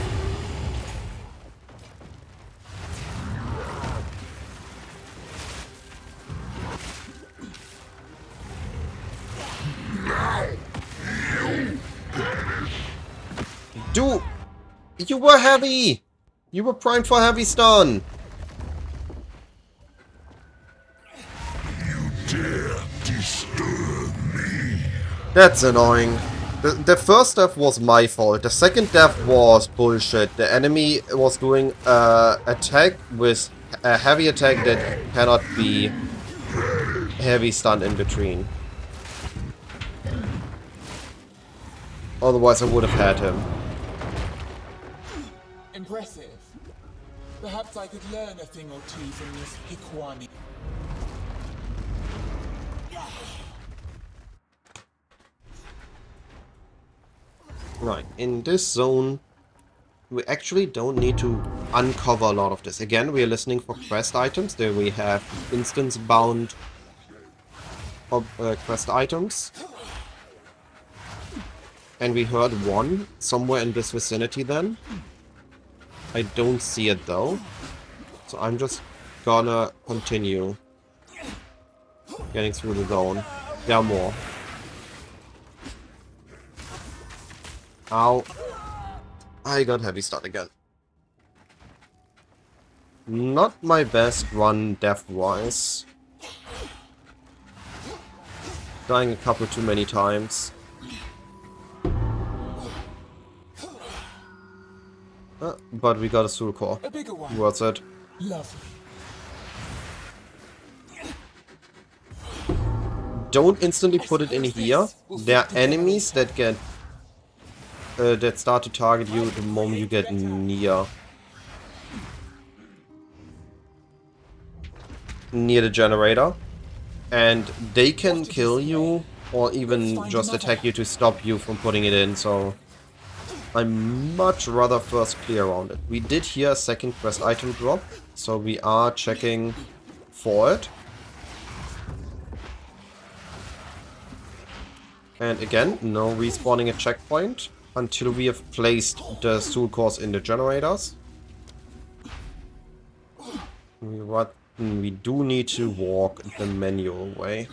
Dude! You were heavy! You were primed for heavy stun! You dare disturb me? That's annoying. The first death was my fault. The second death was bullshit. The enemy was doing attack with a heavy attack that cannot be heavy stun in between. Otherwise I would have had him. Impressive. Perhaps I could learn a thing or two from this Hikwani. Right, in this zone, we actually don't need to uncover a lot of this. Again, we are listening for quest items. There we have instance-bound quest items. And we heard one somewhere in this vicinity then. I don't see it though. So I'm just gonna continue getting through the zone. There are more. Ow. I got heavy stun again. Not my best run death-wise. Dying a couple too many times. But we got a soul core. A bigger one. Worth it. Lovely. Don't instantly put it in here. There are enemies that get that start to target you the moment you get near the generator, and they can kill you or even just attack you to stop you from putting it in. So I'm much rather first clear around it. We did hear a second quest item drop, so we are checking for it. And again, no respawning at checkpoint until we have placed the soul cores in the generators. We do need to walk the manual way.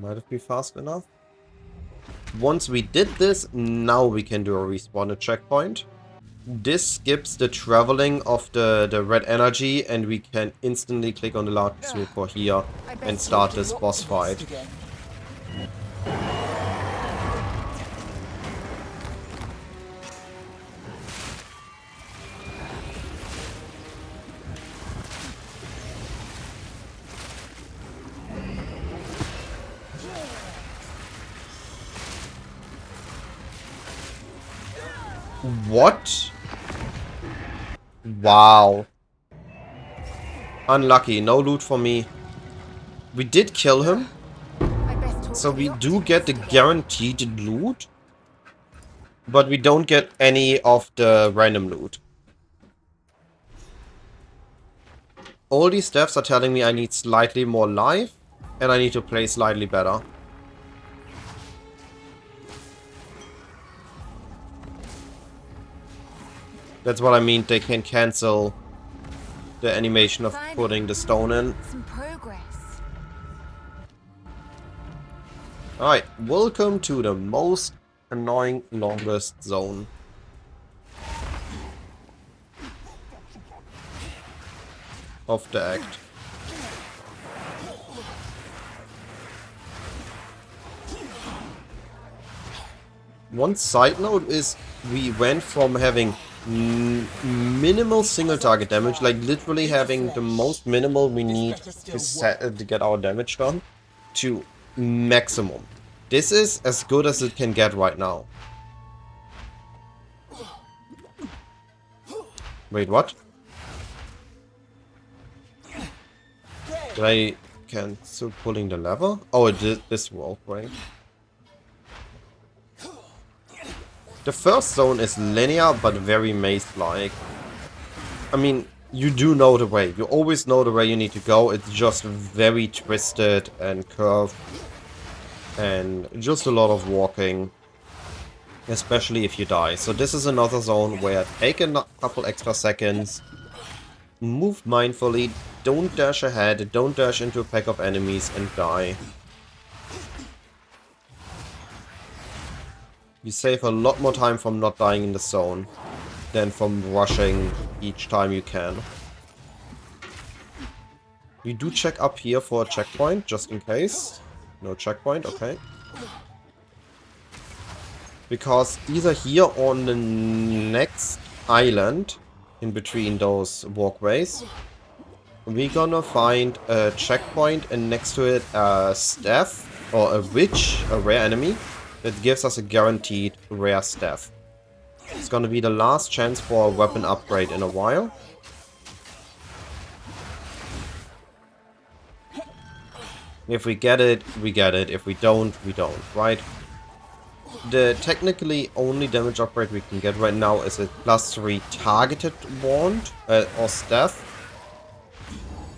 Might it be fast enough? Once we did this, now we can do a respawn at checkpoint. This skips the traveling of the red energy, and we can instantly click on the large soul core here and start this boss fight. What? Wow. Unlucky. No loot for me. We did kill him. So we do get the guaranteed loot. But we don't get any of the random loot. All these steps are telling me I need slightly more life. And I need to play slightly better. That's what I mean, they can cancel the animation of putting the stone in. Some progress. Alright, welcome to the most annoying longest zone. Of the act. One side note is we went from having minimal single target damage, like literally having the most minimal we need to get our damage done, to maximum. This is as good as it can get right now. Wait, what? Did I cancel pulling the lever? Oh, it did this rope, right? The first zone is linear, but very maze-like. I mean, you do know the way. You always know the way you need to go. It's just very twisted and curved. And just a lot of walking. especially if you die. So this is another zone where take a couple extra seconds, move mindfully, don't dash ahead, don't dash into a pack of enemies and die. You save a lot more time from not dying in the zone than from rushing each time you can. You do check up here for a checkpoint, just in case. No checkpoint, okay. Because either here or on the next island, in between those walkways, we're gonna find a checkpoint and next to it a staff, or a witch, a rare enemy, that gives us a guaranteed rare staff. It's gonna be the last chance for a weapon upgrade in a while. If we get it, we get it. If we don't, we don't, right? The technically only damage upgrade we can get right now is a +3 targeted wand or staff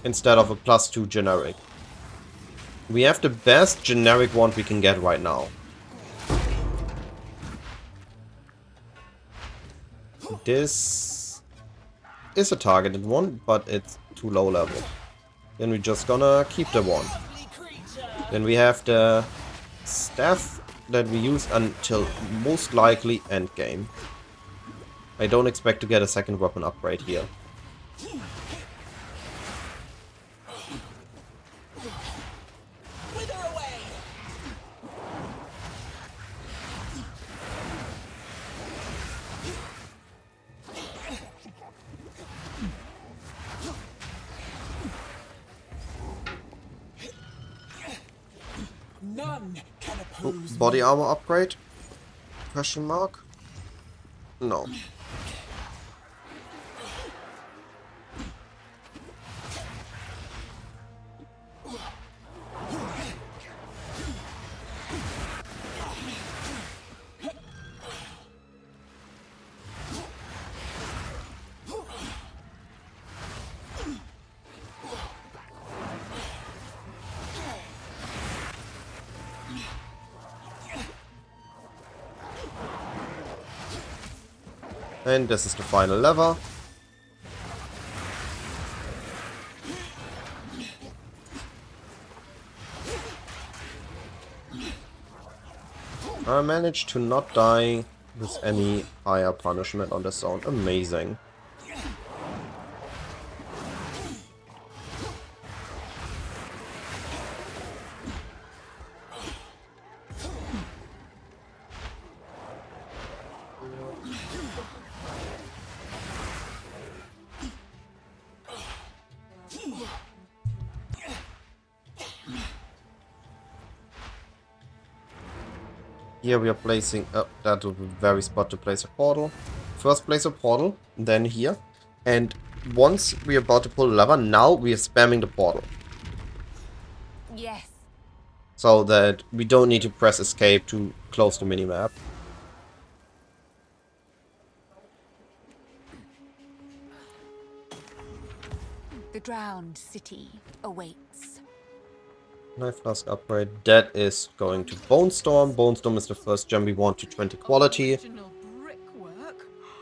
instead of a +2 generic. We have the best generic wand we can get right now. This is a targeted one, but it's too low level. Then we're just gonna keep the one. Then we have the staff that we use until most likely end game. I don't expect to get a second weapon upgrade here. None can oppose Body armor upgrade? Question mark? No. And this is the final lever. I managed to not die with any higher punishment on the zone. Amazing. Here we are placing that will be the very spot to place a portal. First place a portal, then here. And once we are about to pull the lever, now we are spamming the portal. Yes. So that we don't need to press escape to close the minimap. The drowned city awaits. Knife flask upgrade. That is going to Bonestorm. Bonestorm is the first gem we want to 20 quality.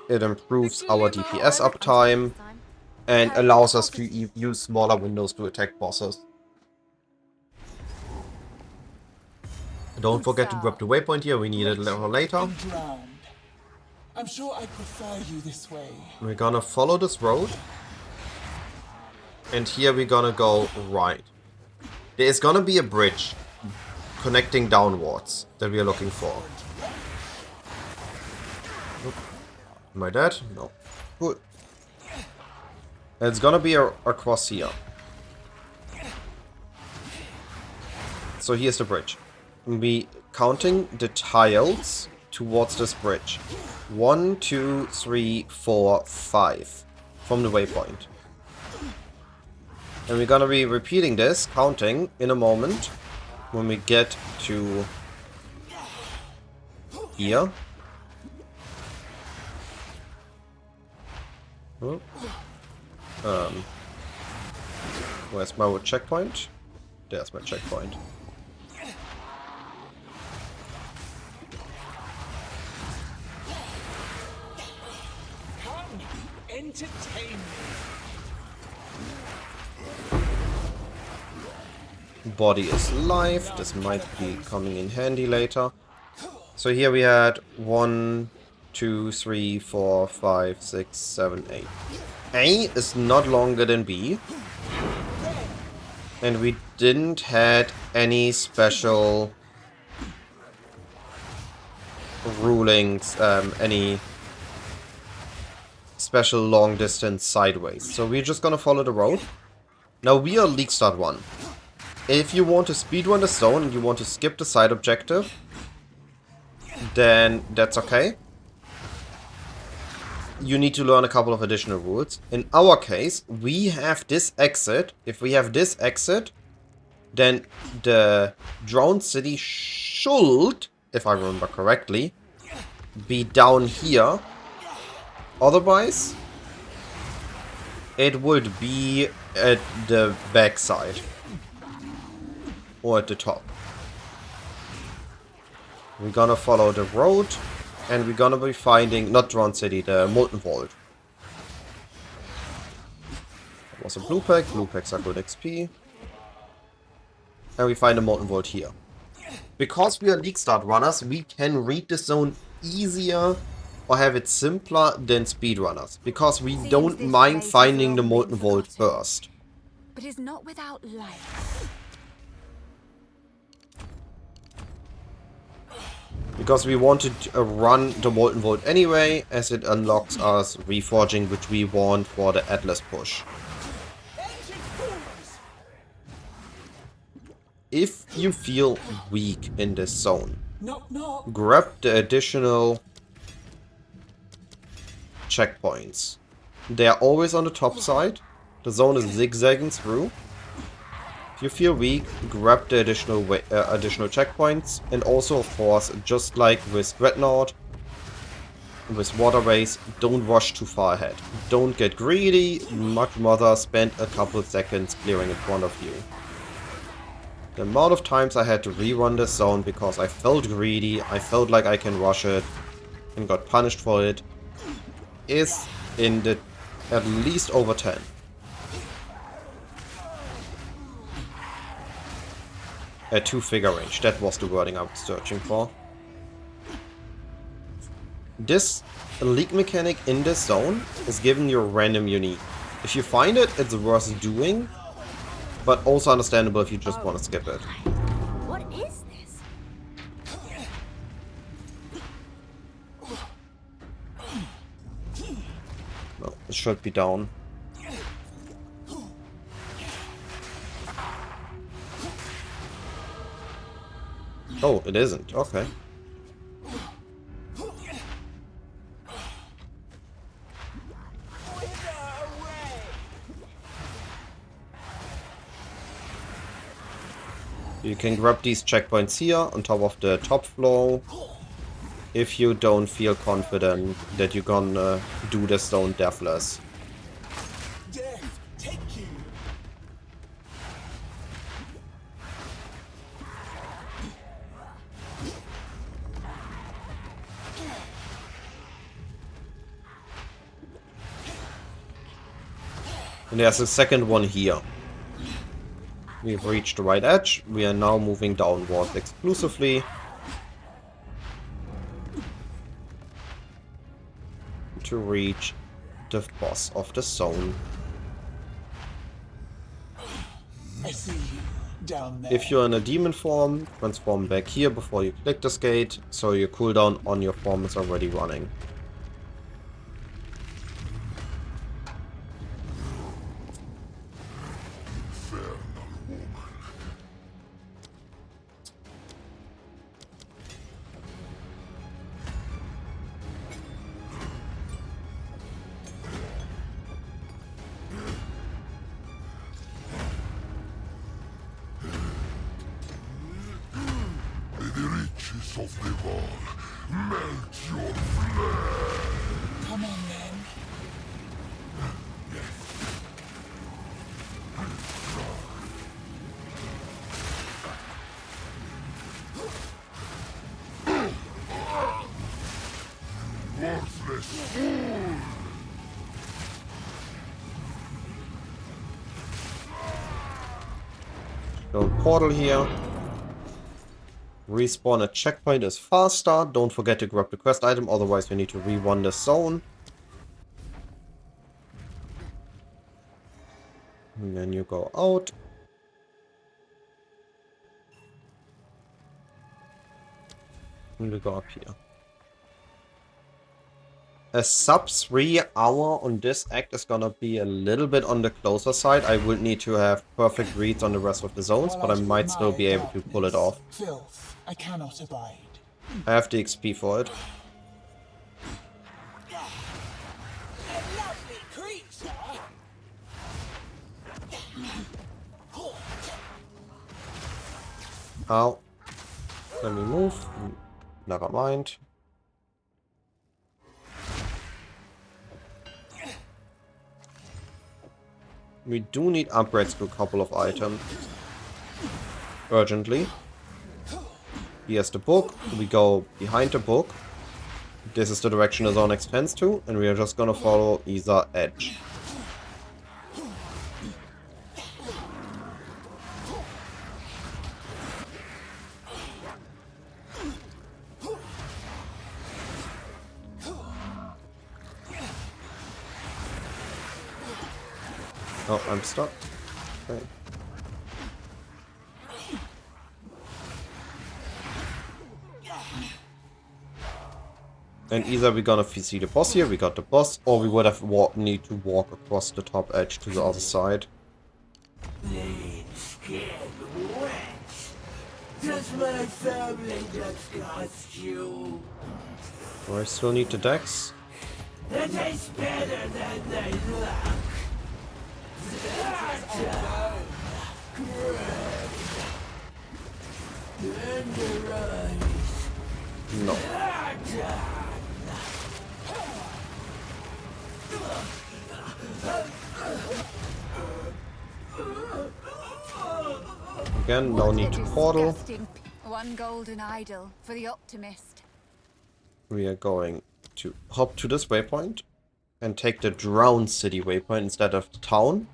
It improves our DPS uptime and allows us to use smaller windows to attack bosses. Don't forget to grab the waypoint here. We need it a little later. I'm sure I prefer you this way. We're gonna follow this road. And here we're gonna go right. There is gonna be a bridge connecting downwards that we are looking for. Am I dead? No. Good. It's gonna be across here. So here's the bridge. We counting the tiles towards this bridge. 1, 2, 3, 4, 5 from the waypoint. And we're gonna be repeating this, counting, in a moment, when we get to here. Oh. Where's my checkpoint? There's my checkpoint. Entertain Body is live. This might be coming in handy later. So here we had 1, 2, 3, 4, 5, 6, 7, 8. A is not longer than B. And we didn't had any special rulings, any special long distance sideways. So we're just gonna follow the road. Now we are League Start 1. If you want to speedrun the zone and you want to skip the side objective, then that's okay. You need to learn a couple of additional rules. In our case, we have this exit. If we have this exit, then the drowned city should, if I remember correctly, be down here. Otherwise, it would be at the back side. Or at the top. We're gonna follow the road. And we're gonna be finding, not Drowned City, the Molten Vault. That was a blue pack. Blue packs are good XP. And we find the Molten Vault here. Because we are League Start runners, we can read the zone easier or have it simpler than speedrunners. Because we don't mind finding the Molten Vault first. But is not without light. Because we wanted to run the Molten Vault anyway, as it unlocks us reforging, which we want for the Atlas push. If you feel weak in this zone, grab the additional checkpoints. They are always on the top side. The zone is zigzagging through. If you feel weak, grab the additional checkpoints, and also, of course, just like with Dreadnought, with Water Race, don't rush too far ahead. Don't get greedy, much rather spend a couple seconds clearing in front of you. The amount of times I had to rerun this zone because I felt greedy, I felt like I can rush it, and got punished for it, is in the at least over 10. A 2-figure range, that was the wording I was searching for. This league mechanic in this zone is giving you a random unique. If you find it, it's worth doing, but also understandable if you just want to skip it. What is this? No, it should be down. Oh, it isn't. Okay. You can grab these checkpoints here on top of the top floor if you don't feel confident that you're gonna do the zone deathless. And there's a second one here. We've reached the right edge. We are now moving downwards exclusively. To reach the boss of the zone. I see you down there. If you're in a demon form, transform back here before you click this gate, so your cooldown on your form is already running. The riches of the wall melt your flesh. Don't portal here. Respawn at checkpoint is faster. Don't forget to grab the quest item, otherwise we need to re-run the zone. And then you go out. And we go up here. A sub 3 hour on this act is gonna be a little bit on the closer side. I would need to have perfect reads on the rest of the zones, but I might still be able to pull it off. Filth, I cannot abide. I have the XP for it. A lovely creature. Ow. Let me move. Never mind. We do need upgrades to a couple of items. Urgently. Here's the book. We go behind the book. This is the direction the zone extends to, and we are just gonna follow either edge. Oh, I'm stuck. Okay. And either we're gonna see the boss here, we got the boss, or we would have need to walk across the top edge to the other side. Does my family just cost you? Do I still need the dex? That tastes better than they look. No. Again, no need to portal. Disgusting. One golden idol for the optimist. We are going to hop to this waypoint and take the Drowned City waypoint instead of the town.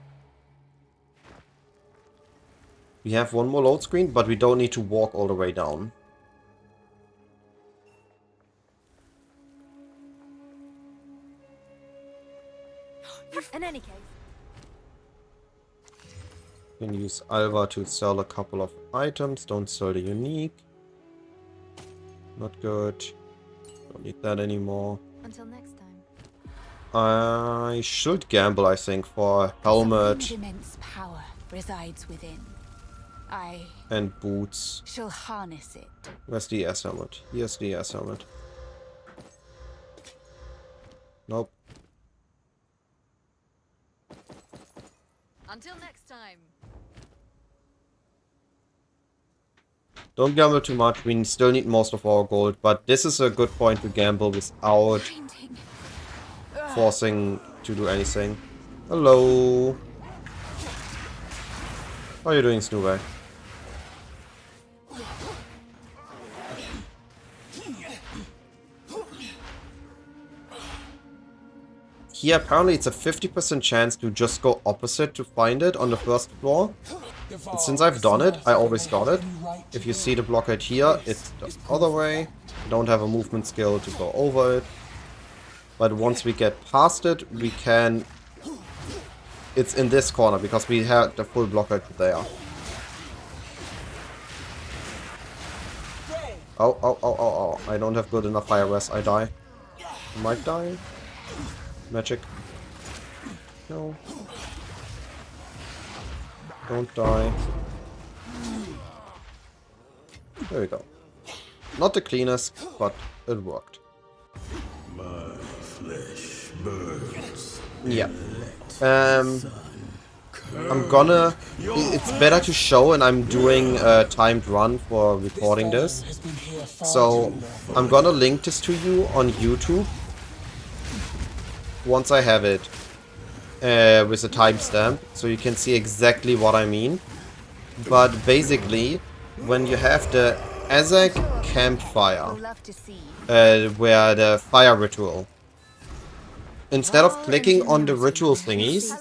We have one more load screen, but we don't need to walk all the way down. In any case. You can use Alva to sell a couple of items. Don't sell the unique. Not good. Don't need that anymore. Until next time. I should gamble, I think, for a helmet Something of immense power resides within. I and boots. shall harness it. Where's the S helmet? Here's the S helmet. Nope. Until next time. Don't gamble too much. We still need most of our gold, but this is a good point to gamble without forcing to do anything. Hello. How are you doing, Snoover? Here, apparently it's a 50% chance to just go opposite to find it on the first floor. And since I've done it, I always got it. If you see the blockade here, it's the other way. Don't have a movement skill to go over it. But once we get past it, we can... It's in this corner, because we had the full blockade there. Oh, oh, oh, oh, oh. I don't have good enough fire res. I die. Might die. Magic. No. Don't die. There we go. Not the cleanest, but it worked. My flesh burns. Yeah. I'm gonna... It's better to show, and I'm doing a timed run for recording this. So, I'm gonna link this to you on YouTube. Once I have it. With a timestamp, so you can see exactly what I mean. But basically, when you have the Azek campfire, where the fire ritual, instead of clicking on the ritual thingies,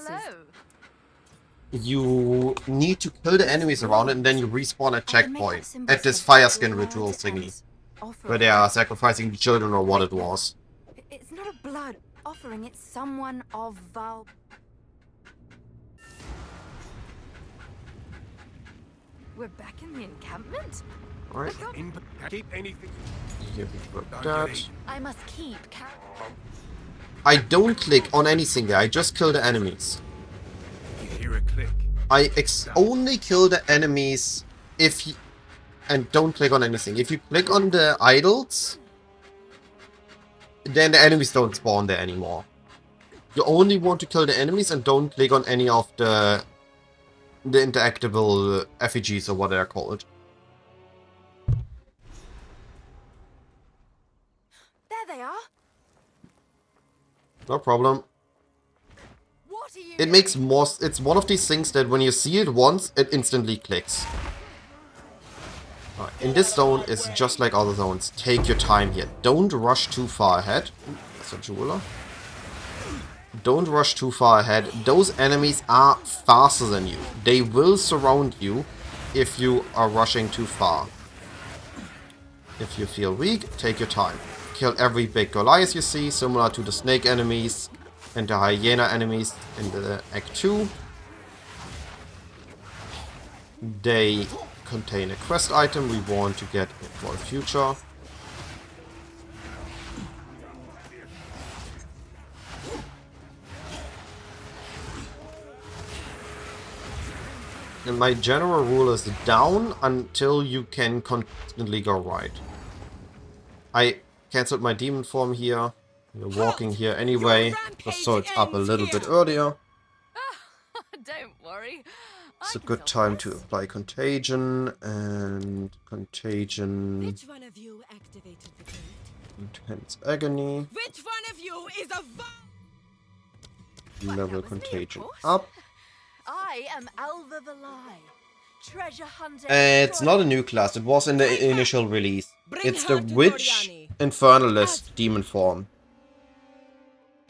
you need to kill the enemies around it and then you respawn at checkpoint. At this fire skin ritual thingy. Where they are sacrificing the children or what it was. It's not a blood offering, it's someone of Val. We're back in the encampment? Alright. Keep anything. Here we got that. I must keep I don't click on anything there, I just kill the enemies. You hear a click. I only kill the enemies if you... And don't click on anything. If you click on the idols, then the enemies don't spawn there anymore. You only want to kill the enemies and don't click on any of the interactable effigies or what they're called. There they are. No problem. What are you It makes more... It's one of these things that when you see it once, it instantly clicks. In this zone, it's just like other zones. Take your time here. Don't rush too far ahead. That's a jeweler. Don't rush too far ahead. Those enemies are faster than you. They will surround you if you are rushing too far. If you feel weak, take your time. Kill every big Goliath you see, similar to the snake enemies and the hyena enemies in the Act 2. They contain a quest item we want to get for the future. And my general rule is down until you can constantly go right. I cancelled my demon form here. We're walking here anyway, just so it's up a little bit earlier. Don't worry. It's a good time to apply contagion and contagion. Which one of you activated the gate? Intense agony. Which one of you is a Level contagion up. I am Alva the Lie, treasure hunter. It's not a new class, it was in the initial release. It's the Witch Infernalist demon form.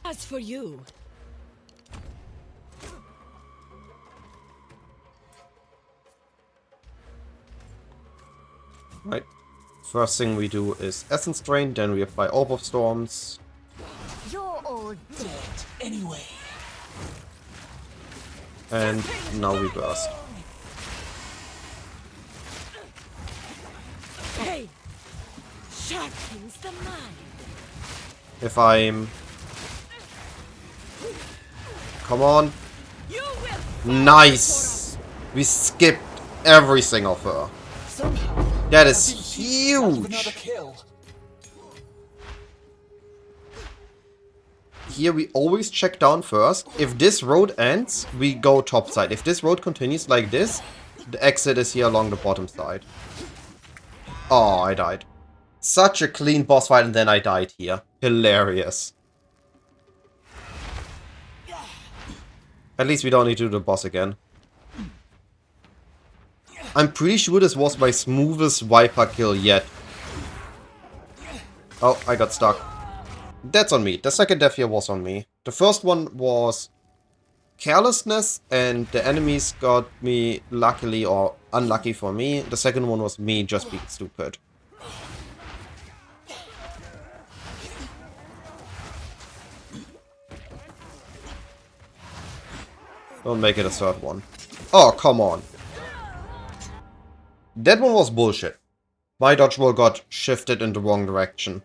As for you, Right. First thing we do is Essence Drain, then we apply Orb of Storms. You're all dead Anyway. And now we burst. hey, sharpens the mind. If I'm... Come on. You will Nice! We skipped everything of her. Somehow. That I've is been keeping track of another huge! kill. Here we always check down first. If this road ends, we go top side. If this road continues like this, the exit is here along the bottom side. Oh, I died. Such a clean boss fight and then I died here. Hilarious. At least we don't need to do the boss again. I'm pretty sure this was my smoothest Viper kill yet. Oh, I got stuck. That's on me. The second death here was on me. The first one was carelessness and the enemies got me luckily or unlucky for me. The second one was me just being stupid. Don't make it a third one. Oh, come on. That one was bullshit. My dodge roll got shifted in the wrong direction.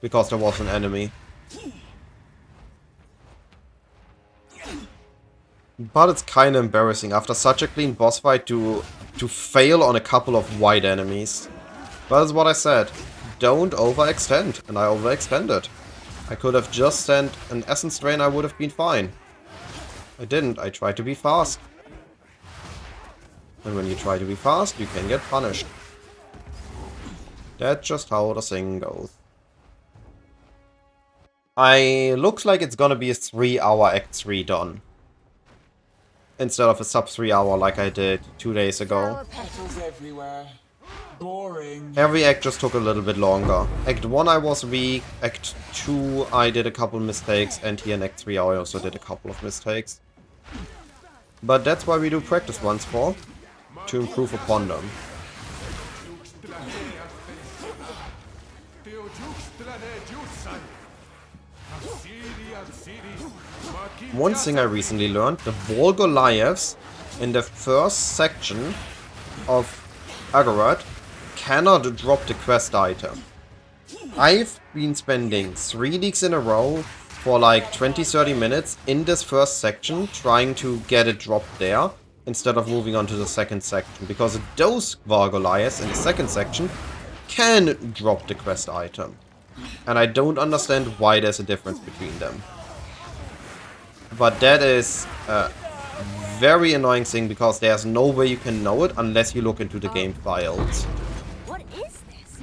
Because there was an enemy. But it's kinda embarrassing after such a clean boss fight to fail on a couple of white enemies. But that's what I said. Don't overextend. And I overextended. I could have just sent an Essence Drain, I would have been fine. I didn't. I tried to be fast. And when you try to be fast, you can get punished. That's just how the thing goes. Looks like it's gonna be a 3-hour Act 3 done. Instead of a sub 3 hour like I did 2 days ago. Petals everywhere. Boring. Every act just took a little bit longer. Act 1 I was weak, Act 2 I did a couple mistakes, and here in Act 3 I also did a couple of mistakes. But that's why we do practice runs for, to improve upon them. One thing I recently learned, the Wall Goliaths in the first section of Agarat cannot drop the quest item. I've been spending 3 leagues in a row for like 20-30 minutes in this first section trying to get it dropped there instead of moving on to the second section, because those Wall Goliaths in the second section can drop the quest item. And I don't understand why there's a difference between them. But that is a very annoying thing, because there's no way you can know it unless you look into the game files. What is this?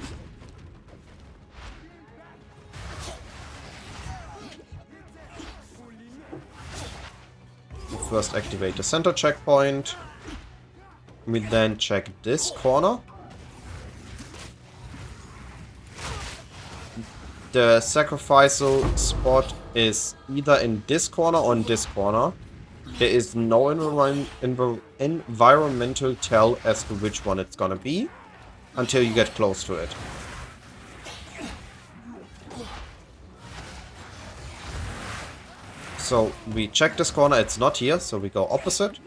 We first activate the center checkpoint. We then check this corner. The sacrificial spot is either in this corner or in this corner. There is no environmental tell as to which one it's gonna be until you get close to it. So we check this corner, it's not here, so we go opposite.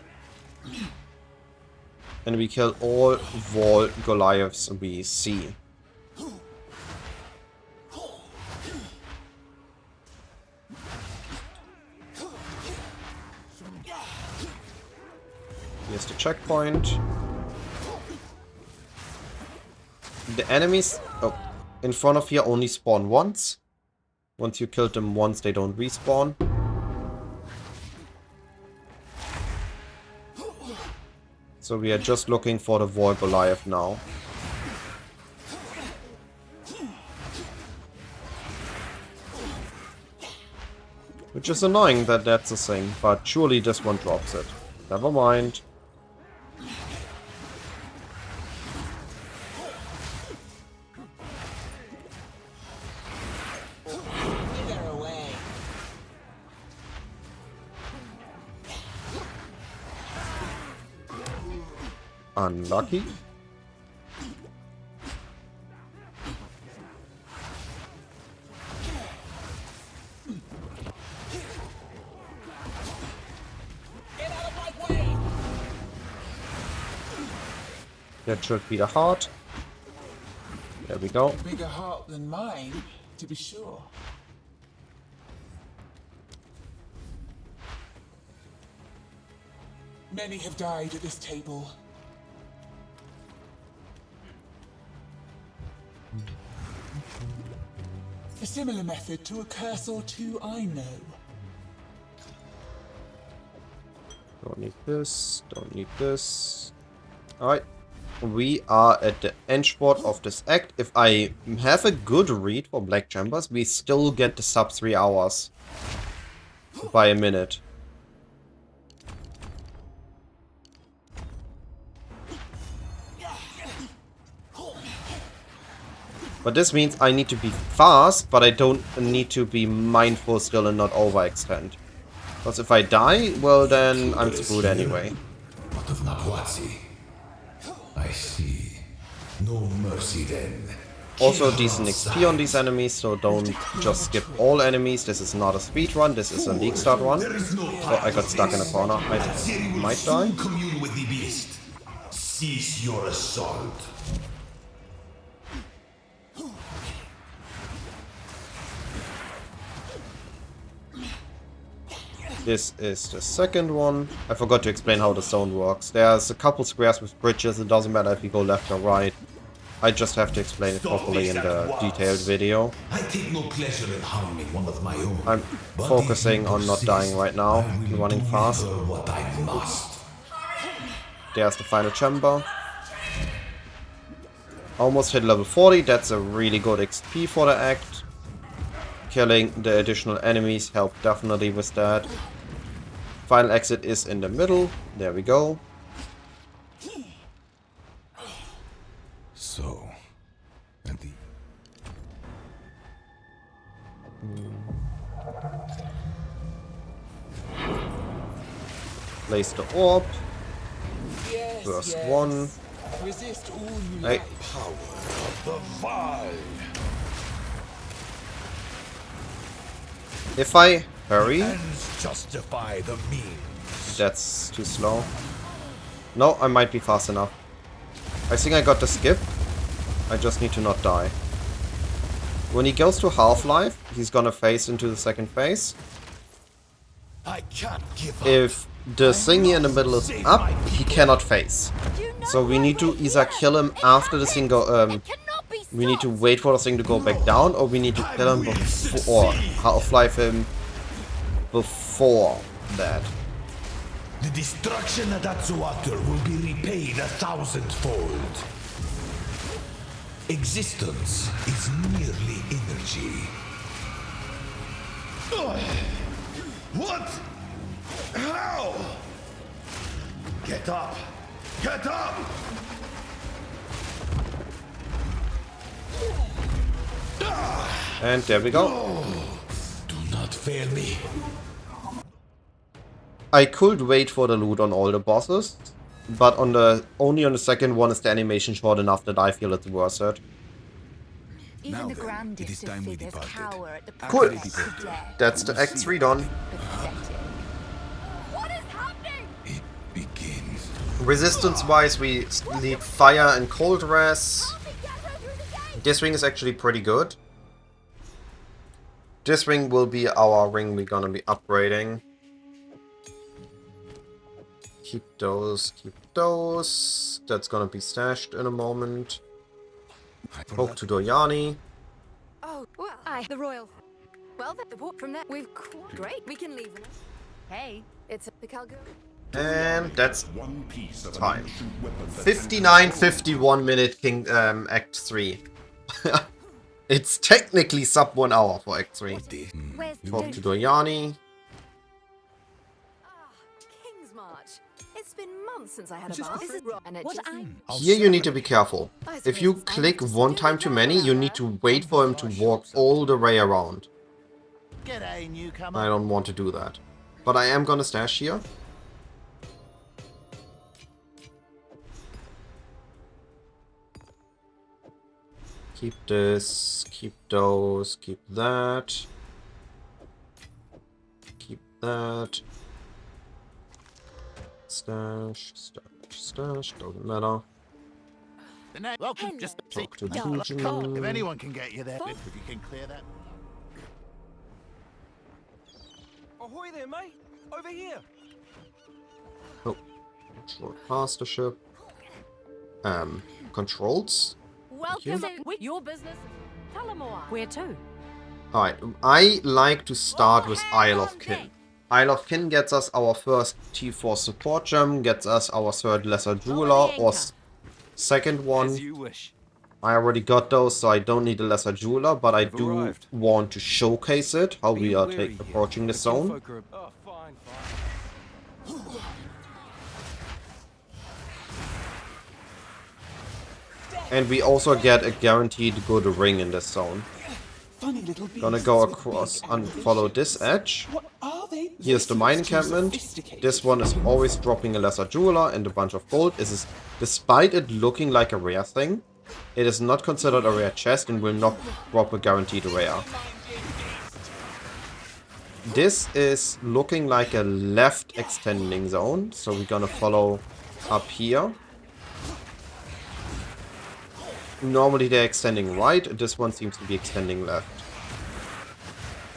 And we kill all Wall Goliaths we see. Here's the checkpoint. The enemies in front of here only spawn once. Once you killed them once, they don't respawn. So we are just looking for the Wall Goliath now. Which is annoying that that's a thing, but surely this one drops it. Never mind. Unlucky. That should be the heart. There we go. A bigger heart than mine, to be sure. Many have died at this table. A similar method to a curse or two, I know. Don't need this, don't need this. Alright. We are at the end spot of this act. If I have a good read for Black Chambers, we still get the sub 3 hours by a minute. But this means I need to be fast, but I don't need to be mindful still and not overextend. Because if I die, well then I'm screwed anyway. What of Nahuatzi? I see. No mercy then. Also decent XP on these enemies, so don't just skip all enemies. This is not a speed run, this is a league start run. Oh, I got stuck in a corner. I might die. Commune with the beast. Cease your assault. This is the second one. I forgot to explain how the zone works. There's a couple squares with bridges. It doesn't matter if you go left or right. I just have to explain it properly in the detailed video. I take no pleasure in harming one of my own. I'm focusing on not dying right now and running fast. What I must. There's the final chamber. Almost hit level 40. That's a really good XP for the act. Killing the additional enemies helped definitely with that. Final exit is in the middle. There we go. So, and the Place the orb. Yes, First yes. one. Resist all you Hey. like. Power of the Vile. If I hurry, Ends justify the means. that's too slow. No, I might be fast enough. I think I got the skip. I just need to not die. When he goes to half-life, he's gonna phase into the second phase. I can't give up. If the thingy in the middle is up, he cannot phase. So we need to either kill him after the thing go, we need to wait for the thing to go back down, or we need to kill him before, or half-life him before that. The destruction of that water will be repaid 1,000-fold. Existence is merely energy. What? How? Get up! Get up! And there we go. Do not fail me. I could wait for the loot on all the bosses, but on the only on the second one is the animation short enough that I feel it's worth it. Even Now the then, grandest it is of time we figures departed. cower at the Cool. prospect of death. That's the Act 3 done. Pathetic. What is happening? It begins. Resistance-wise, we need fire and cold res. This ring is actually pretty good. This ring will be our ring we're gonna be upgrading. Keep those, keep those. That's gonna be stashed in a moment. Hope to Doyani. Oh, well, the royal. Well, the port from that, we've great. We can leave. Hey, it's the Calgary. And that's One piece of time. 59-51 minute King Act 3. It's technically sub 1 hour for Act 3. Where's Talk to Doyani. King's March. It's been months since I had a bath. Is it and it just Here you need to be careful. If you click one time too many, you need to wait for him to walk all the way around. G'day, newcomer. I don't want to do that. But I am gonna stash here. Keep this, keep those, keep that. Keep that. Stash, stash, stash, doesn't matter. Welcome. Just Talk to if Legion. anyone can get you there, if you can clear that. Ahoy there, mate! Over here! Oh, short past the ship. Controls. welcome to your business. Tell them more. Where to? Alright, I like to start with Isle of Kin. Isle of Kin gets us our first T4 support gem, gets us our third lesser jeweler, or second one. As you wish. I already got those, so I don't need a lesser jeweler, but I do want to showcase it, how we are approaching the zone. Oh, fine, fine. And we also get a guaranteed good ring in this zone. Gonna go across and follow this edge. Here's the mine encampment. This one is always dropping a lesser jeweler and a bunch of gold. This is, despite it looking like a rare thing, it is not considered a rare chest and will not drop a guaranteed rare. This is looking like a left extending zone, so we're gonna follow up here. Normally they're extending right, this one seems to be extending left.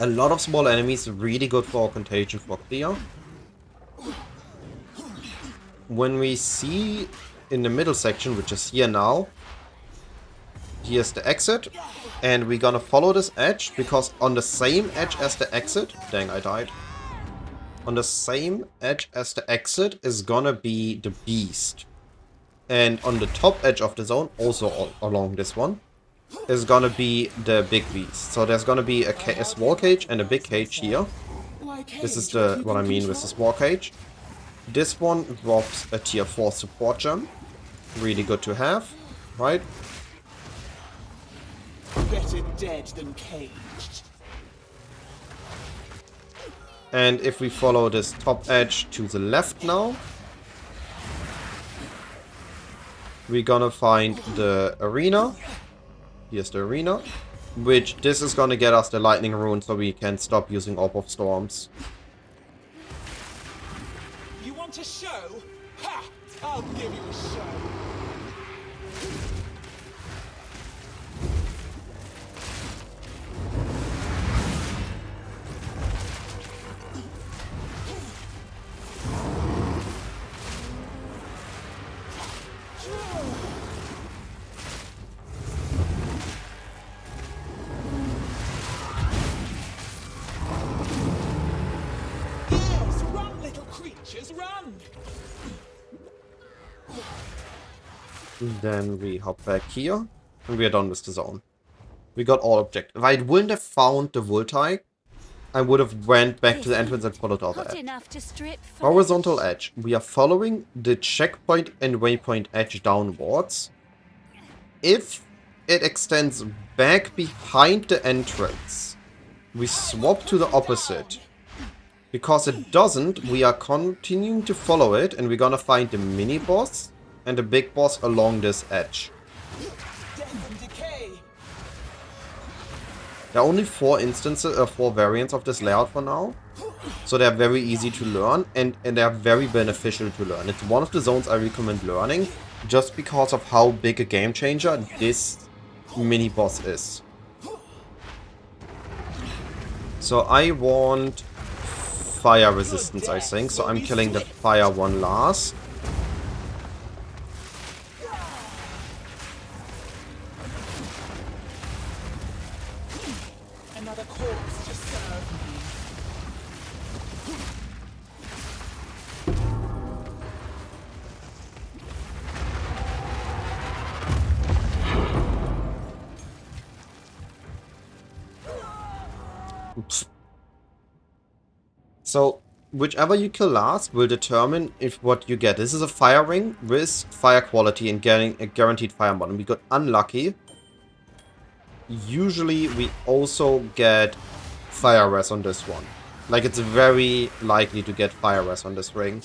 A lot of small enemies, really good for contagion for clear. When we see in the middle section, which is here now, here's the exit, and we're gonna follow this edge, because on the same edge as the exit, dang I died, on the same edge as the exit is gonna be the beast. And on the top edge of the zone, also along this one, is gonna be the big beast. So there's gonna be a small cage and a big cage here. This is what I mean with the small cage. This one drops a tier 4 support gem. Really good to have, right? Better dead than caged. And if we follow this top edge to the left now, we're gonna find the arena. Here's the arena. Which, this is gonna get us the lightning rune so we can stop using Orb of Storms. You want a show? Ha! I'll give you a show. Yes, run, little creatures, run! Then we hop back here, and we are done with the zone. We got all objectives. If I wouldn't have found the Voltaic, I would have went back to the entrance and followed all the edge. enough to strip Horizontal edge. We are following the checkpoint and waypoint edge downwards. If it extends back behind the entrance, we swap to the opposite. Because it doesn't, we are continuing to follow it, and we're gonna find the mini boss and the big boss along this edge. Death and decay. There are only 4 instances, 4 variants of this layout for now. So they're very easy to learn, and they're very beneficial to learn. It's one of the zones I recommend learning, just because of how big a game changer this mini boss is. So I want fire resistance, I think, so I'm killing the fire one last. Another corpse to serve me. Oops. So, whichever you kill last will determine if what you get. This is a fire ring with fire quality and getting a guaranteed fire mod. And we got unlucky. Usually we also get fire res on this one. Like, it's very likely to get fire res on this ring.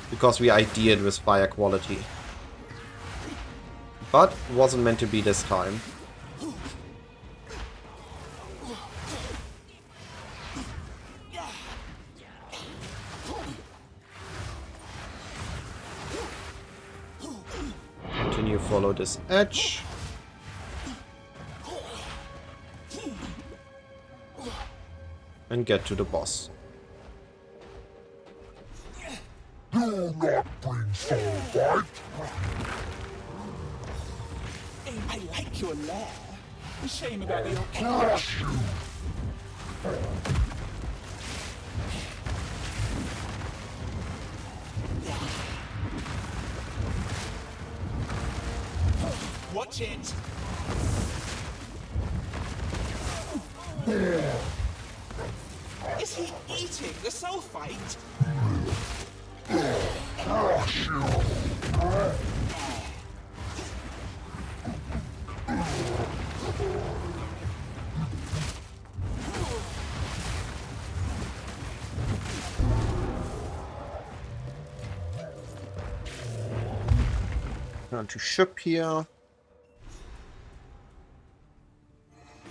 Because we ideated with fire quality. But wasn't meant to be this time. Continue follow this edge. And get to the boss. Do not bring soul fight. I like your lair. Shame about the Crush you. Watch it. Is he eating the sulfite? Crush you. Turn to ship here.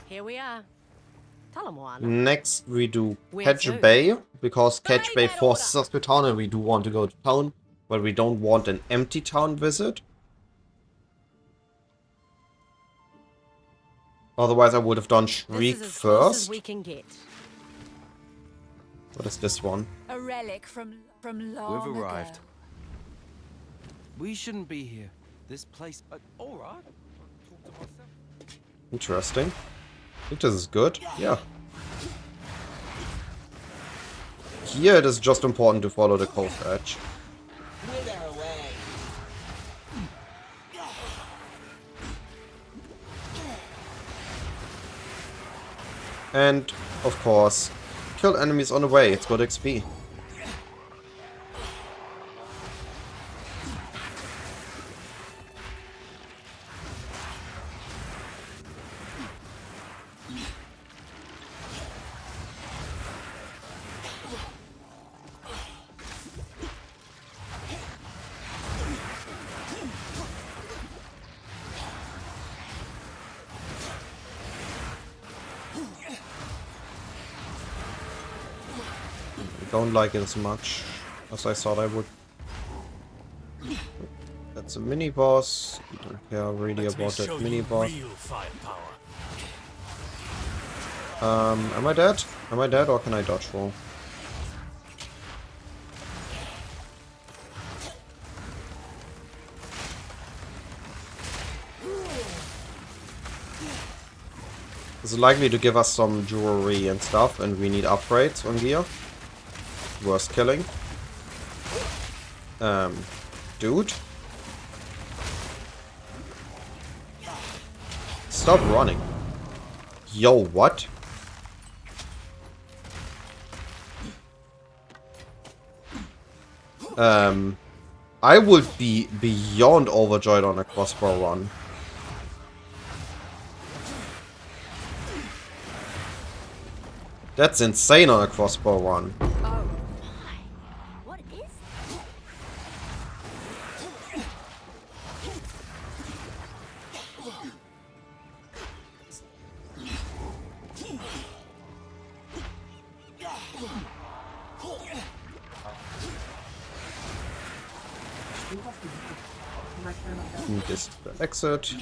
Here we are. Next we do Where Catch to? Bay, because Catch Bay forces us to town and we do want to go to town, but we don't want an empty town visit. Otherwise I would have done Shriek This is as close as first. we can get. What is this one? A relic from long We've arrived. ago. We shouldn't be here. This place... all right. Talk to myself. Interesting. I think this is good. Yeah. Here it is just important to follow the coast edge. Wither away. And, of course, kill enemies on the way. It's good XP. don't like it as much as I thought I would. That's a mini boss. Don't care really about that mini boss. Am I dead? Am I dead or can I dodge roll? It's likely to give us some jewelry and stuff, and we need upgrades on gear. Worth killing. Dude. Stop running. Yo, what? I would be beyond overjoyed on a crossbow run. That's insane on a crossbow run. What is This is the exit.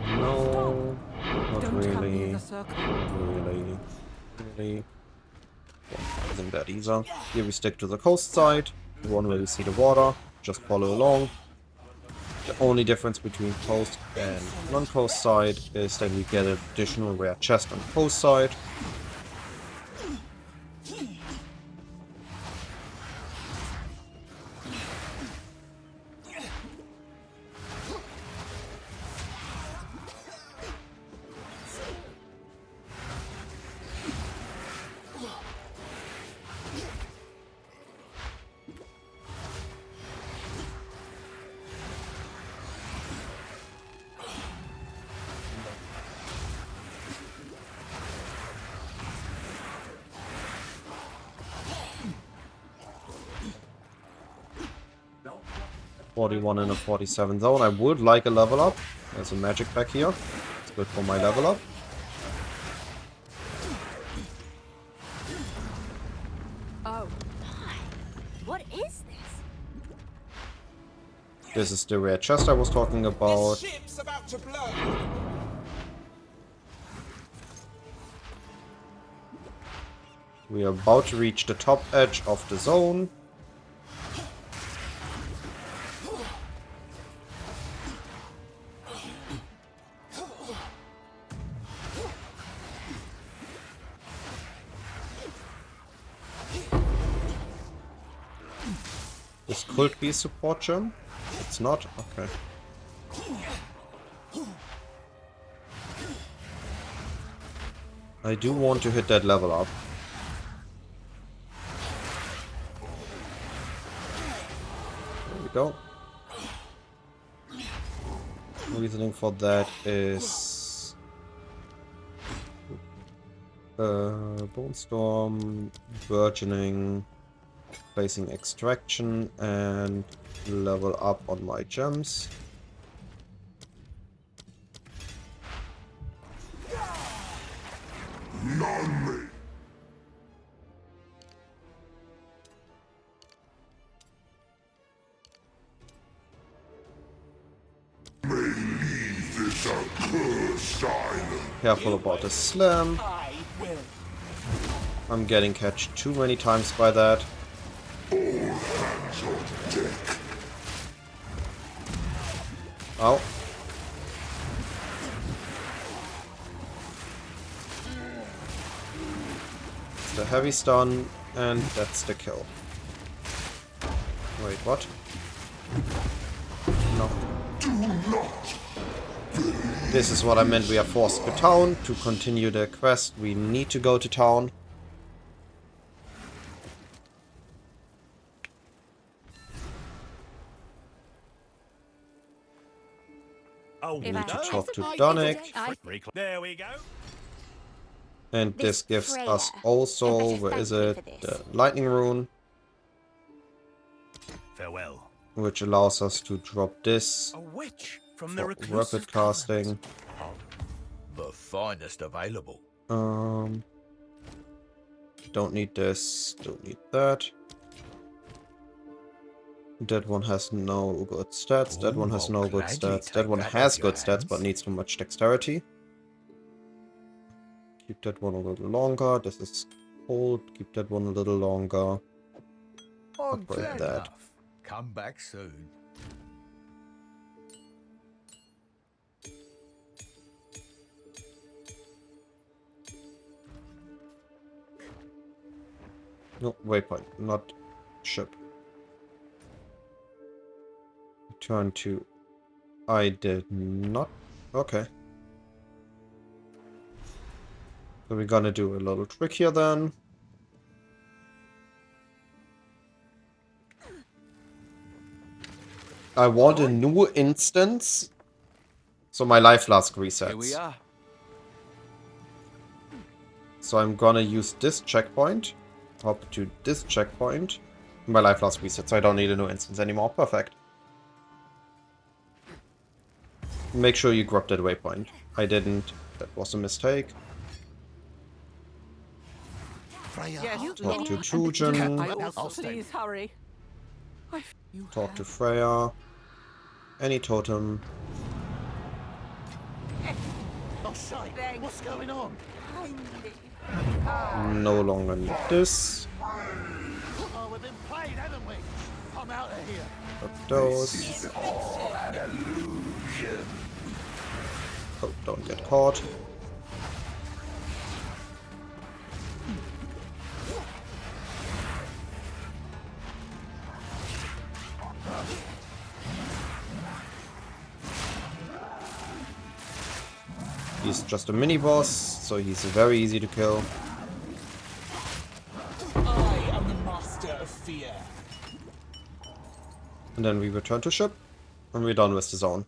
No, not really. Not really. Really. Isn't that either. Here we stick to the coast side. The one where we see the water. Just follow along. The only difference between coast and non-coast side is that we get an additional rare chest on the coast side. .41 and a 47 zone. I would like a level up. There's a magic back here. It's good for my level up. Oh. What is this? This is the rare chest I was talking about. Ship's about to blow. We are about to reach the top edge of the zone. This could be a support gem. It's not? Okay. I do want to hit that level up. There we go. Reasoning for that is Bonestorm, burgeoning, placing extraction, and level up on my gems. None may leave this accursed island. Careful about the slam. I'm getting catched too many times by that. All hands on deck. Ow. It's the heavy stun, and that's the kill. Wait, what? No. Do not. This is what I meant. We are forced to town. To continue the quest, we need to go to town. We need to talk to Donick. There we go. And this gives us also, where is it? The lightning rune. Farewell. Which allows us to drop this. A witch. From the for reclusive rapid casting. The finest available. Don't need this, don't need that. That one has no good stats, that one has Ooh, no I'll good gladly stats, that take one that has off your good stats but hands. needs too much dexterity. Keep that one a little longer, this is cold, keep that one a little longer. I'm Upgrade glad that. enough. Come back soon. No, waypoint, not ship. Turn to... I did not... Okay. So we're gonna do a little trick here then. I want a new instance, so my life flask resets. Here we are. So I'm gonna use this checkpoint, hop to this checkpoint. My life flask resets, so I don't need a new instance anymore. Perfect. Make sure you grab that waypoint. I didn't. That was a mistake. Yes, Talk to Chujin. please hurry. Talk to Freya. Any totem. Oh, shite. What's going on? No longer need this. Oh, we've been played, haven't we? I'm out of here. Got those. Oh, don't get caught. He's just a mini boss, so he's very easy to kill. I am the master of fear. And then we return to ship, and we're done with the zone.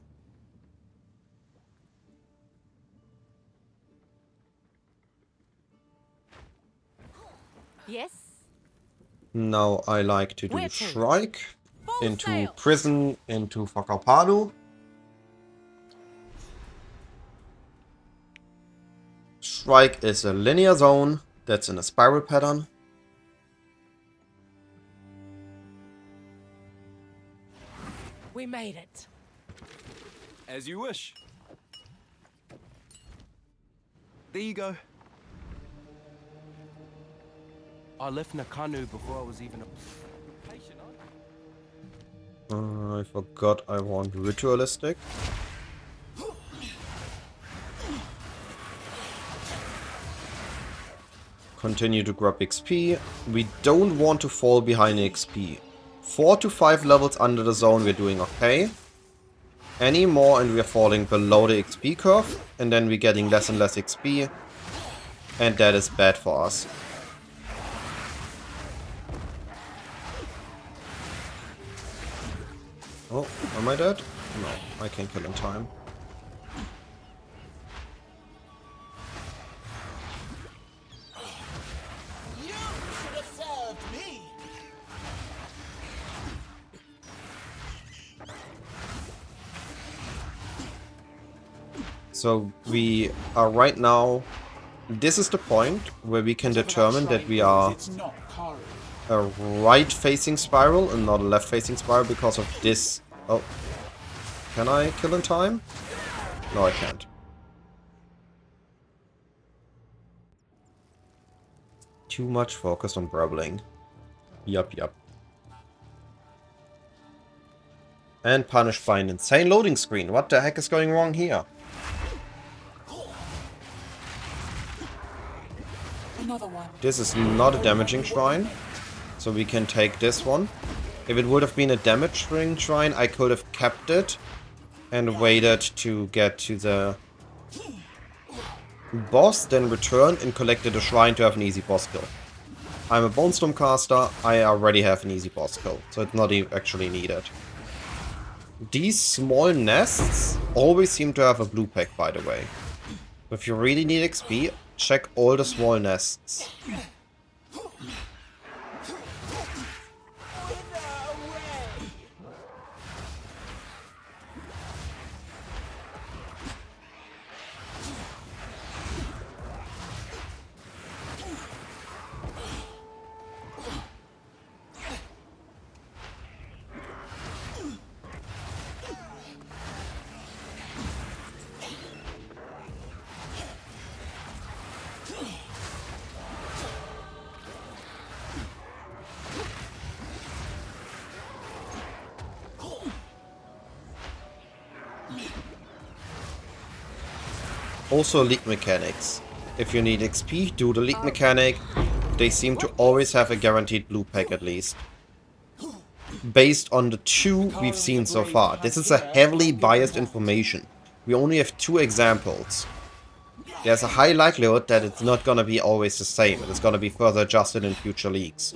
Yes. Now I like to do Where to? Shrike, Full into sail. Prison, into Whakapanu. Shrike is a linear zone that's in a spiral pattern. We made it. As you wish. There you go. I left Nakanu before I was even a patient. I forgot I want ritualistic. Continue to grab XP. We don't want to fall behind XP. 4 to 5 levels under the zone we're doing okay. Any more and we're falling below the XP curve. And then we're getting less and less XP. And that is bad for us. Oh, am I dead? No, I can kill in time. You should have served me. So we are right now... This is the point where we can determine that we are It's not Kari. a right-facing spiral and not a left-facing spiral because of this. Oh. Can I kill in time? No, I can't. Too much focus on brabbling. Yup. And punished by an insane loading screen. What the heck is going wrong here? Another one. This is not a damaging shrine, so we can take this one. If it would have been a damaging shrine, I could have kept it and waited to get to the boss, then return and collected a shrine to have an easy boss kill. I'm a Bonestorm caster, I already have an easy boss kill, so it's not actually needed. These small nests always seem to have a blue pack, by the way. If you really need XP, check all the small nests. Also league mechanics. If you need XP, do the league mechanic. They seem to always have a guaranteed blue pack at least. Based on the 2 we've seen so far. This is a heavily biased information. We only have 2 examples. There's a high likelihood that it's not gonna be always the same. It's gonna be further adjusted in future leagues.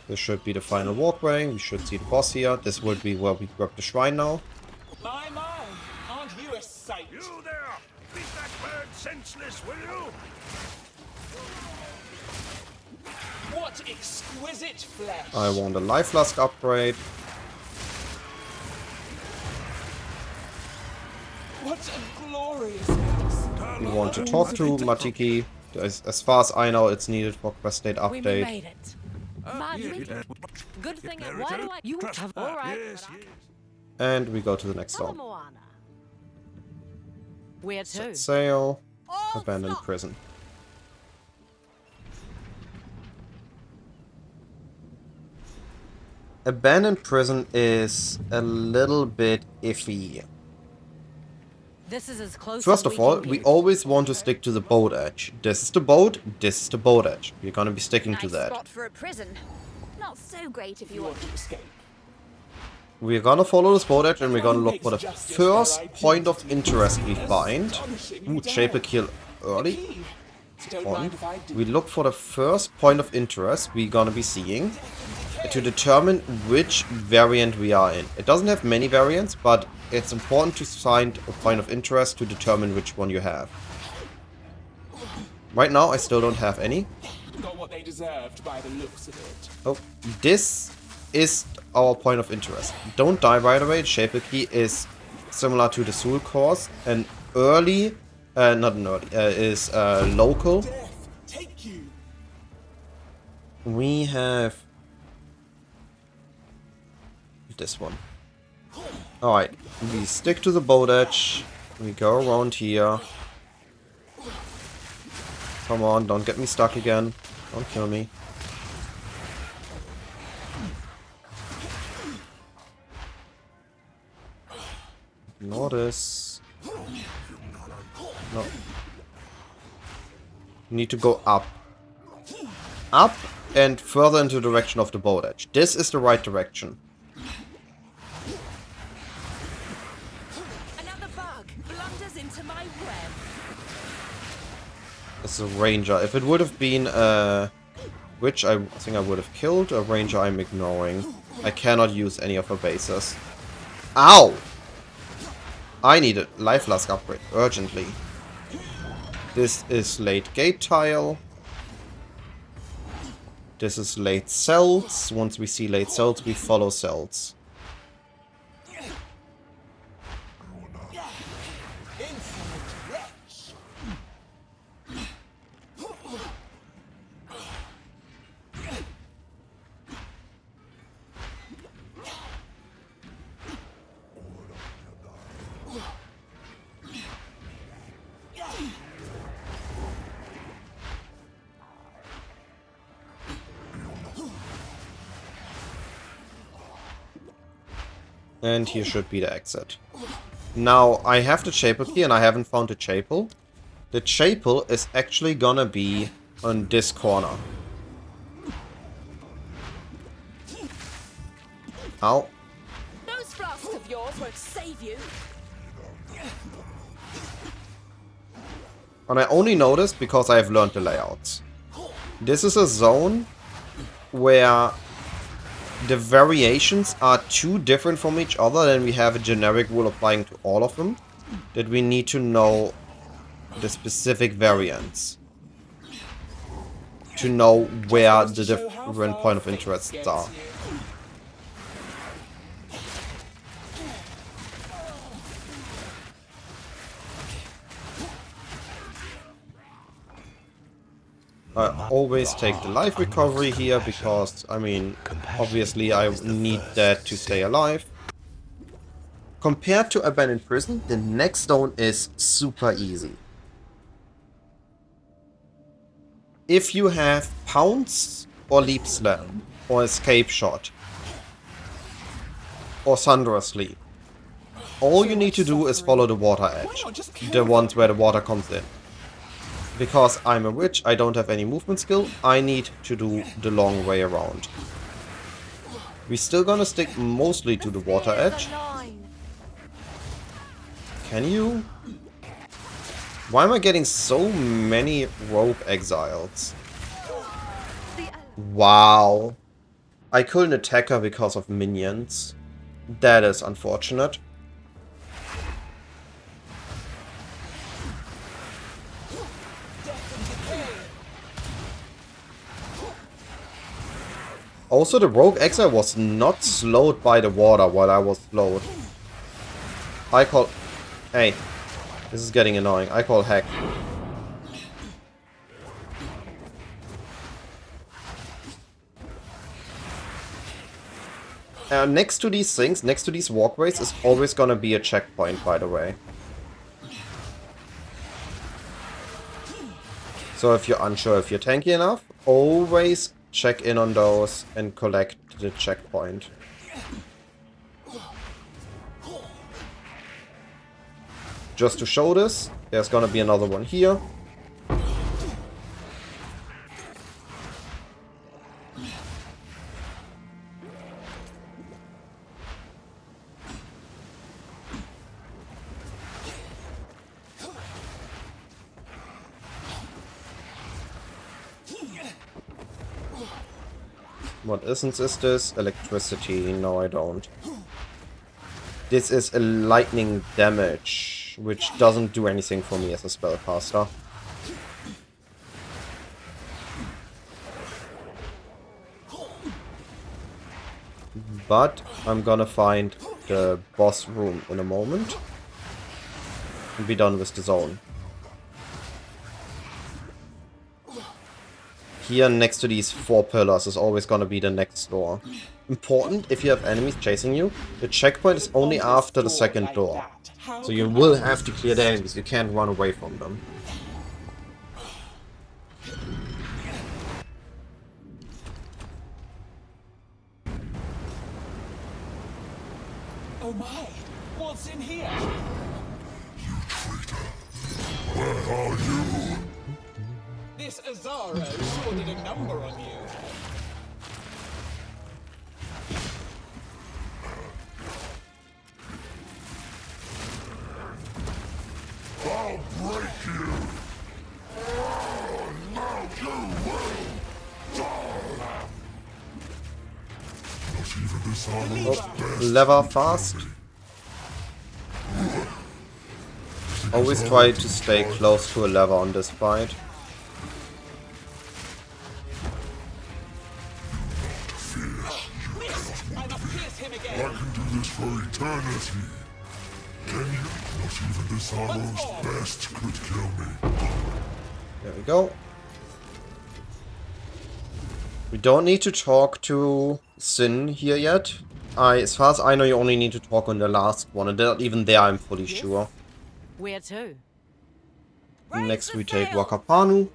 This should be the final walkway. We should see the boss here. This would be where we grab the shrine now. My, aren't you a sight? You there! Beat that bird senseless, will you? What exquisite flesh! I want a life flask upgrade. What a glorious house! We want to talk to Matiki. As far as I know, it's needed for quest state We update. made it. Good thing. Why do I? You have all right. Yes, yes. And we go to the next Tell zone. Moana. Where to? Set sail. Abandoned prison. Abandoned prison is a little bit iffy. This is as close. First as of all, we always want to stick to the boat edge. This is the boat, this is the boat edge. We're gonna be sticking to that. Spot for a prison. Not so great if you You want. want to escape? We're gonna follow this boat edge and we're gonna look for the first point of interest we find. Ooh, Shaper kill early. Don't On. mind if I do. We look for the first point of interest we're gonna be seeing to determine which variant we are in. It doesn't have many variants, but it's important to find a point of interest to determine which one you have. Right now, I still don't have any. Got what they deserved by the looks of it. Oh, this is our point of interest. Don't die right away. Shaper Key is similar to the Soul Course. An early, not an early, is local. Death, take you. We have this one. Alright, we stick to the boat edge. We go around here. Come on, don't get me stuck again. Don't kill me. Ignore this. No. Need to go up. Up and further into the direction of the boat edge. This is the right direction. Another bug blunders into my web. It's a ranger. If it would have been a witch, I think I would have killed. A ranger I'm ignoring. I cannot use any of her bases. Ow! I need a life flask upgrade urgently. This is late gate tile. This is late cells. Once we see late cells, we follow cells. And here should be the exit. Now, I have the chapel key and I haven't found the chapel. The chapel is actually gonna be on this corner. Ow. Those flasks of yours won't save you. And I only noticed because I have learned the layouts. This is a zone where the variations are too different from each other, and we have a generic rule applying to all of them, that we need to know the specific variants to know where the different point of interests are. I always take the life recovery here because, I mean, obviously I need that to stay alive. Compared to Abandoned Prison, the next zone is super easy. If you have pounds or Leap Slam, or Escape Shot, or Thunderous Leap. All you need to do is follow the water edge, the ones where the water comes in. Because I'm a witch, I don't have any movement skill, I need to do the long way around. We're still gonna stick mostly to the water edge. Can you? Why am I getting so many rogue exiles? Wow. I couldn't attack her because of minions. That is unfortunate. Also, the rogue exile was not slowed by the water while I was slowed. I call... Hey, this is getting annoying. I call hack. Next to these things, next to these walkways, is always gonna be a checkpoint, by the way. So if you're unsure if you're tanky enough, always check in on those and collect the checkpoint. Just to show this, there's gonna be another one here. What essence is this? Electricity. No, I don't. This is a lightning damage, which doesn't do anything for me as a spellcaster. But I'm gonna find the boss room in a moment and be done with the zone. Here next to these 4 pillars is always gonna be the next door. Important, if you have enemies chasing you, the checkpoint is only after the second door. So you will have to clear the enemies, you can't run away from them. Oh my! What's in here? You traitor! Where are you? This Azaro sure did a number on you. I'll break you! Now you will die! Not even this armor's best. Lever fast. Always try to stay close to a lever on this fight. I can do this for eternity. Can you? Not even this armor's best could kill me. There we go. We don't need to talk to Sin here yet. As far as I know, you only need to talk on the last one, and even there I'm fully sure. Where to? Next we take Wakapanu.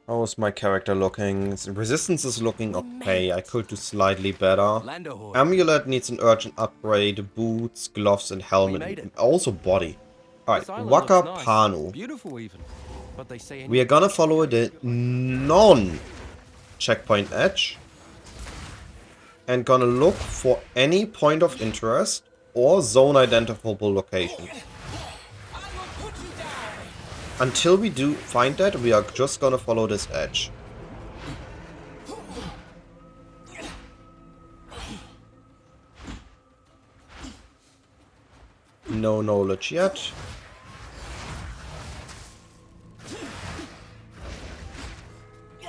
How is my character looking? Resistance is looking okay. I could do slightly better. Amulet needs an urgent upgrade. Boots, gloves, and helmet. Also body. Alright, Wakapanu. Beautiful even. But they say We are gonna follow the non-checkpoint edge. And gonna look for any point of interest or zone identifiable location. Until we do find that, we are just gonna follow this edge. No knowledge yet.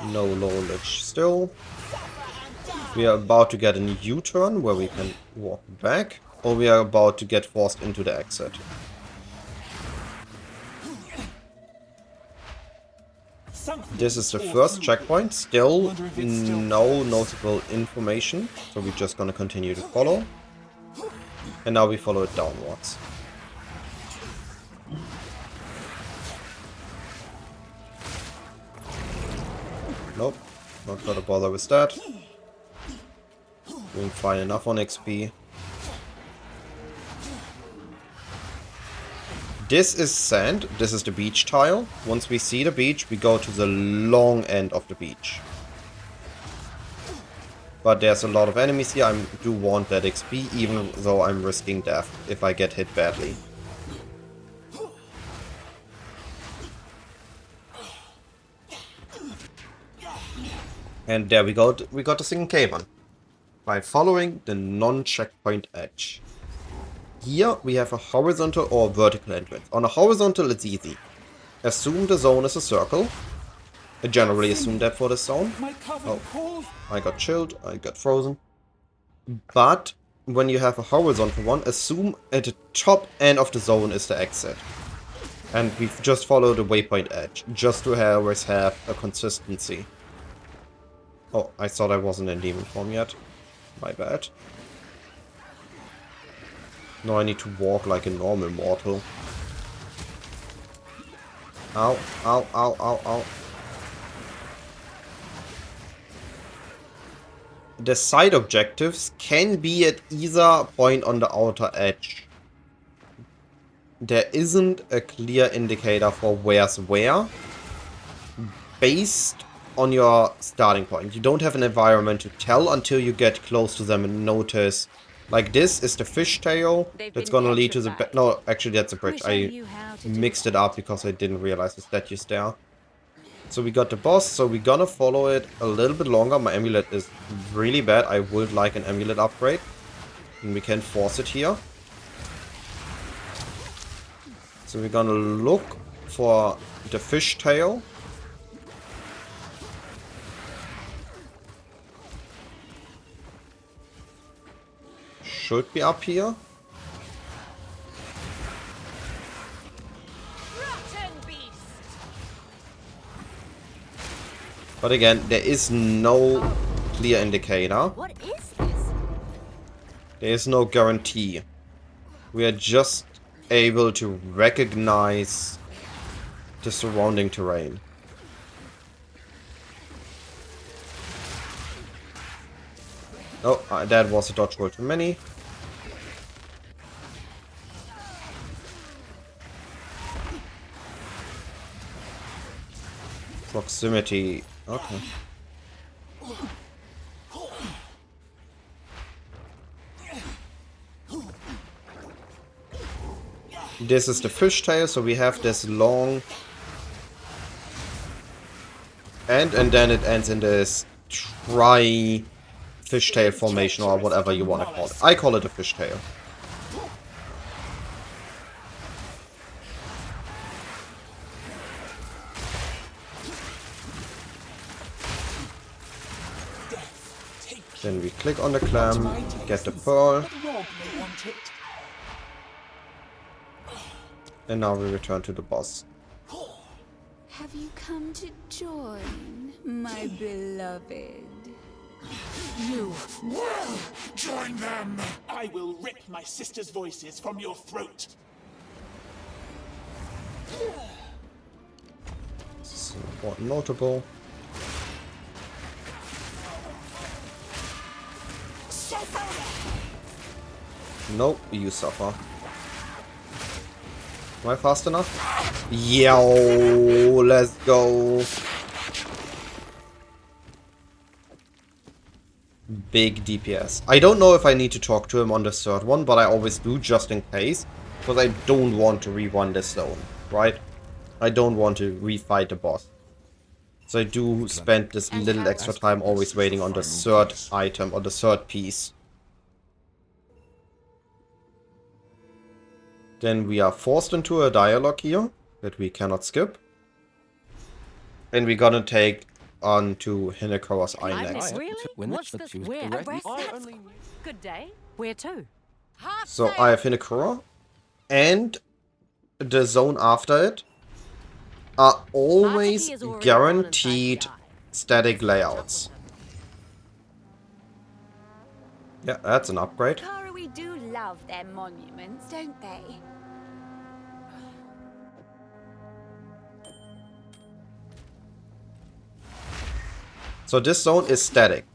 No knowledge still. We are about to get a U-turn where we can walk back, or we are about to get forced into the exit. This is the first checkpoint, still no notable information, so we're just gonna continue to follow. And now we follow it downwards. Nope, not gonna bother with that. Doing fine enough on XP. This is sand, this is the beach tile. Once we see the beach, we go to the long end of the beach. But there's a lot of enemies here, I do want that XP, even though I'm risking death if I get hit badly. And there we go, we got the second cave on. By following the non-checkpoint edge. Here we have a horizontal or vertical entrance. On a horizontal it's easy. Assume the zone is a circle. I generally assume that for the zone. Oh, I got chilled, I got frozen. But when you have a horizontal one, assume at the top end of the zone is the exit. And we've just followed the waypoint edge, just to always have a consistency. Oh, I thought I wasn't in demon form yet. My bad. No, I need to walk like a normal mortal. Ow, ow, ow, ow, ow. The side objectives can be at either point on the outer edge. There isn't a clear indicator for where's where. Based on your starting point. You don't have an environment to tell until you get close to them and notice. Like this is the fishtail that's gonna lead to the... No, actually that's a bridge. I mixed it up because I didn't realize the statue's there. So we got the boss, so we're gonna follow it a little bit longer. My amulet is really bad. I would like an amulet upgrade. And we can force it here. So we're gonna look for the fishtail. Should be up here. But again, there is no clear indicator. What is this? There is no guarantee. We are just able to recognize the surrounding terrain. Oh, that was a dodge roll too many. Proximity. Okay. This is the fishtail, so we have this long end, and then it ends in this fishtail formation, or whatever you want to call it. I call it a fishtail. Then we click on the clam, get the pearl. And now we return to the boss. Have you come to join, my beloved? You will join them! I will rip my sister's voices from your throat! Somewhat notable. Nope, you suffer. Am I fast enough? Yo, let's go. Big DPS. I don't know if I need to talk to him on the third one, but I always do just in case. Because I don't want to rerun this zone, right? I don't want to refight the boss. So I do spend this little extra time always waiting on the third item or the third piece. Then we are forced into a dialogue here that we cannot skip. And we're gonna take on to Hinekora's Eye next. Really? What's this? We're arrested? Good day. Where to? So I have Hinekora, and the zone after it are always guaranteed static layouts. Yeah, that's an upgrade. Kara, we do love their monuments, don't they? So this zone is static.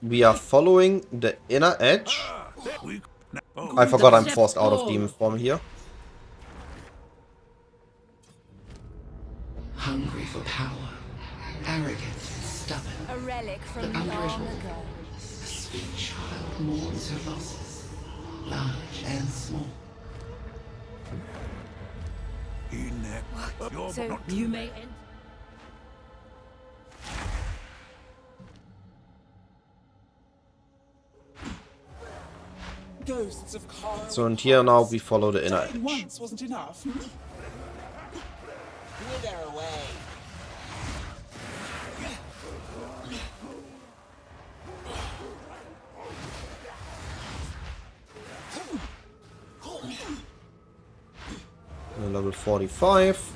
We are following the inner edge. I forgot I'm forced out of demon form here. Hungry for power, arrogant, stubborn. A relic from But long unbridled. ago. A sweet child mourns her losses, large and small. So You may enter. Ghosts of Carl. So and here now we follow the inner edge. Once wasn't enough. Wither away. Level 45.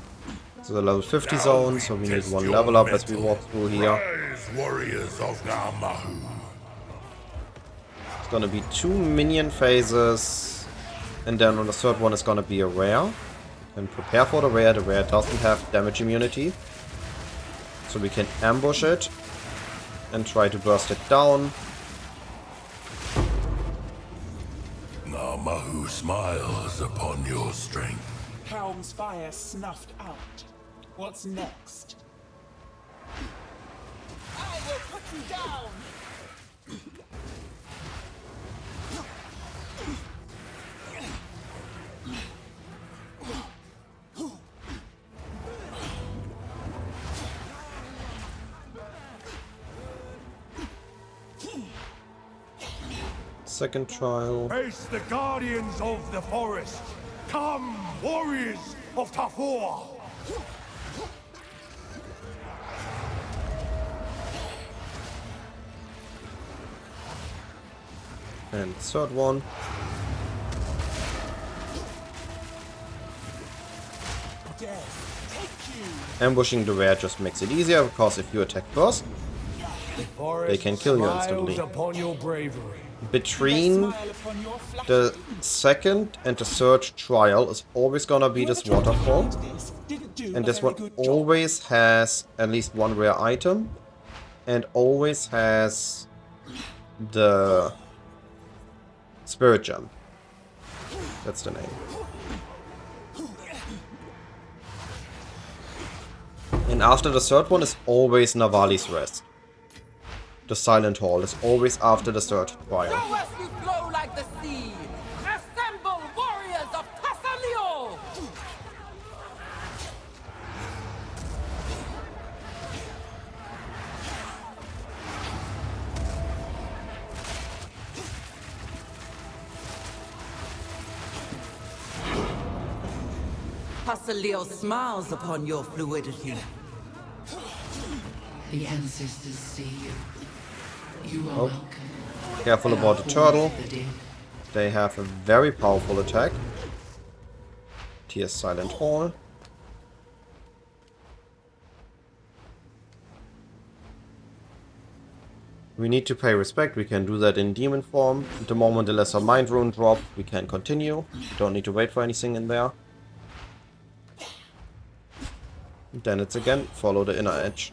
So the level 50 zone, so we need one level up as we walk through here. Rise, warriors of Namahu. It's gonna be 2 minion phases, and then on the third one is gonna be a rare. And prepare for the rare. The rare doesn't have damage immunity, so we can ambush it and try to burst it down. Namahu smiles upon your strength. Helm's fire snuffed out. What's next? I will put you down! Second trial. Face the guardians of the forest. Come, warriors of Tafor. And third one. Ambushing the rare just makes it easier, because if you attack first, they can kill you instantly. Between the second and the third trial is always gonna be this waterfall. And this one always has at least one rare item. And always has the spirit gem. That's the name. And after the third one is always Navali's Rest. The Silent Hall is always after the third trial. Go as you flow like the sea! Assemble, warriors of Tassalio! Tassalio smiles upon your fluidity. The ancestors see you. You are Oh. welcome. Careful about the turtle. The dead. They have a very powerful attack. Tears Silent Hall. We need to pay respect. We can do that in demon form. The moment the lesser mind rune drop, we can continue. Don't need to wait for anything in there. Then it's again follow the inner edge.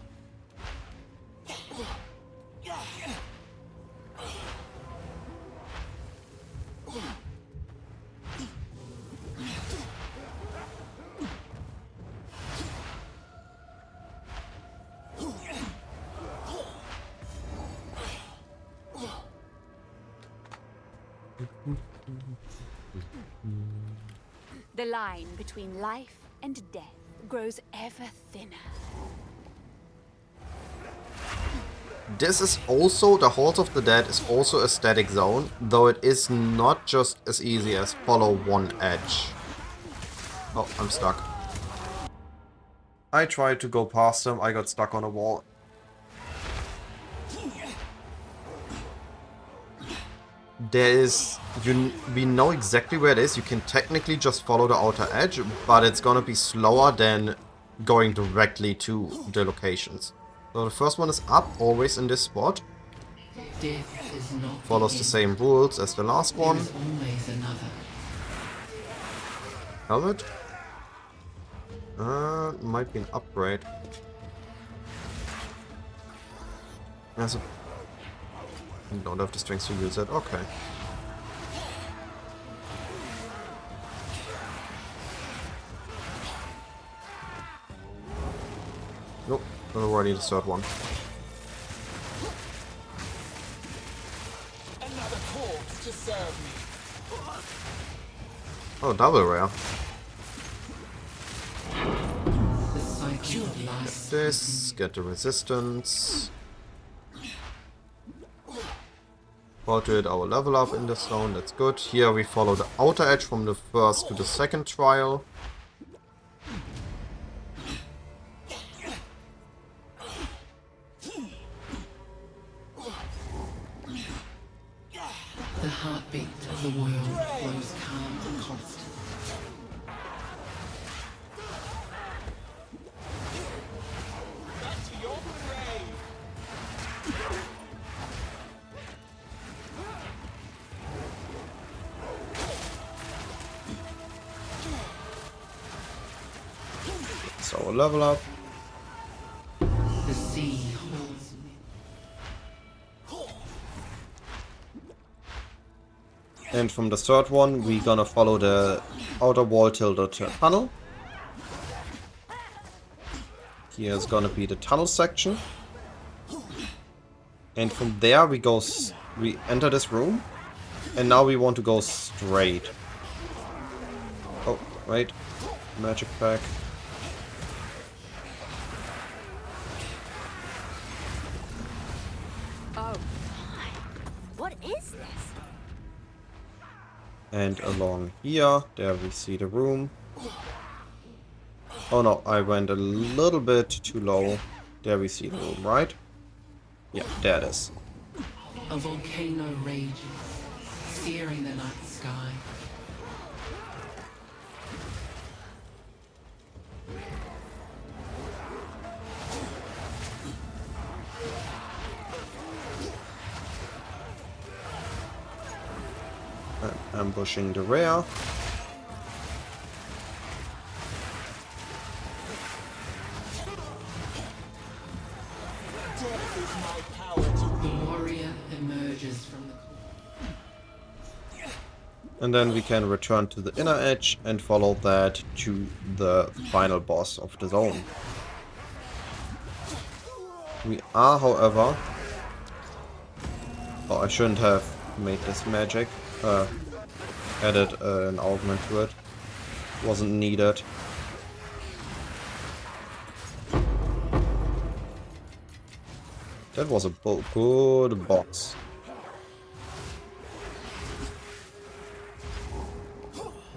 The line between life and death grows ever thinner. This is also, the Halls of the Dead is also a static zone, though it is not just as easy as follow one edge. Oh, I'm stuck. I tried to go past them, I got stuck on a wall. There is, we know exactly where it is. You can technically just follow the outer edge, but it's gonna be slower than going directly to the locations. So the first one is up, always in this spot. Death is not Follows the same rules as the last one. There is always another. Helmet? Might be an upgrade. As a... You don't have the strength to use it. Okay. Nope, already the third one. Another corpse to serve me. Oh, double rare. The cycle of Get life. this, get the resistance. Portrait our level up in this zone, that's good. Here we follow the outer edge from the first to the second trial. The heartbeat of the world flows calm and constant. Back to your grave. So level up. The sea holds me. And from the third one, we're gonna follow the outer wall till the tunnel. Here's gonna be the tunnel section. And from there we go, we enter this room. And now we want to go straight. Oh, wait. Magic pack. Oh my. What is this? And along here, there we see the room. Oh no, I went a little bit too low. There we see the room, right? Yeah, there it is. A volcano rages, searing the night sky. I'm ambushing the rear. Death is my power to The warrior emerges from the And then we can return to the inner edge and follow that to the final boss of the zone. We are, however... Oh, I shouldn't have made this magic. Added an augment to it. Wasn't needed. That was a good boss.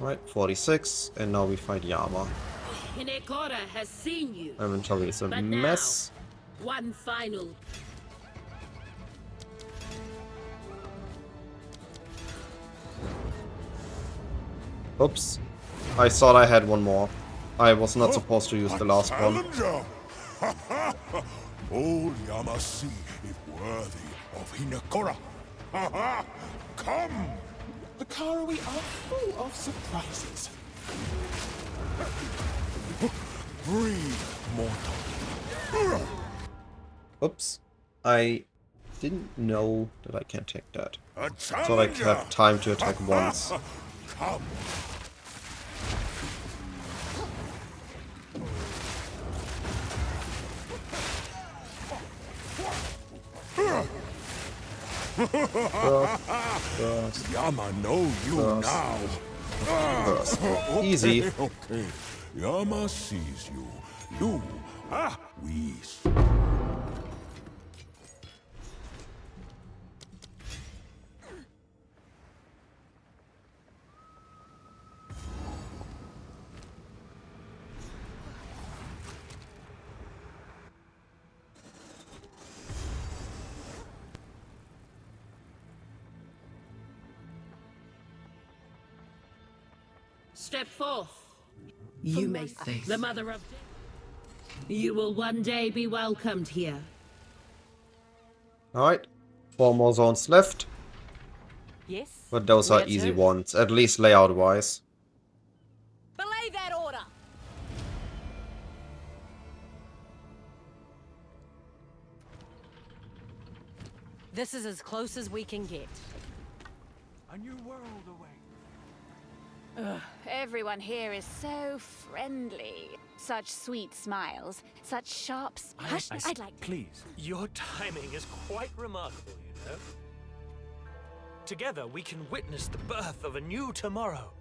Right, 46, and now we fight Yama. Hinekora has seen you. Inventory is a But mess. now, one final. Oops. I thought I had one more. I was not supposed to use the last one. Old Yamasi is worthy of Hinekora. Come! The Karawi are full of surprises. Breathe, mortal. Oops. I didn't know that I can attack that. A So I have time to attack once. Come. Yama know you now. Easy. Okay. Yama sees you. You, we. Step forth. You may face The mother of death. You will one day be welcomed here. Alright. 4 more zones left. Yes? But those are Where easy to? ones, at least layout-wise. Belay that order! This is as close as we can get. A new world away. Everyone here is so friendly. Such sweet smiles, such sharp Hush, I'd like... Please. Your timing is quite remarkable, you know. Together we can witness the birth of a new tomorrow.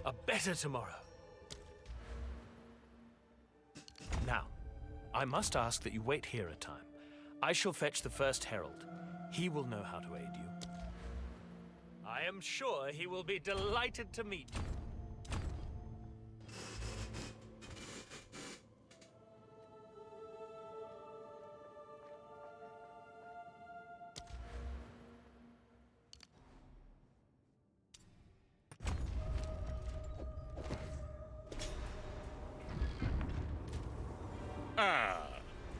A better tomorrow. Now, I must ask that you wait here a time. I shall fetch the first herald. He will know how to aid you. I am sure he will be delighted to meet you.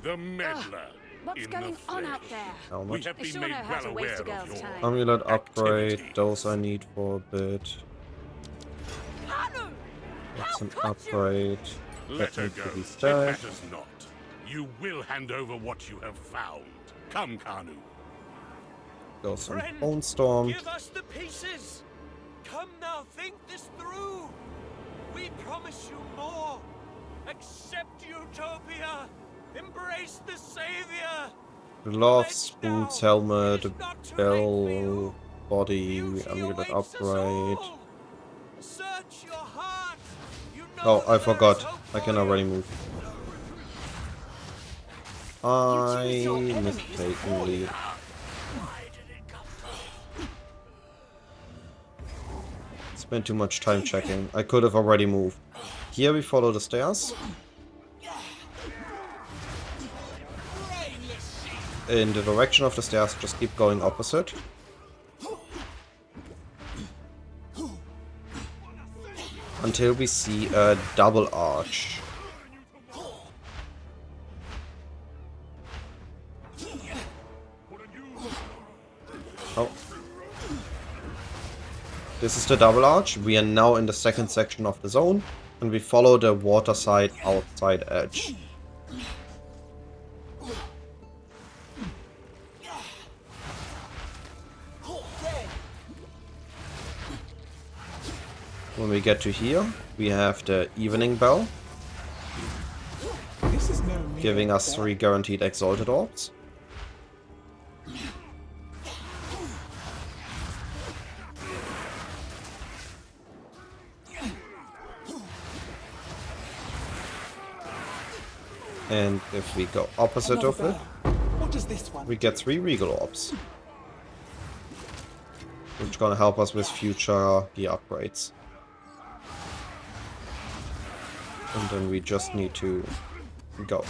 The meddler. What's going on out there? How We much? have They been sure made know how well to aware waste a of girl's your time. Amulet upgrade, activity. those I need for a bit. That's an upgrade. Let That her needs go. to be It stashed. matters not. You will hand over what you have found. Come, Kanu. Go some Friend, Bonestorm. give us the pieces. Come now, think this through. We promise you more. Accept utopia. Embrace the savior. Gloves, Pledge now. boots, helmet, It is not too late for bell, you. body, Beauty amulet awaits us upgrade. all. Search your heart. You know Oh, that I there is forgot. hope I can for you. already move. I mistakenly. Spent too much time checking. I could have already moved. Here we follow the stairs. In the direction of the stairs, just keep going opposite. Until we see a double arch. Oh. This is the double arch. We are now in the second section of the zone. And we follow the waterside outside edge. When we get to here, we have the evening bell, This is no mere giving us bell. 3 guaranteed exalted orbs. And if we go opposite Another of it, bell. What does this one? we get 3 regal orbs. Which gonna help us with future gear upgrades. And then we just need to go.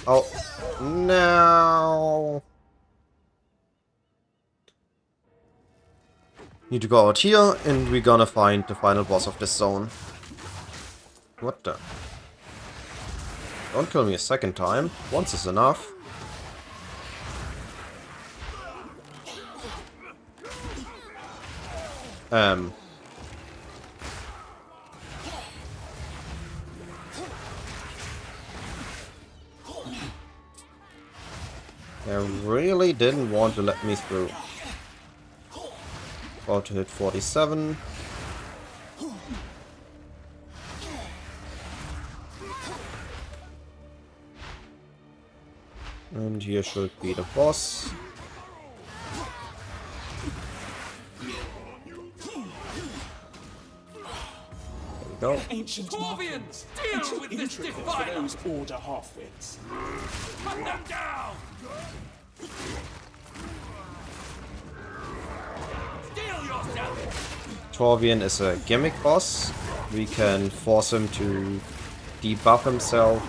Oh, no! Need to go out here, and we're gonna find the final boss of this zone. What the? Don't kill me a second time. Once is enough. They really didn't want to let me through. About to hit 47. And here should be the boss. There we go. Ancient Corvians, markings. deal with this Intricate for defiler. those order half-wits. Cut them down. Steel yourself. Torvian is a gimmick boss. We can force him to debuff himself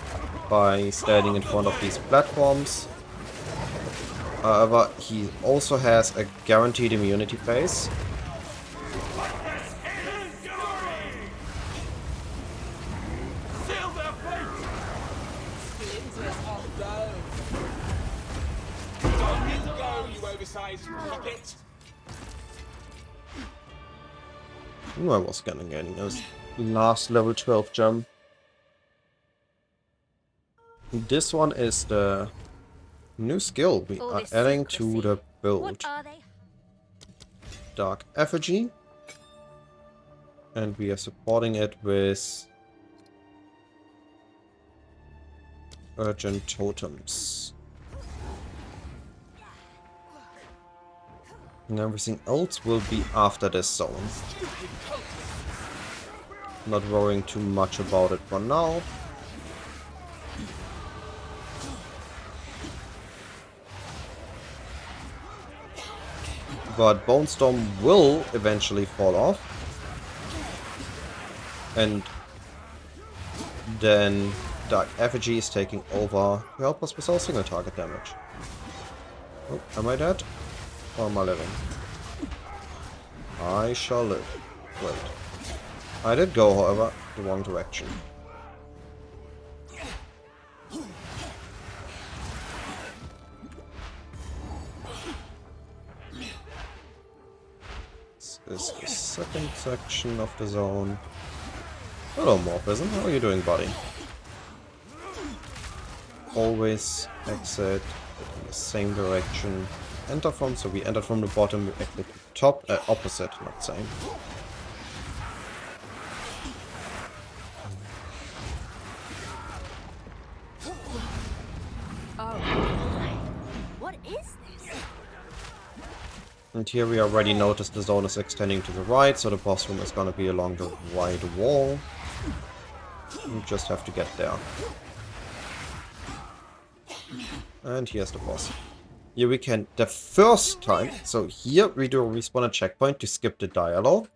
by standing in front of these platforms. However, he also has a guaranteed immunity phase. Seal their fate. Don't need to go, you exercise, puppet. Ooh, I was gonna get those last level 12 jump. This one is the new skill we All are this adding to secrecy. the build. What are they? Dark Effigy. And we are supporting it with Urgent Totems. And everything else will be after this zone. Not worrying too much about it for now. But Bonestorm will eventually fall off. And then Dark Effigy is taking over to help us with our single target damage. Oh, am I dead? Or am I living? I shall live. Wait. I did go, however, the wrong direction. This is the second section of the zone. Hello, Morphism. How are you doing, buddy? Always exit in the same direction. Enter from, so we entered from the bottom, we exit the top, opposite, not same. What is this? And here we already noticed the zone is extending to the right, so the boss room is gonna be along the right wall. You just have to get there. And here's the boss. Here we can, the first time, so here we do a respawn a checkpoint to skip the dialogue.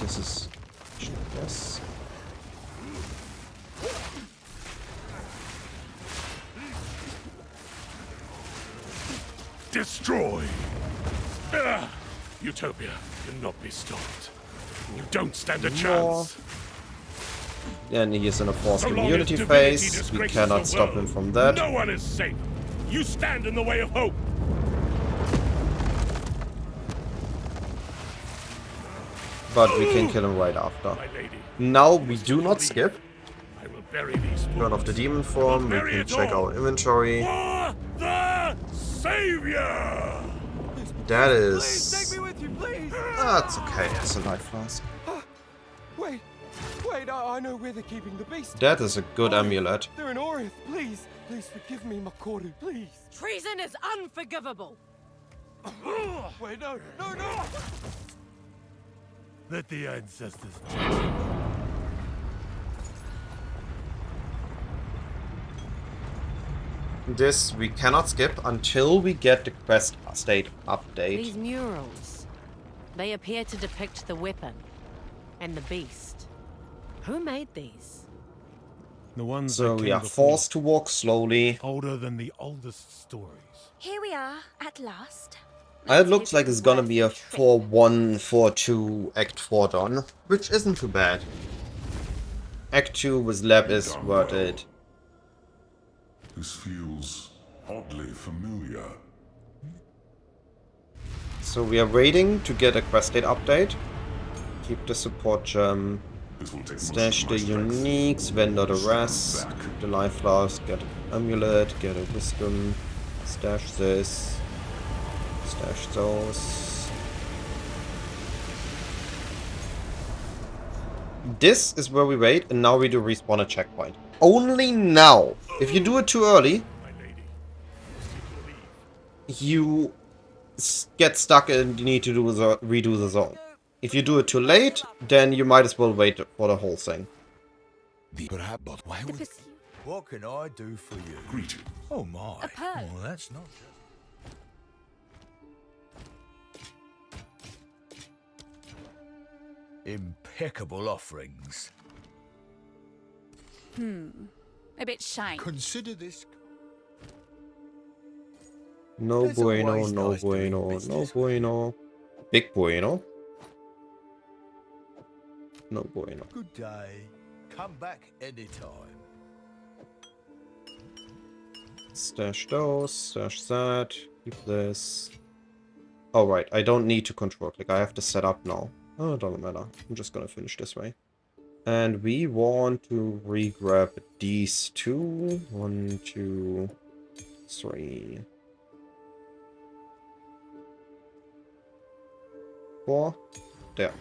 This is, yes. Destroy! Utopia cannot be stopped. You don't stand a chance. And he is in a forced So long immunity as divinity phase. We disgraces cannot the stop him world, from that. No one is safe. You stand in the way of hope. But we can kill him right after. Now we do not skip. Turn off the demon form. We can check our inventory. The Savior! That is. Please take me with you, please. That's okay. It's a life flask. Wait, I know where they're keeping the beast. That is a good amulet. They're in Orith. Please forgive me, Makoru, please. Treason is unforgivable. Wait, no. Let the ancestors This we cannot skip until we get the quest state update. These murals, they appear to depict the weapon and the beast. Who made these? The ones So that we came are before. forced to walk slowly. Older than the oldest stories. Here we are, at last. It looks like it's gonna be a 4-1, 4-2 Act 4 done, which isn't too bad. Act 2 with Lab is worth it. This feels oddly familiar. So we are waiting to get a quest state update. Keep the support gem. Stash the uniques, vendor the rest. Keep the life flask, get an amulet, get a wisdom. Stash this. Stash those. This is where we wait, and now we do respawn a checkpoint. Only now. If you do it too early, you get stuck and you need to redo the zone. If you do it too late, then you might as well wait for the whole thing. What can I do for you? Greeting. Oh my. A pearl. Well, that's not just... Impeccable offerings. A bit shiny. Consider this. No It's bueno, always no nice doing bueno, no business. bueno. Big bueno. No bueno. Good day. Come back anytime. Stash those, stash that, keep this. Oh right, I don't need to control click, I have to set up now. Oh, it doesn't matter. I'm just gonna finish this way. And we want to re-grab these two. 1, 2, 3, 4. There.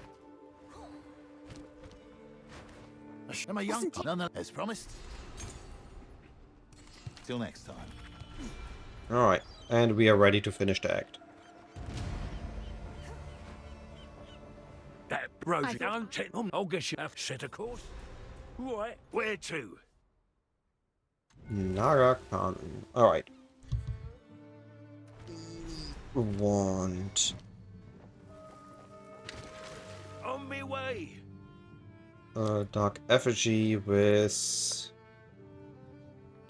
I'm a young none as promised. Till next time. Alright, and we are ready to finish the act. That bro's young, I'll guess you have to set a course. Right, where to? Narakan. Alright. Want... On me way. Dark Effigy with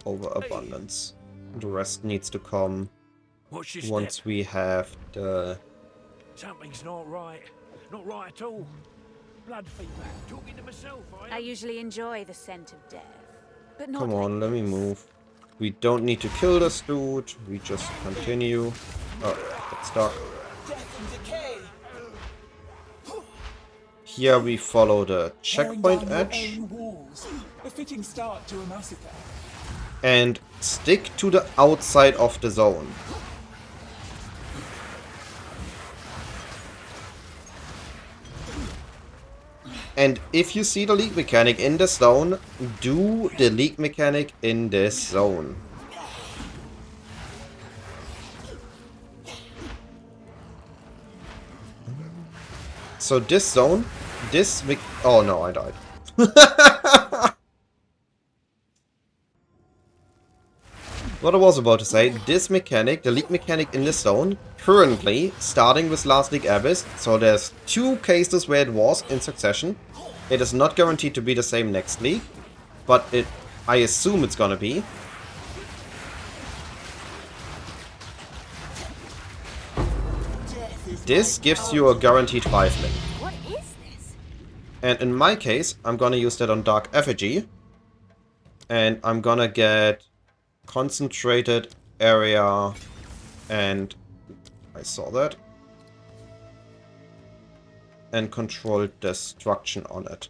overabundance. The rest needs to come What's your once step? we have the... Something's not right. Not right at all. Blood fever. Talking to myself, I usually enjoy the scent of death, but not Come on, like let me move. We don't need to kill this dude. We just continue. Oh, get stuck. Death and decay. Here we follow the checkpoint Tearing down edge your own walls. A fitting start to a massacre. and stick to the outside of the zone. And if you see the leak mechanic in this zone, do the leak mechanic in this zone. So this zone, oh no, I died. What I was about to say, this mechanic, the leak mechanic in this zone, currently starting with Last League Abyss, so there's 2 cases where it was in succession. It is not guaranteed to be the same next league, but I assume it's gonna be. This gives you a guaranteed 5 link. What is this? And in my case, I'm gonna use that on Dark Effigy. And I'm gonna get concentrated area, and I saw that, and controlled destruction on it.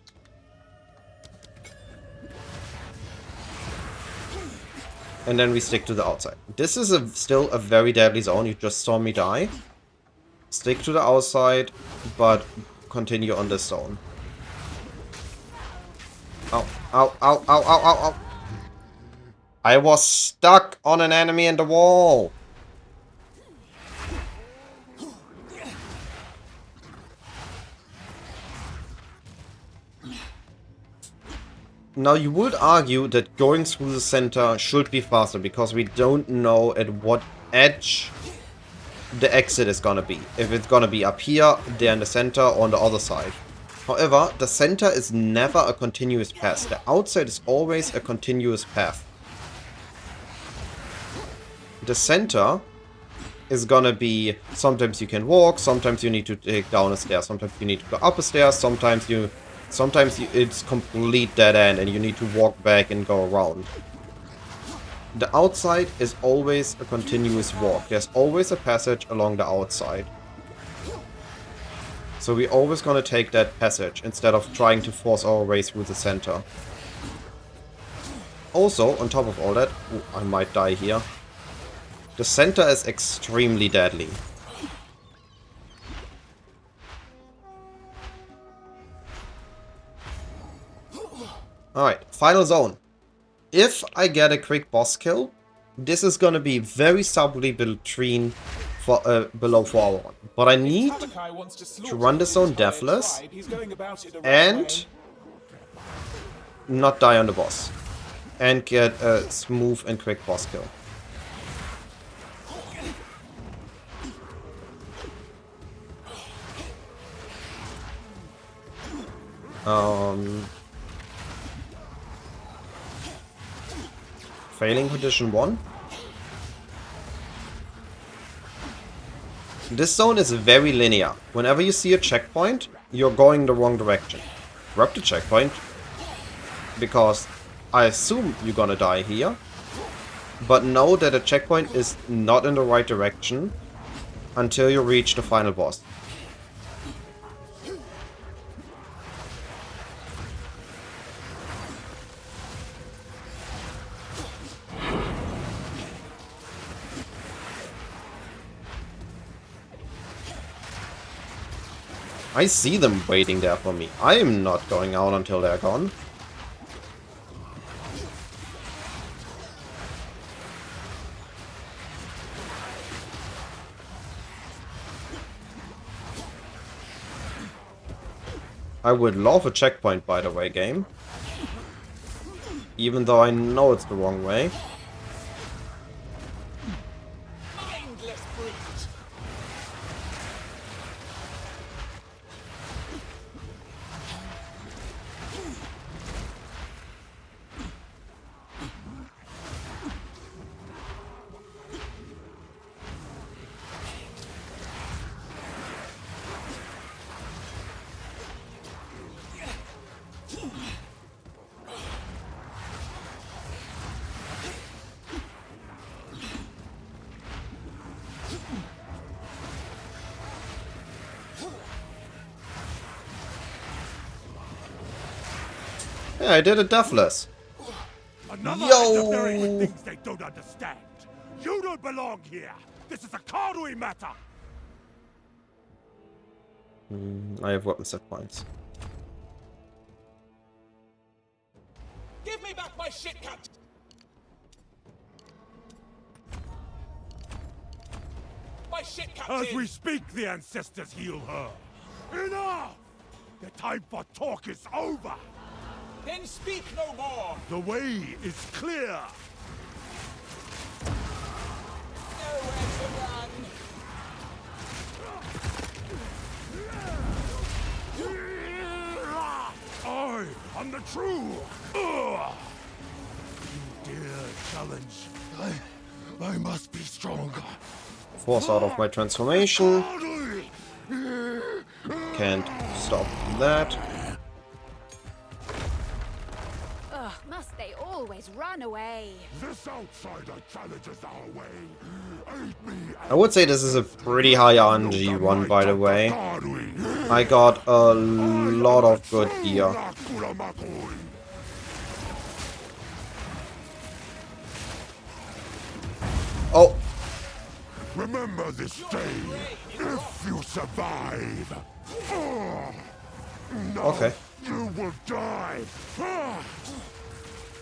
And then we stick to the outside. This is still a very deadly zone. You just saw me die. Stick to the outside, but continue on this zone. Ow, ow, ow, ow, ow, ow, ow. I was stuck on an enemy in the wall. Now you would argue that going through the center should be faster because we don't know at what edge the exit is gonna be. If it's gonna be up here, there in the center, or on the other side. However, the center is never a continuous path. The outside is always a continuous path. The center is gonna be, sometimes you can walk, sometimes you need to take down a stair, sometimes you need to go up a stair, sometimes it's complete dead end and you need to walk back and go around. The outside is always a continuous walk. There's always a passage along the outside. So we're always gonna take that passage instead of trying to force our way through the center. Also, on top of all that, ooh, I might die here. The center is extremely deadly. Alright, final zone. If I get a quick boss kill, this is gonna be very subtly between below 4-1. But I need to run this zone deathless and not die on the boss. And get a smooth and quick boss kill. Failing condition 1. This zone is very linear. Whenever you see a checkpoint, you're going the wrong direction. Grab the checkpoint, because I assume you're gonna die here. but know that the checkpoint is not in the right direction until you reach the final boss. I see them waiting there for me. I am not going out until they're gone. I would love a checkpoint, by the way, game. Even though I know it's the wrong way. Mindless brute. Yeah, I did it deathless. Another Yo! interfering with things they don't understand. You don't belong here. This is a Kardui matter. I have weapon set points. Give me back my shit, Captain. My shit, Captain. As we speak, the ancestors heal her. Enough! The time for talk is over. Then speak no more. The way is clear. Nowhere to run. I am the true. You dare challenge. I must be stronger. Force out of my transformation. Can't stop that. Ugh, must they always run away? This outsider challenges our way. Aid me. I would say this is a pretty high RNG one, by the way. I got a lot of good gear. Oh! Remember this day, if you survive. No, okay. You will die.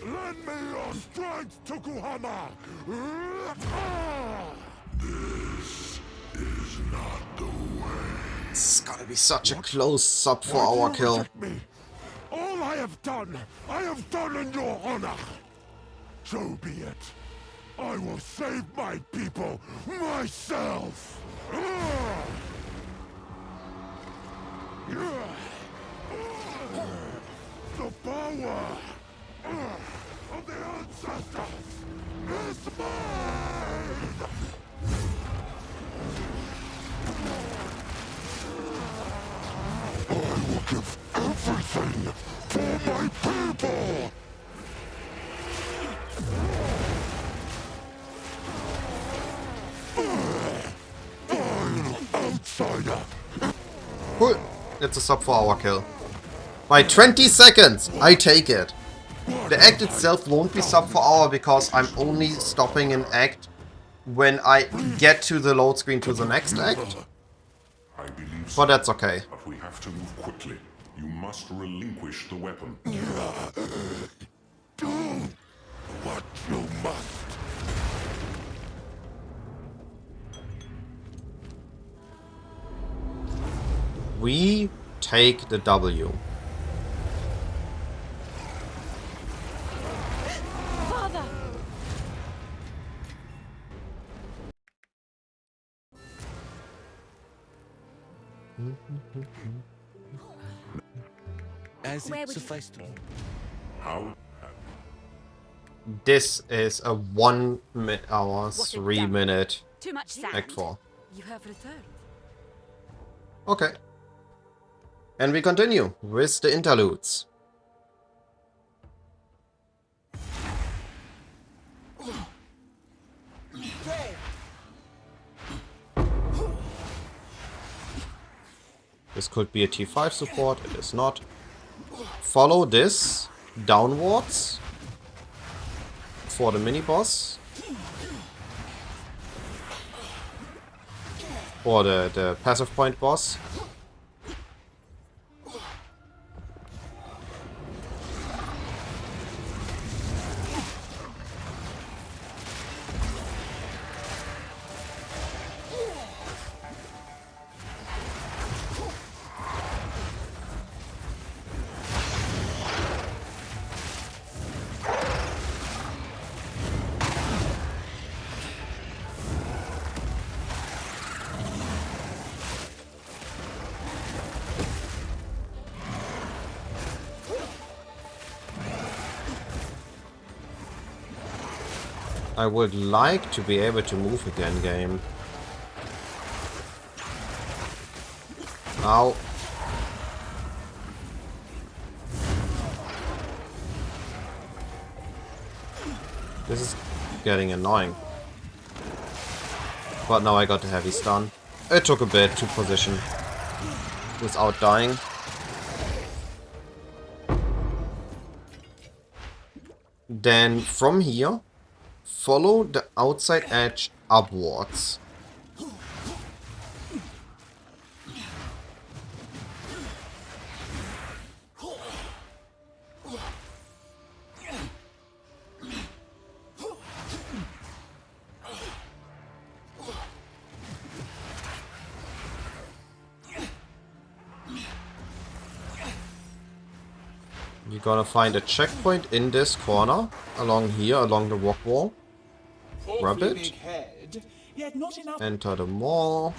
Lend me your strength, Tokuhama. This is not the way. It's gotta be such a close sub for our kill. All I have done in your honor. So be it. I will save my people myself. The power of the ancestors is mine. I will give everything for my people. Outsider. Cool. It's a sub for our kill. By 20 seconds! I take it. The act itself won't be sub for hour because I'm only stopping an act when I get to the load screen to the next act. I believe so, but that's okay. But we have to move quickly. You must relinquish the weapon. Do what you must. We take the W. Father! As it sufficed to. How? This is a 1 hour, 3 minute Too much sand. act 4. You have returned. Okay. And we continue with the interludes. This could be a T5 support, it is not. Follow this downwards for the mini-boss. Or the passive point boss. I would like to be able to move again, game. Ow. This is getting annoying. But now I got a heavy stun. It took a bit to position without dying. Then from here, follow the outside edge upwards. You're gonna find a checkpoint in this corner, along here, along the rock wall. Grab it. Enter the mall.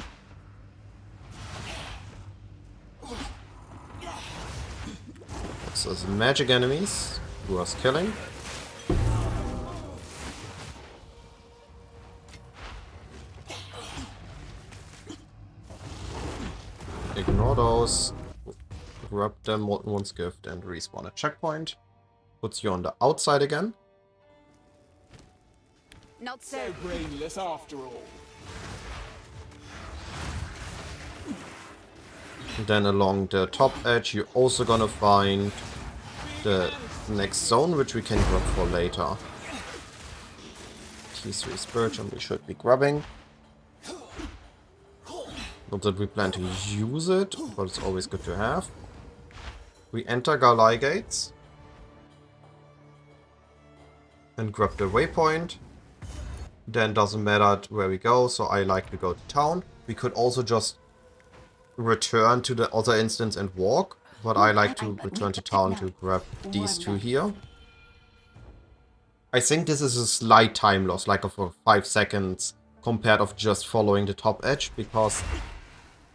This is magic enemies who are killing. Ignore those. Grab them, Molten One's Gift, and respawn a checkpoint. Puts you on the outside again. Not so brainless after all. Then along the top edge, you're also gonna find the next zone, which we can grab for later. T3 Spiritum we should be grabbing. Not that we plan to use it, but it's always good to have. We enter Galai Gates. And grab the waypoint. Then doesn't matter where we go, so I like to go to town. We could also just return to the other instance and walk, but I like to return to town to grab these two here. I think this is a slight time loss, like of 5 seconds, compared of just following the top edge, because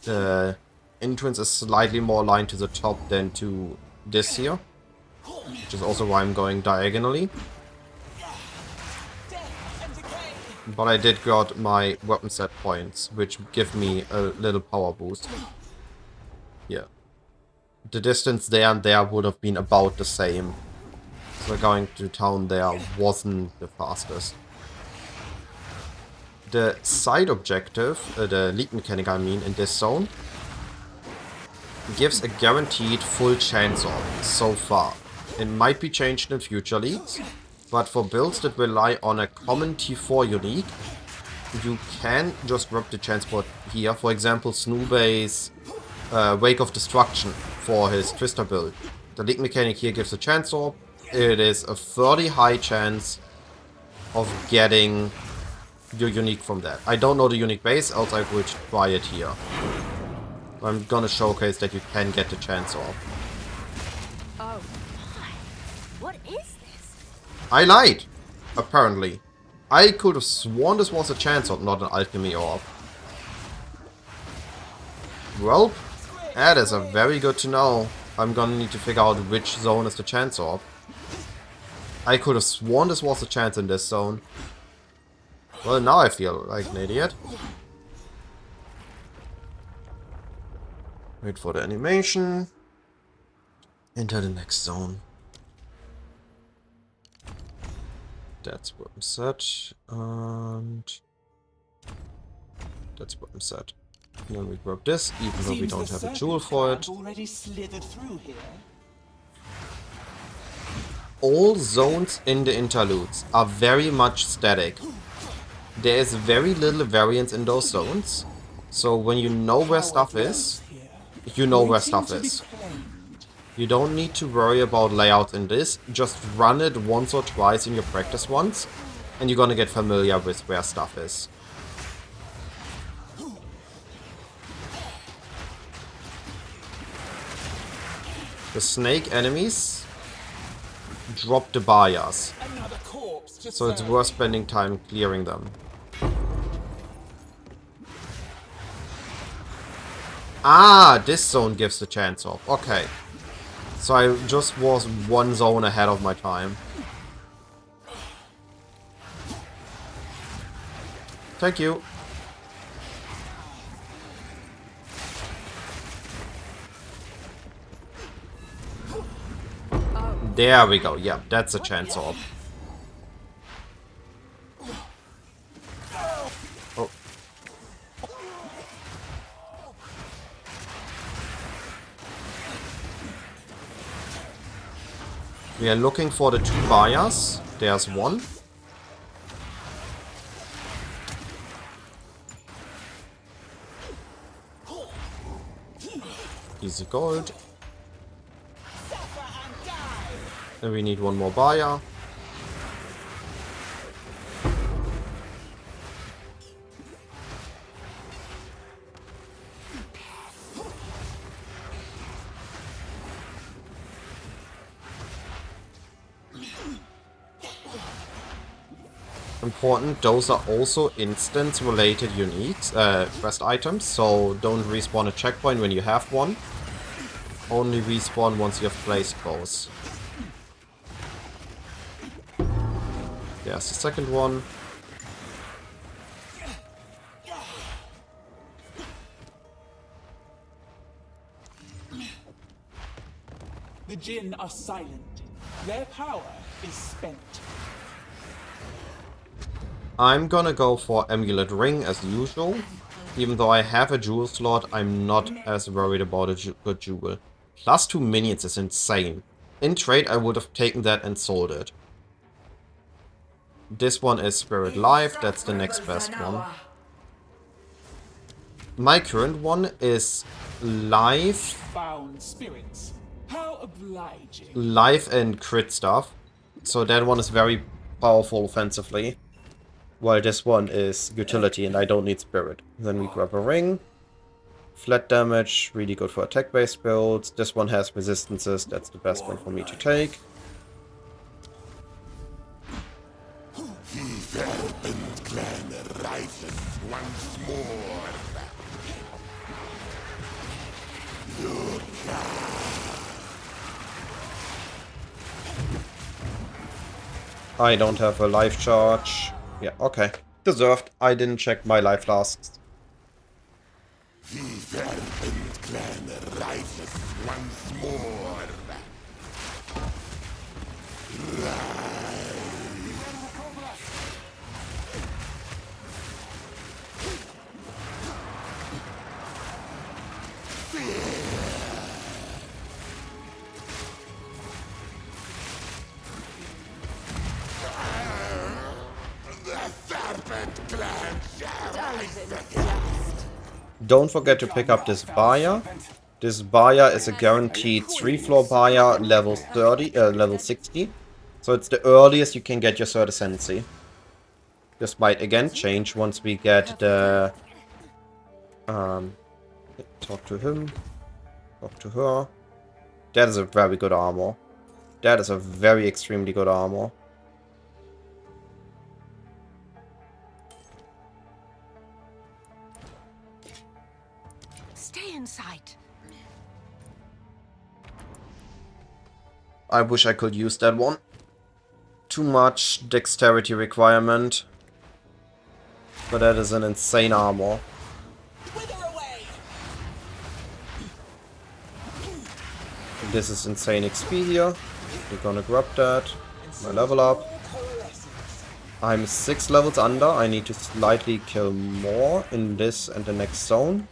the entrance is slightly more aligned to the top than to this here, which is also why I'm going diagonally. But I did got my weapon set points, which give me a little power boost. Yeah. The distance there and there would have been about the same. So going to town there wasn't the fastest. The side objective, the lead mechanic I mean, in this zone, gives a guaranteed full chance on so far. It might be changed in future leagues. But for builds that rely on a common T4 unique, you can just grab the transport here. For example, Snoobay's Wake of Destruction for his Twister build. The League Mechanic here gives a chance orb. It is a 30 high chance of getting your unique from that. I don't know the unique base, else I would try it here. I'm gonna showcase that you can get the chance orb. Oh my. What is this? I lied, apparently. I could have sworn this was a chance orb, not an alchemy orb. Well, that is a very good to know. I'm gonna need to figure out which zone is the chance orb. I could have sworn this was a chance in this zone. Well, now I feel like an idiot. Wait for the animation. Enter the next zone. That's weapon set, and that's weapon set. Then we grab this, even though we don't have a jewel for it. Already slithered through here. All zones in the interludes are very much static. There is very little variance in those zones. So when you know where stuff is, you know where stuff is. You don't need to worry about layouts in this. Just run it once or twice in your practice ones, and you're gonna get familiar with where stuff is. The snake enemies drop the bias, so it's worth spending time clearing them. Ah, this zone gives the chance of. Okay. So I just was one zone ahead of my time. Thank you. There we go. Yeah, that's a chance of. Oh. We are looking for the two buyers. There's one. Easy gold. And we need one more buyer. Important, those are also instance-related uniques, quest items, so don't respawn a checkpoint when you have one. Only respawn once you have placed both. There's the second one. The Jinn are silent. Their power is spent. I'm gonna go for Amulet Ring as usual. Even though I have a jewel slot, I'm not as worried about a good jewel. Plus 2 minions is insane. In trade, I would have taken that and sold it. This one is Spirit Life, that's the next best one. My current one is Life. Found spirits. How obliging. Life and crit stuff. So that one is very powerful offensively. While this one is utility and I don't need spirit. Then we grab a ring. Flat damage, really good for attack-based builds. This one has resistances, that's the best one for me to take. The Serpent Clan rises once more. I don't have a life charge. Yeah, okay. Deserved. I didn't check my life lasts. The Serpent Clan rises once more. Don't forget to pick up this buyer. This buyer is a guaranteed 3-floor buyer, level 60. So it's the earliest you can get your third ascendancy. This might again change once we get the... talk to him. Talk to her. That is a very good armor. That is a very extremely good armor. Stay in sight. I wish I could use that one. Too much dexterity requirement. But that is an insane armor. This is insane XP here. We're gonna grab that. My level up. I'm 6 levels under. I need to slightly kill more in this and the next zone.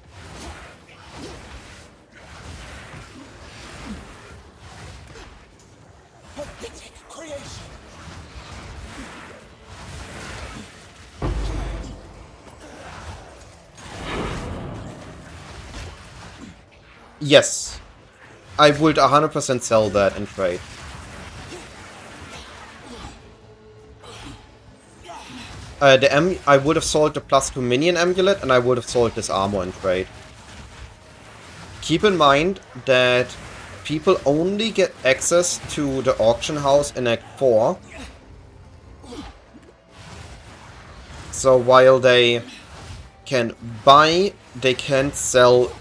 Yes. I would 100% sell that in trade. I would have sold the +2 minion amulet, and I would have sold this armor in trade. Keep in mind that people only get access to the auction house in Act 4. So while they can buy, they can't sell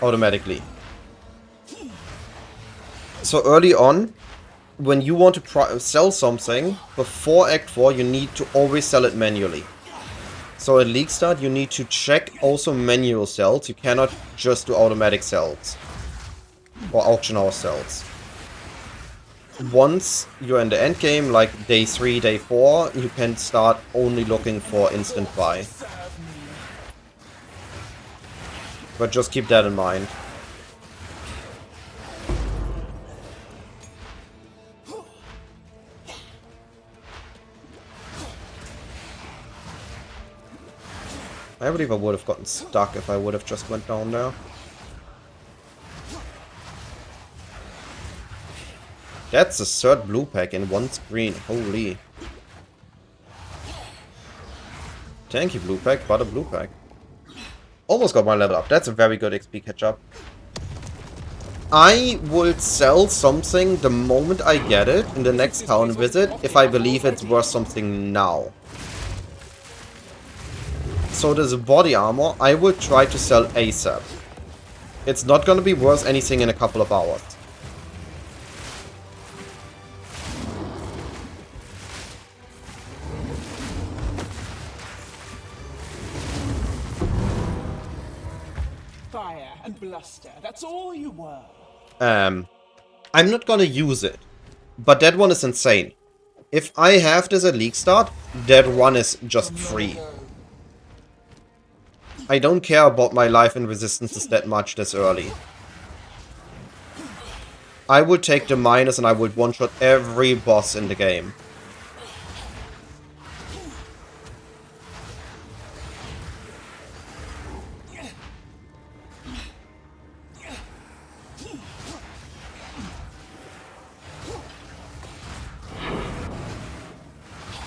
automatically. So early on, when you want to sell something before Act 4, you need to always sell it manually. So at League Start, you need to check also manual sales. You cannot just do automatic sales or auction house sales. Once you're in the end game, like day 3, day 4, you can start only looking for instant buy. But just keep that in mind. I believe I would have gotten stuck if I would have just went down there. That's a third blue pack in one screen. Holy. Thank you, blue pack, but a blue pack. Almost got my level up. That's a very good XP catch up. I would sell something the moment I get it in the next town visit if I believe it's worth something now. So there's a body armor. I would try to sell ASAP. It's not gonna be worth anything in a couple of hours. Fire and bluster, that's all you were. I'm not gonna use it. But that one is insane. If I have this at League Start, that one is just free. I don't care about my life and resistances that much this early. I would take the minus and I would one-shot every boss in the game.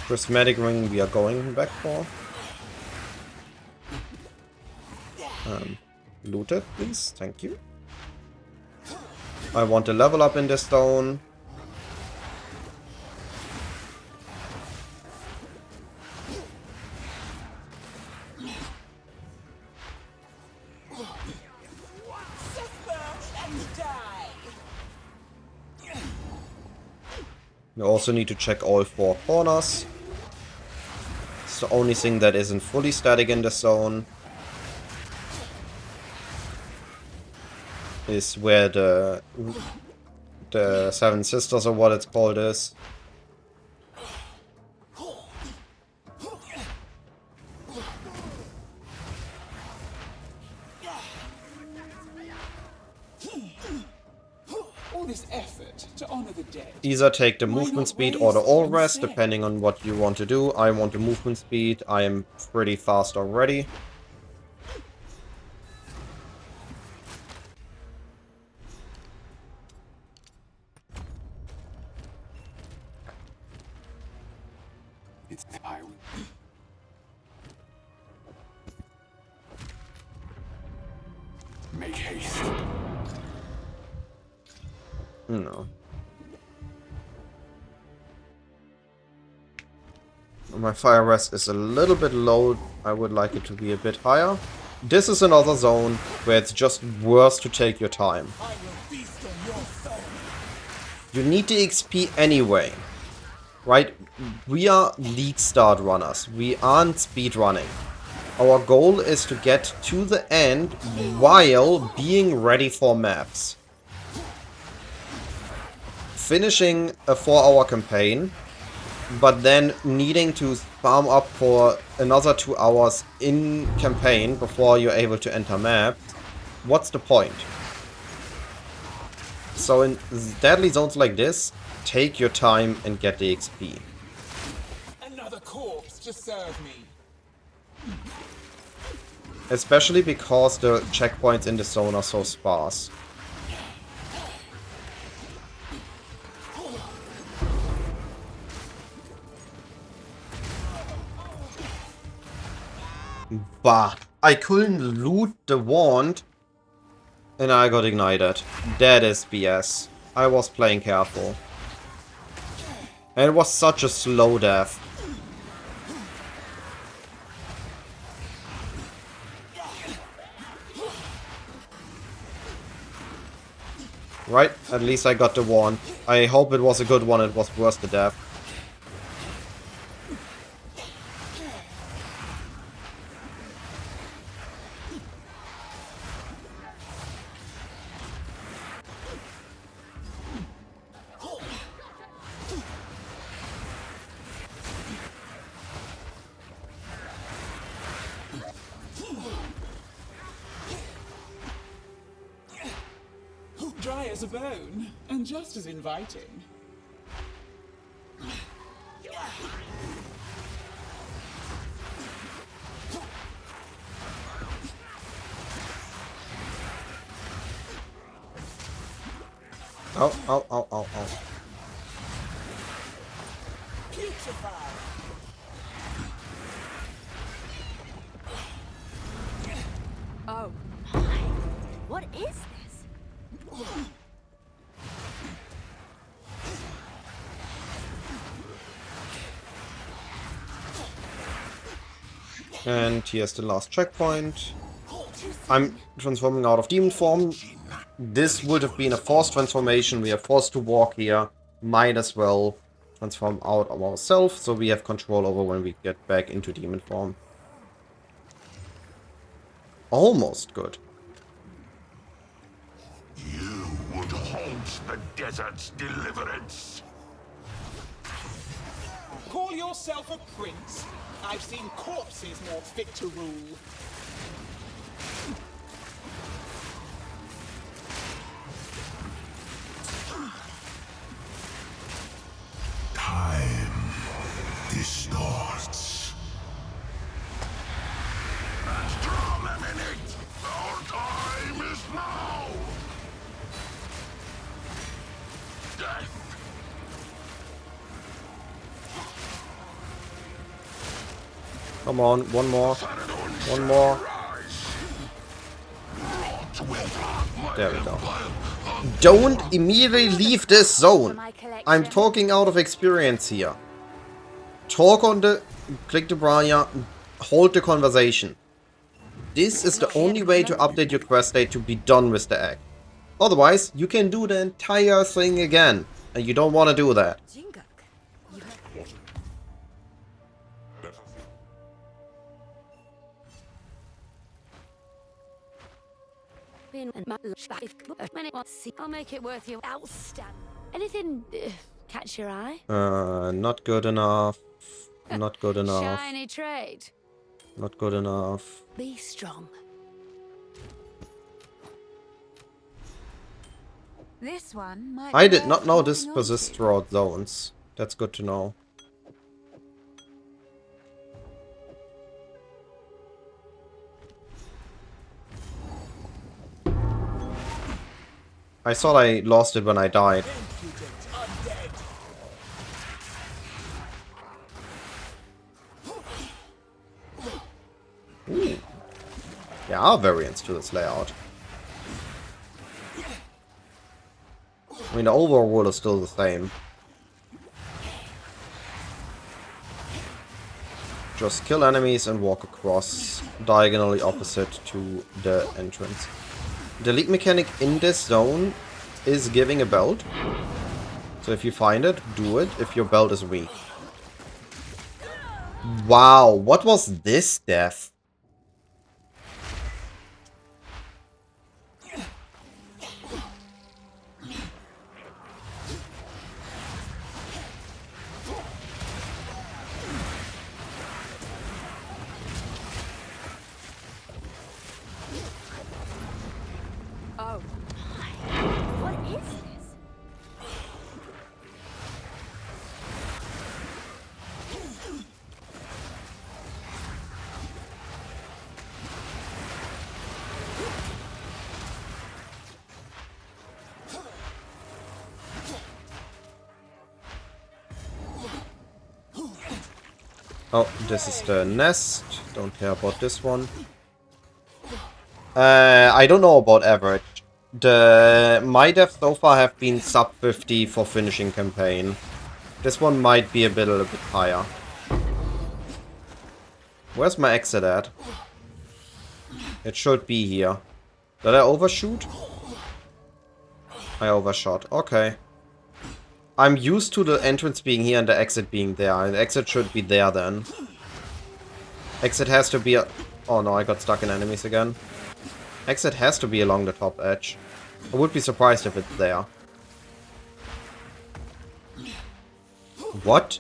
Prismatic ring we are going back for. Loot it, please. Thank you. I want to level up in this zone. We also need to check all 4 corners. It's the only thing that isn't fully static in this zone. Is where the 7 Sisters or what it's called is. All this effort to honor the dead. Either take the movement speed or the all rest, depending on what you want to do. I want the movement speed. I am pretty fast already. It's time. Make haste. No. My fire rest is a little bit low. I would like it to be a bit higher. This is another zone where it's just worth to take your time. You need the XP anyway. Right? We are League Start runners. We aren't speed running. Our goal is to get to the end while being ready for maps. Finishing a 4-hour campaign, but then needing to farm up for another 2 hours in campaign before you're able to enter maps. What's the point? So in deadly zones like this, take your time and get the XP. Another corpse to serve me. Especially because the checkpoints in the zone are so sparse. Bah, I couldn't loot the wand and I got ignited. That is BS. I was playing careful. And it was such a slow death. Right, at least I got the wand. I hope it was a good one, it was worth the death. Dry as a bone, and just as inviting. Ow, ow, ow, ow, ow. Oh. What is this? And here's the last checkpoint. I'm transforming out of demon form. This would have been a forced transformation. We are forced to walk here. Might as well transform out of ourselves so we have control over when we get back into demon form. Almost good. You would haunt the desert's deliverance. Call yourself a prince? I've seen corpses more fit to rule. Time distorts. Astral emanate! Our time is now! Death! Come on, one more. One more. There we go. Don't immediately leave this zone. I'm talking out of experience here. Talk on the... Click the Briar. Hold the conversation. This is the only way to update your quest state to be done with the egg. Otherwise, you can do the entire thing again. And you don't want to do that. I'll make it worth you. Outstanding. Anything catch your eye? Not good enough. Not good enough. Shiny trade. Not good enough. Be strong. This one might I be did not worth know this holding on persists to. throughout zones. That's good to know. I thought I lost it when I died. Ooh. There are variants to this layout. I mean, the overall rule is still the same. Just kill enemies and walk across diagonally opposite to the entrance. The leak mechanic in this zone is giving a belt. So if you find it, do it if your belt is weak. Wow, what was this death? Oh. What is this? Oh, this is the nest. Don't care about this one. I don't know about average. My deaths so far have been sub 50 for finishing campaign. This one might be a little bit higher. Where's my exit at? It should be here. Did I overshoot? I overshot. Okay. I'm used to the entrance being here and the exit being there. The exit should be there then. Exit has to be... Oh no, I got stuck in enemies again. Exit has to be along the top edge. I would be surprised if it's there. What?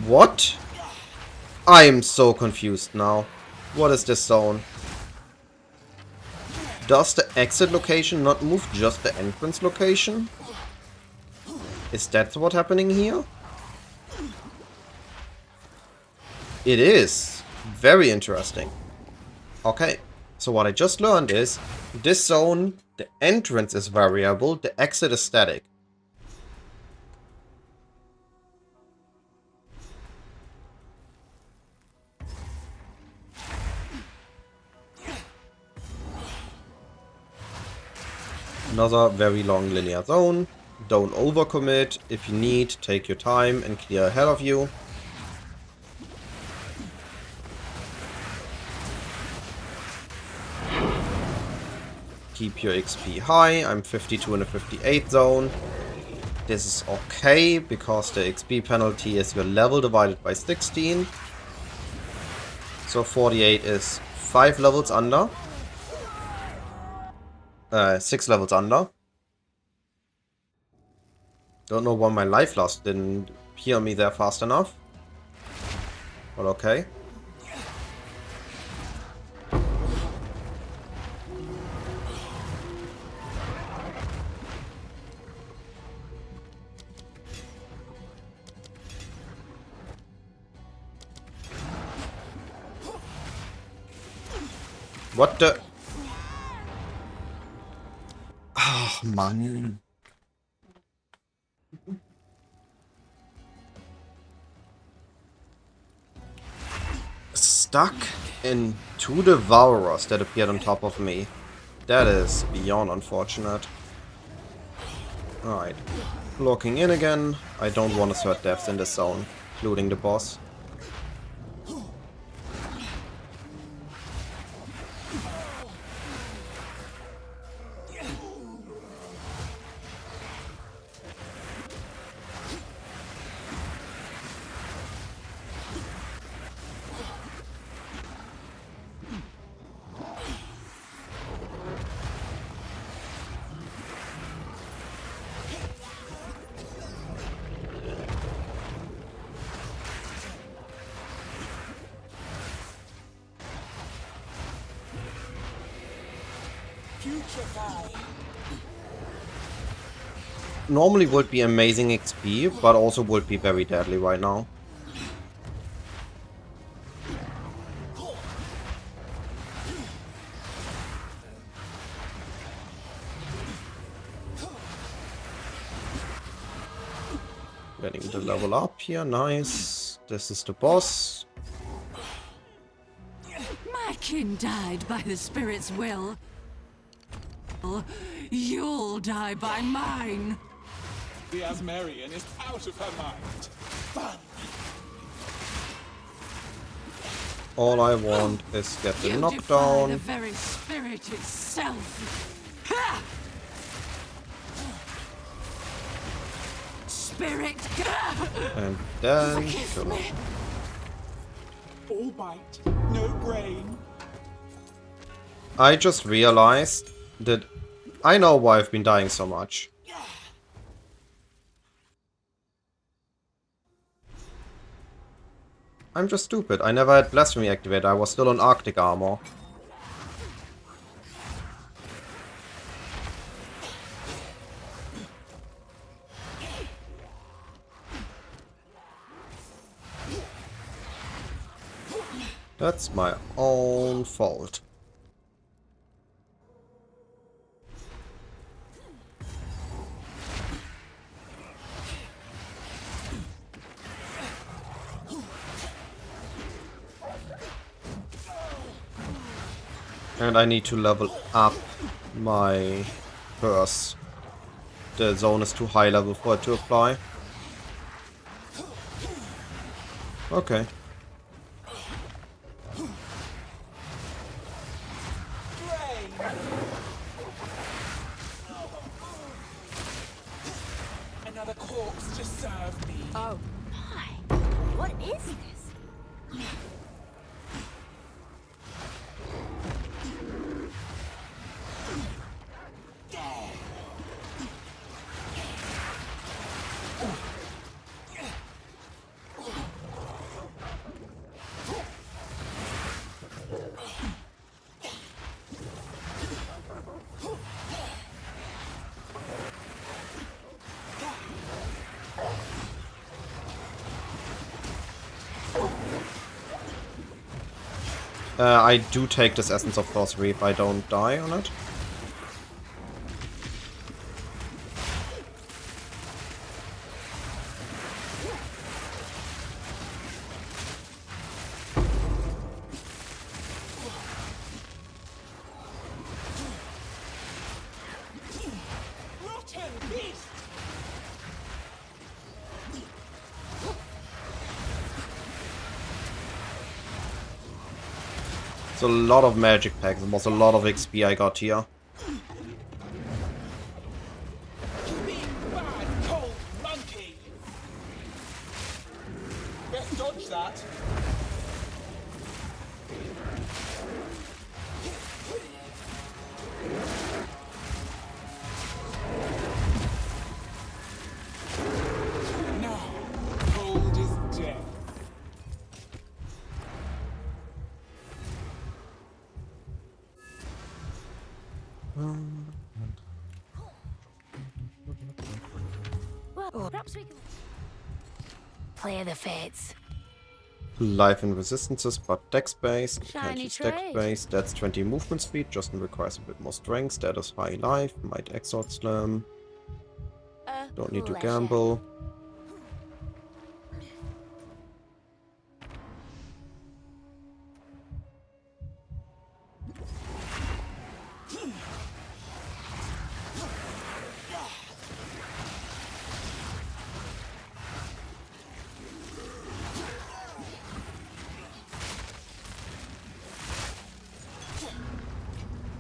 What? I'm so confused now. What is this zone? Does the exit location not move just the entrance location? Is that what's happening here? It is. Very interesting. Okay. So what I just learned is, this zone, the entrance is variable, the exit is static. Another very long linear zone. Don't overcommit. If you need, take your time and clear ahead of you. Keep your XP high. I'm 52 in a 58 zone. This is okay, because the XP penalty is your level divided by 16. So 48 is 5 levels under. 6 levels under. Don't know why my life loss didn't heal me there fast enough. But okay. What the... Oh, man. Stuck in 2 Devourers that appeared on top of me. That is beyond unfortunate. Alright. Locking in again. I don't want to assert deaths in this zone, including the boss. Normally would be amazing XP, but also would be very deadly right now. Getting the level up here, nice. This is the boss. My kin died by the spirit's will. You'll die by mine. The Asmarian is out of her mind. Fun. All I want is get the You knockdown. defy the very spirit itself. Ha! Spirit. And then Forgive kill me. him. All bite, no brain. I just realized that I know why I've been dying so much. I'm just stupid. I never had Blasphemy activated. I was still on Arctic armor. That's my own fault. And I need to level up my curse. The zone is too high level for it to apply. Okay. Another corpse to serve me. Oh, my. What is this? I do take this Essence of Sorcery if I don't die on it. Rotten beast! It's a lot of magic packs. It was a lot of XP I got here. Big, bad, cold monkey! Best dodge that. Now, cold is dead. Well, perhaps we can play the fates. Life and resistances, but dex based. Can't Shiny use dex trade. based. That's 20 movement speed. Justin requires a bit more strength. Status high life. Might exort slam. Don't need to pleasure. gamble.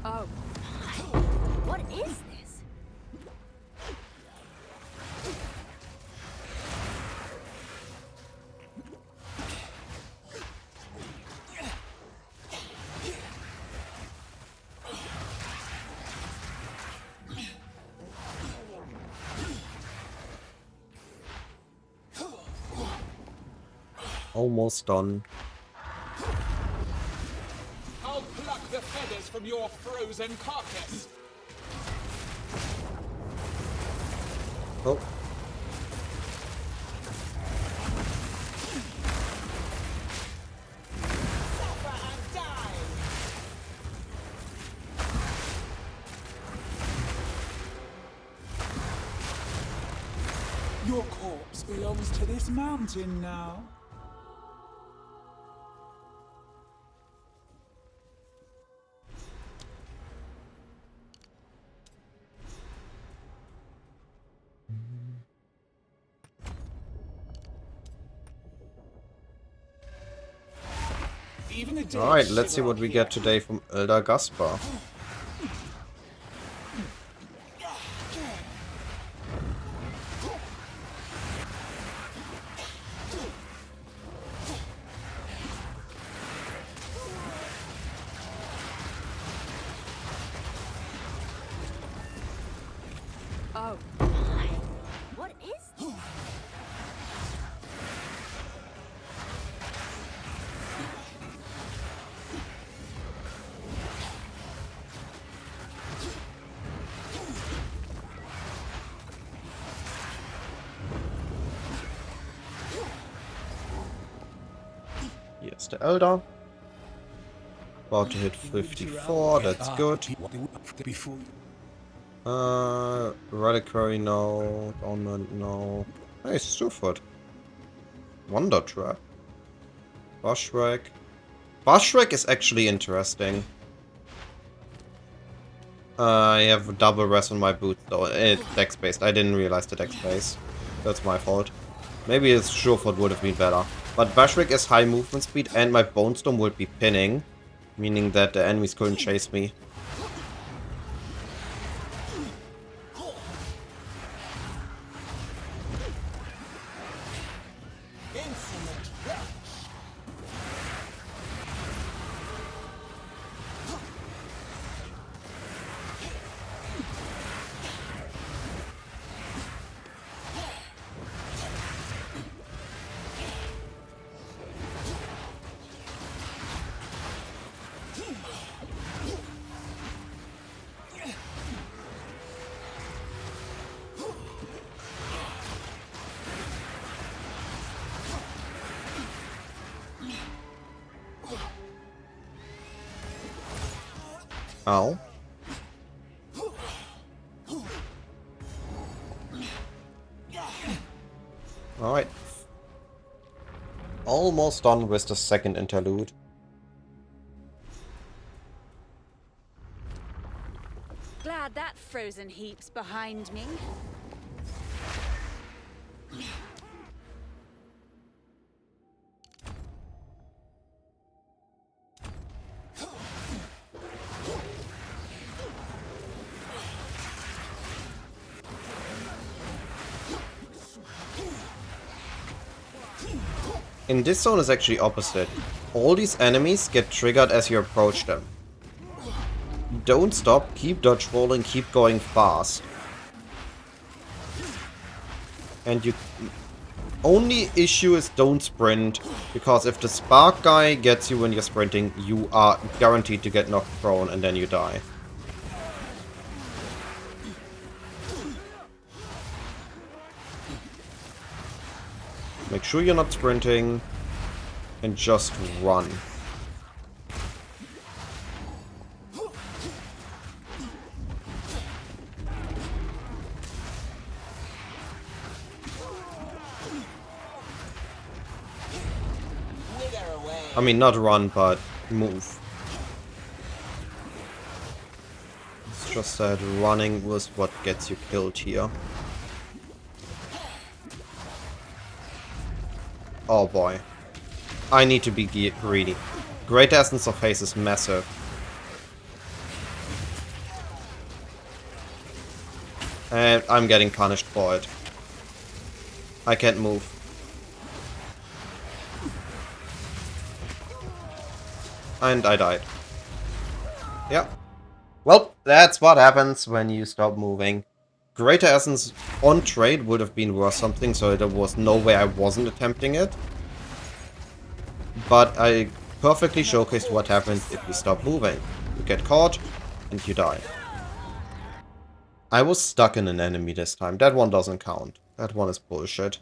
Oh, what is this? Almost done. I'll pluck the feathers from your frozen carcass. Oh. Suffer and die. Your corpse belongs to this mountain now. Even the dead Alright, let's see shiver what we here. get today from Elder Gaspar. Oh, what is this? Here's the Elder. About to hit 54, that's good. Reliquary, no. Ornament, no. Hey, Stewfoot. Wonder Trap. Bushwhack. Bushwhack is actually interesting. I have a double rest on my boots though. It's dex based. I didn't realize the dex base. That's my fault. Maybe it's Surefoot would have been better. But Bashrik is high movement speed and my Bonestorm would be pinning. Meaning that the enemies couldn't chase me. Ow. Alright. Almost done with the second interlude. Glad that frozen heap's behind me. In this zone is actually opposite. All these enemies get triggered as you approach them. Don't stop, keep dodge rolling, keep going fast. And you... Only issue is don't sprint, because if the spark guy gets you when you're sprinting, you are guaranteed to get knocked prone and then you die. Make sure you're not sprinting and just run. I mean, not run, but move. It's just that running was what gets you killed here. Oh boy. I need to be greedy. Great Essence of Haste is massive. And I'm getting punished for it. I can't move. And I died. Yeah. Well, that's what happens when you stop moving. Greater Essence on trade would have been worth something, so there was no way I wasn't attempting it. But I perfectly showcased what happens if you stop moving. You get caught, and you die. I was stuck in an enemy this time. That one doesn't count. That one is bullshit.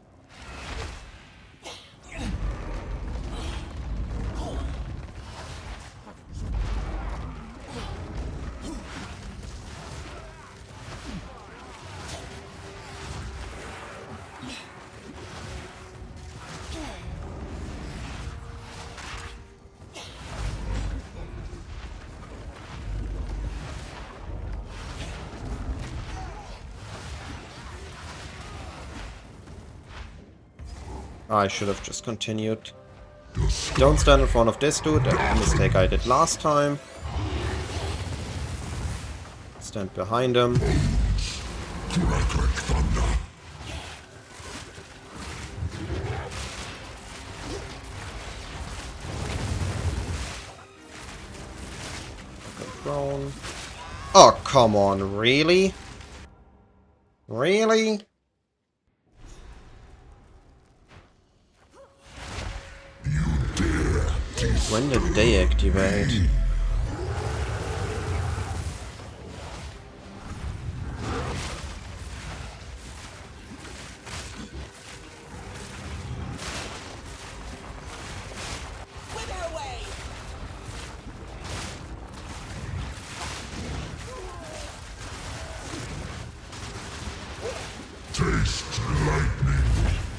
I should have just continued. Don't stand in front of this dude, that's a mistake I did last time. Stand behind him. Thrown. Oh, come on, really? Really? When did they activate?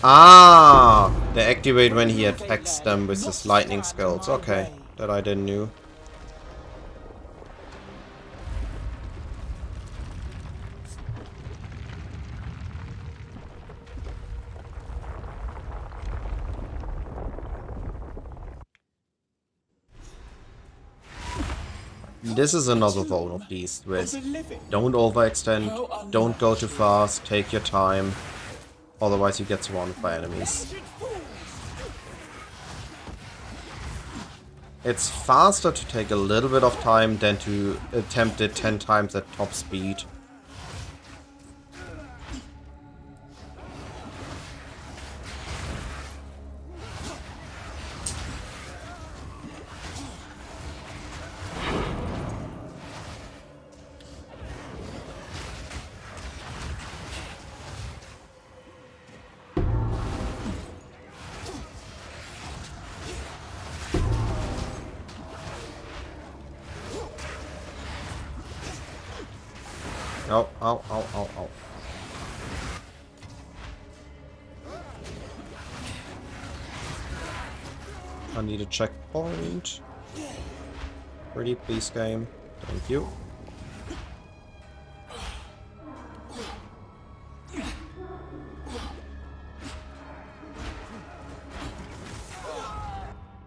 Ah, they activate when he attacks them with his lightning skills. Okay, that I didn't know. this is another zone of these with don't overextend, don't go too fast, take your time, otherwise you get surrounded by enemies. It's faster to take a little bit of time than to attempt it 10 times at top speed. Ow, ow, ow, ow, ow. I need a checkpoint. Pretty please, game. Thank you.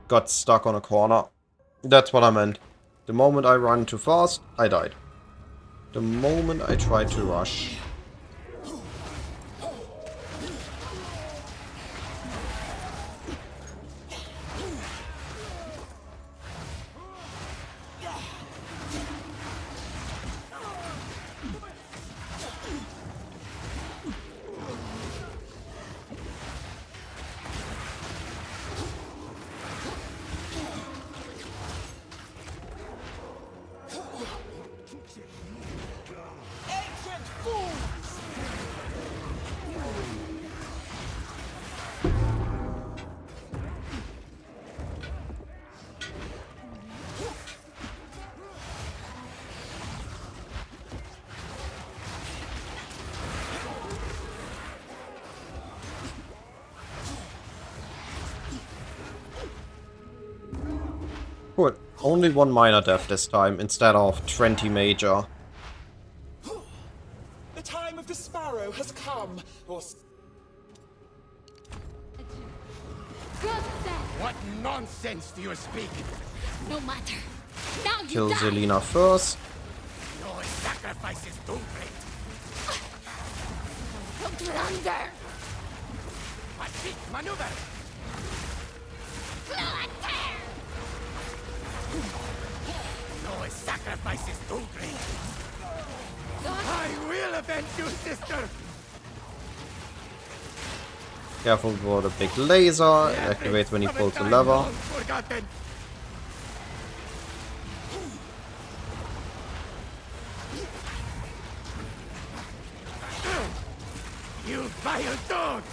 Got stuck on a corner. That's what I meant. The moment I ran too fast, I died. The moment I tried to rush. Cool. Only one minor death this time, instead of 20 major. The time of the sparrow has come. What nonsense do you speak? No matter. Now you Kill die. Zelina first. Your sacrifice is too great. Don't blunder. Machine maneuver. Your sacrifice is too great. I will avenge you, sister. Careful for the big laser. It activates when he pulls the lever. Forgotten. You vile dog!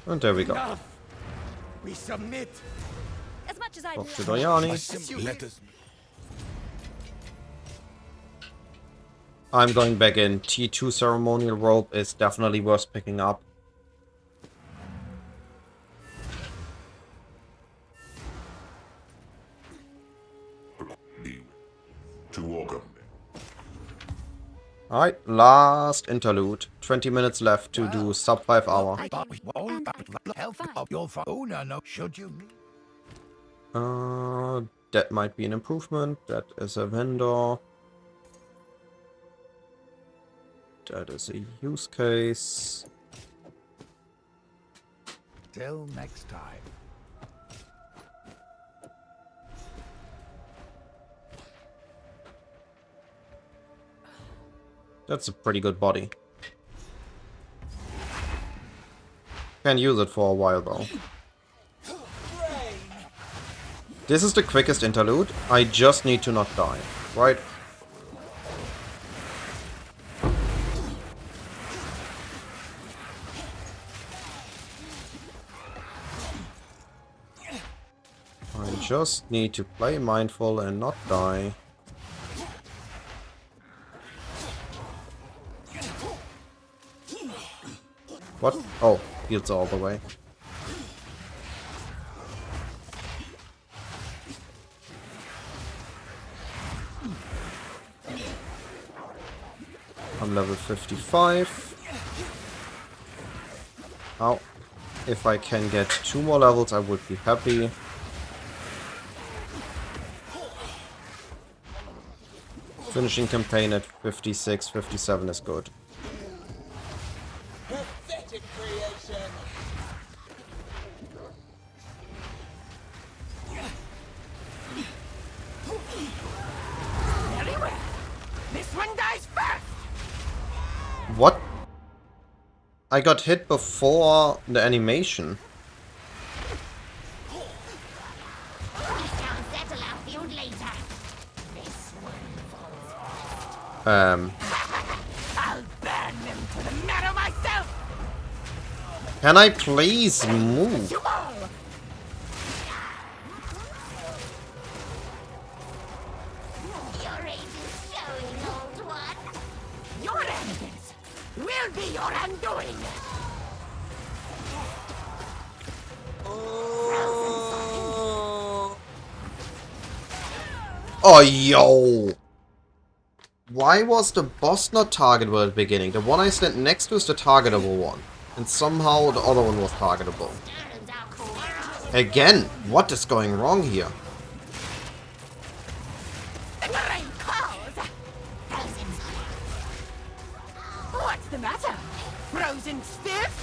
And there we go. Enough. We submit. As much as I'd Talk to love- Doyani. Let us. I'm going back in. T2 ceremonial rope is definitely worth picking up. To welcome. Alright, last interlude. 20 minutes left to do sub 5 hour. Should you? That might be an improvement. That is a vendor. That is a use case. Till next time. That's a pretty good body. Can't use it for a while though. This is the quickest interlude. I just need to not die, right? I just need to play mindful and not die. What? Oh, heals all the way. I'm level 55. Ow. If I can get 2 more levels, I would be happy. Finishing campaign at 56, 57 is good. Pathetic creation. Very well. This one dies first. What? I got hit before the animation. I'll burn them to the marrow myself. Can I please move? You all. Your age is showing, old one. Your arrogance will be your undoing. Oh, yo! Why was the boss not targetable at the beginning? The one I stand next to is the targetable one. And somehow the other one was targetable. Again, what is going wrong here? What's the matter? Frozen stiff?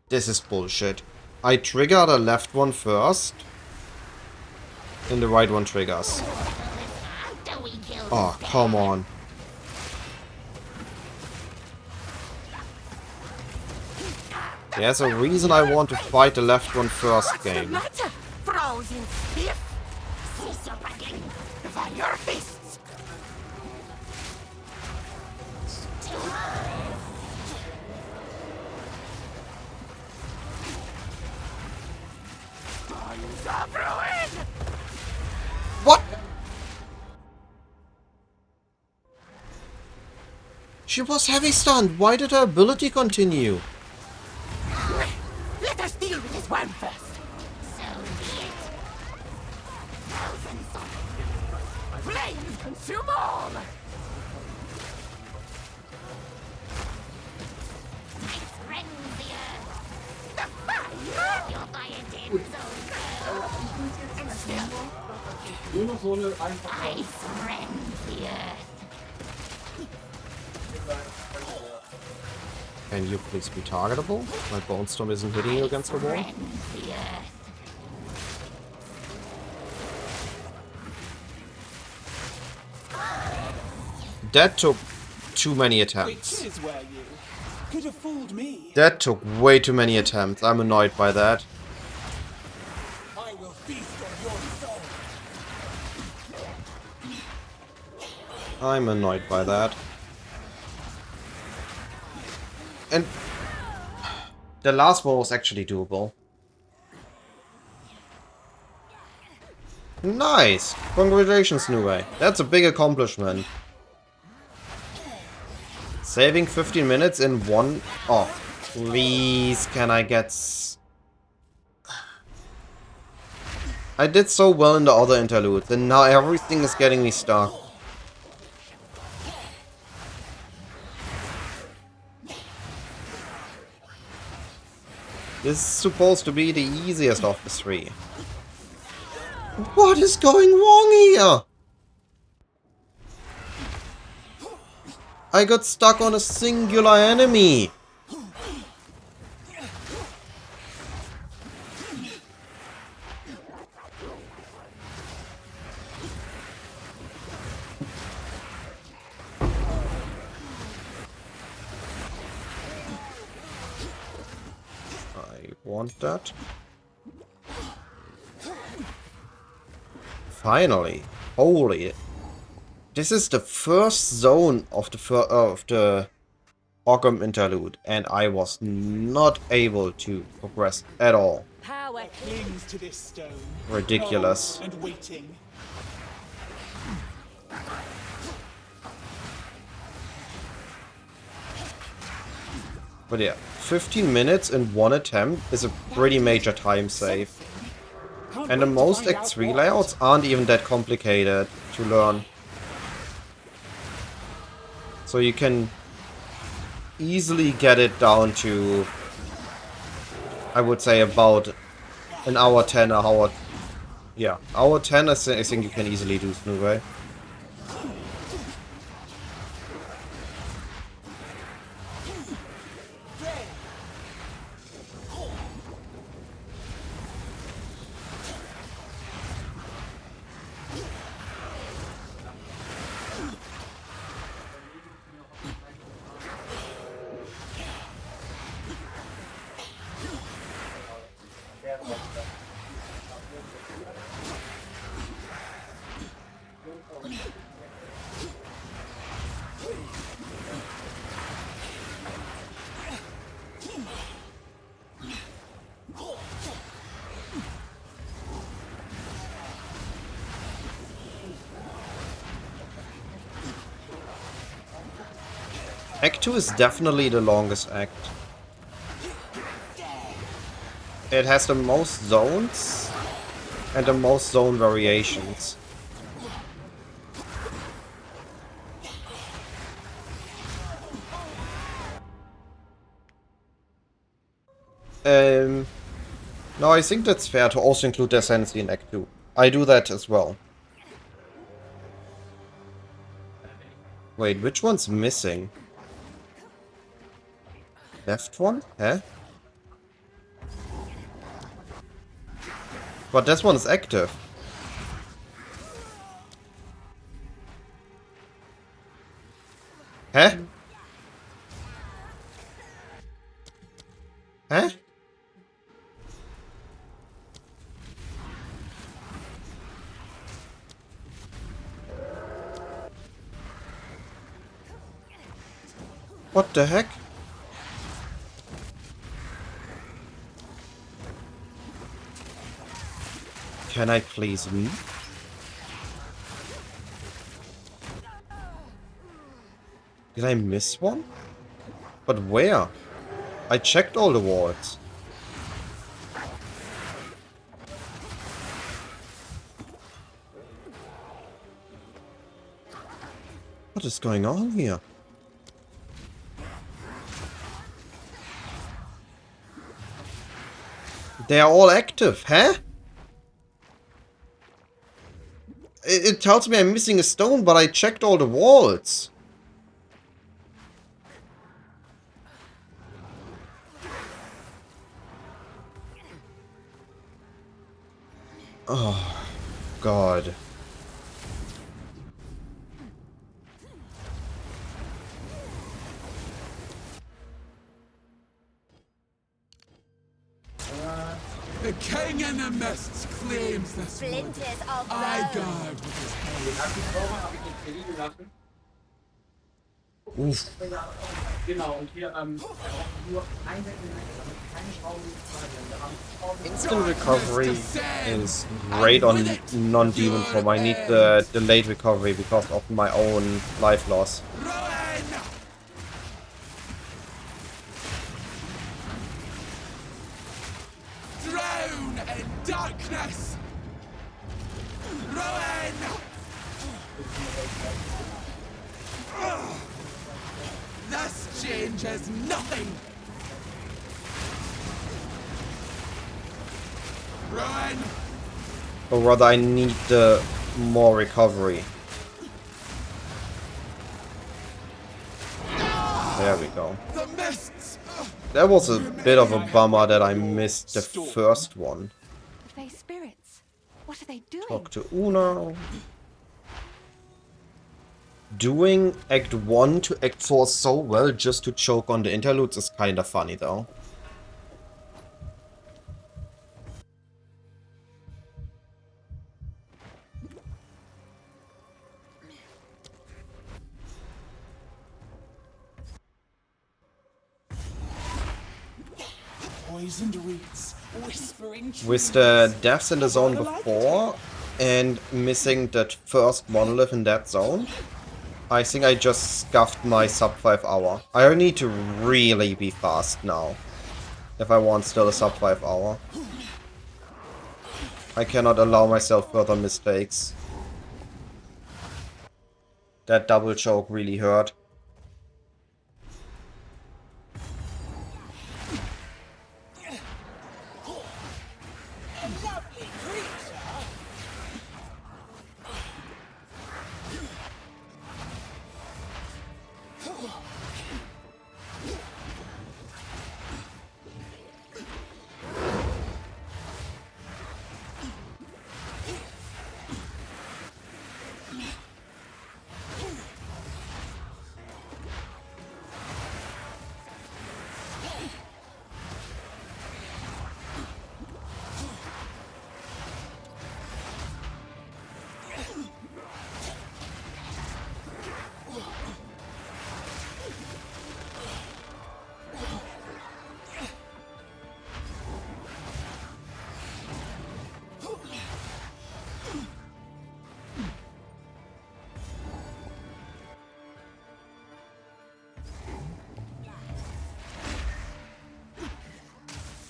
This is bullshit. I trigger the left one first. And the right one triggers. Oh, come on. There's a reason I want to fight the left one first game. Frozen stiff? Fire fists! Times of ruin! What? She was heavy stunned. Why did her ability continue? Let us deal with this one first. So be it. Flames consume all. My friends here. The fire. Your fire did so well. And still. Ice rends the earth. Can you please be targetable? My Bonestorm isn't hitting you against the wall. That took too many attempts. Witches were you? Could have fooled me. That took way too many attempts. I'm annoyed by that. I will feast on your soul. I'm annoyed by that. And the last one was actually doable. Nice! Congratulations, Nue. That's a big accomplishment. Saving 15 minutes in one... Oh, please, can I get... I did so well in the other interludes, and now everything is getting me stuck. This is supposed to be the easiest of the three. What is going wrong here? I got stuck on a singular enemy. Want that? Finally, holy! This is the first zone of the Orcam interlude, and I was not able to progress at all. Power clings to this stone. Ridiculous. And waiting. But yeah, 15 minutes in one attempt is a pretty major time save. And the most Act 3 layouts aren't even that complicated to learn. So you can easily get it down to, I would say, about an hour 10, a hour... Yeah, hour 10 I think you can easily do, Snooray. Act 2 is definitely the longest act. It has the most zones and the most zone variations. No, I think that's fair to also include the Ascendancy in Act 2. I do that as well. Wait, which one's missing? Left one? Huh? But this one is active. Huh? Huh? What the heck? Can I please leave? Did I miss one? But where? I checked all the wards. What is going on here? They are all active, huh? It tells me I'm missing a stone, but I checked all the walls. Oh, God. The king in the mists claims this wood. Splinters of I bone. guard with his hand. Oof. Instant recovery is great on non-demon form. I need the delayed recovery because of my own life loss. Drown in darkness! Rowan! This changes nothing! Rowan! Or rather, I need the more recovery. There we go. The mists! That was a bit of a bummer that I missed the first one. Are they spirits? What are they doing? Talk to Una. Doing Act 1 to Act 4 so well just to choke on the interludes is kinda funny though. Poisoned roots, whispering With the deaths in the zone before and missing that first monolith in that zone, I think I just scuffed my sub 5 hour. I need to really be fast now if I want still a sub 5 hour. I cannot allow myself further mistakes. That double choke really hurt.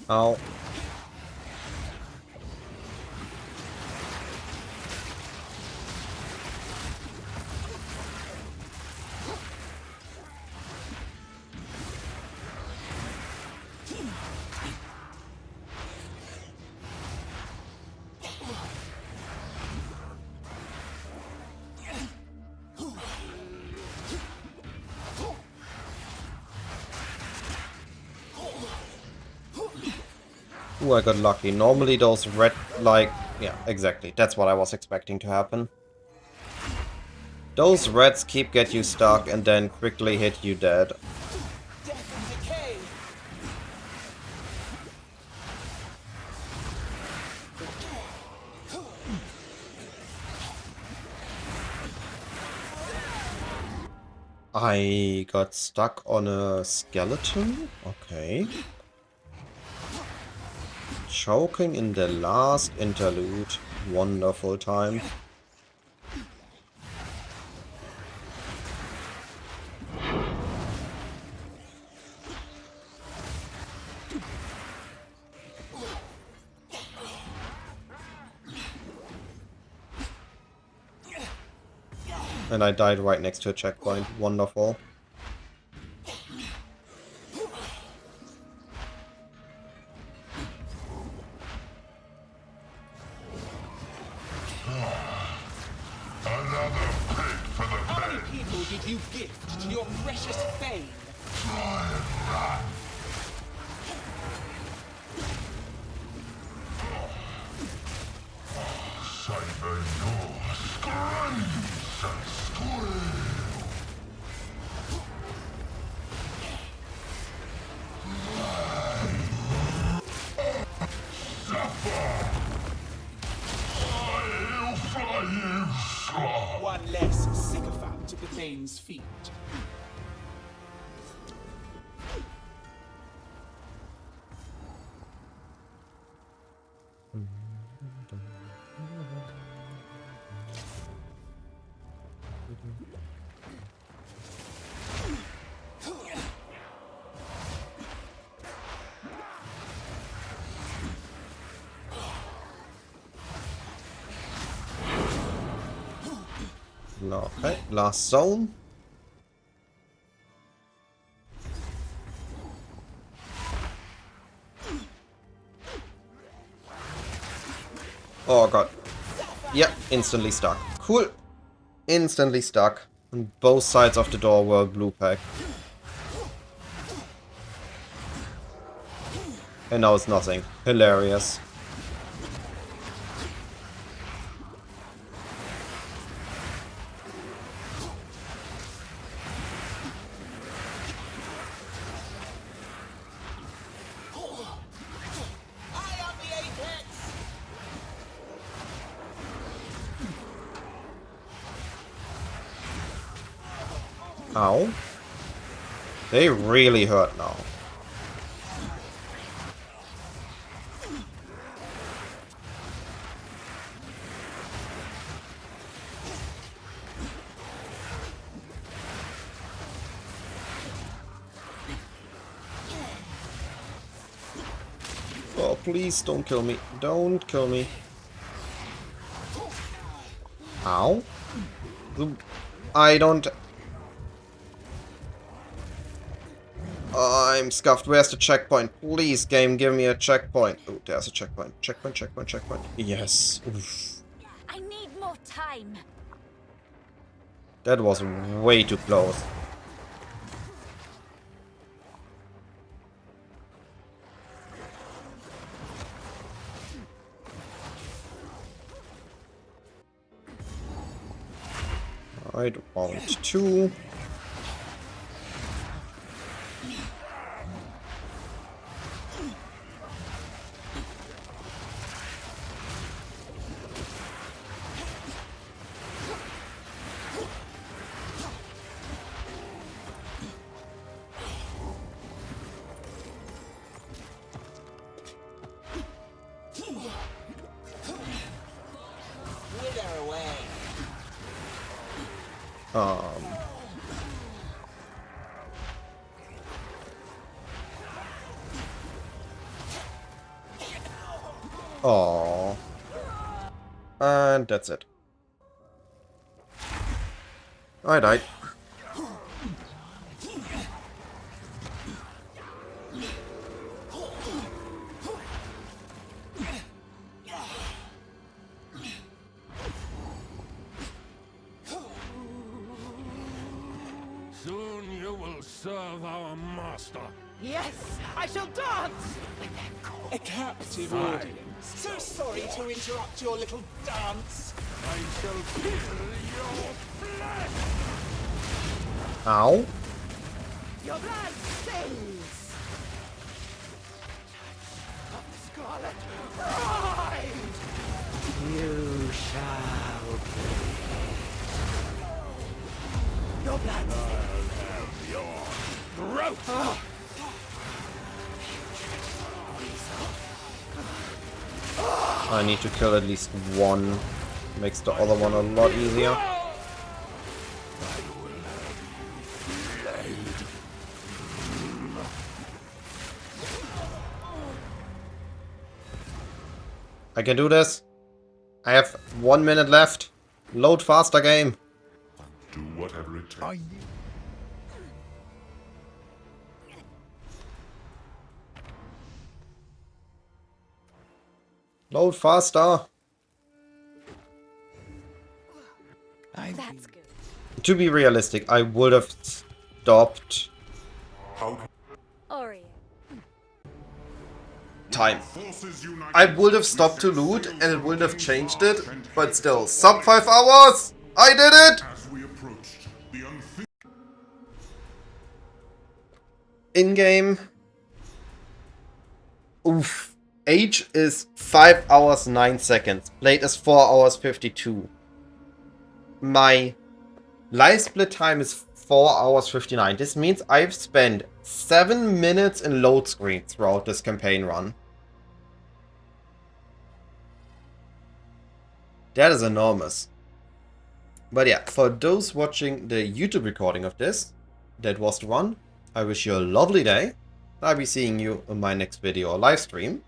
Ow. Ooh, I got lucky. Normally those red, like... Yeah, exactly. That's what I was expecting to happen. Those reds keep get you stuck and then quickly hit you dead. I got stuck on a skeleton? Okay. Choking in the last interlude. Wonderful time. And I died right next to a checkpoint. Wonderful. How many people did you gift to your precious fame? Savor your screams and squeal. Suffer. I'll fly you slow. One less sycophant at the Thane's feet. Okay, last zone. Oh god. Yep, instantly stuck. Cool. Instantly stuck. And both sides of the door were blue pack. And now it's nothing. Hilarious. Ow. They really hurt now. Oh, please don't kill me. Don't kill me. Ow. I don't... I'm scuffed. Where's the checkpoint? Please, game, give me a checkpoint. Oh, there's a checkpoint. Checkpoint, checkpoint, checkpoint. Yes. Oof. I need more time. That was way too close. Alright, round 2. Aww. And that's it. I died. Soon you will serve our master. Yes, I shall dance! A captive audience. So sorry to interrupt your little dance. I shall kill your flesh! Ow. Your blood sings! Of the Scarlet Bride! You shall bleed. Your blood sings. Your throat! I need to kill at least one. Makes the other one a lot easier. I can do this. I have 1 minute left. Load faster, game. Do whatever it takes. Load faster. That's good. To be realistic, I would have stopped Ori. time. I would have stopped to loot and it would have changed it, but still, sub 5 hours! I did it! In-game. Oof. Age is 5 hours 9 seconds. Played is 4 hours 52. My live split time is 4 hours 59. This means I've spent 7 minutes in load screen throughout this campaign run. That is enormous. But yeah, for those watching the YouTube recording of this, that was the one. I wish you a lovely day. I'll be seeing you in my next video or live stream.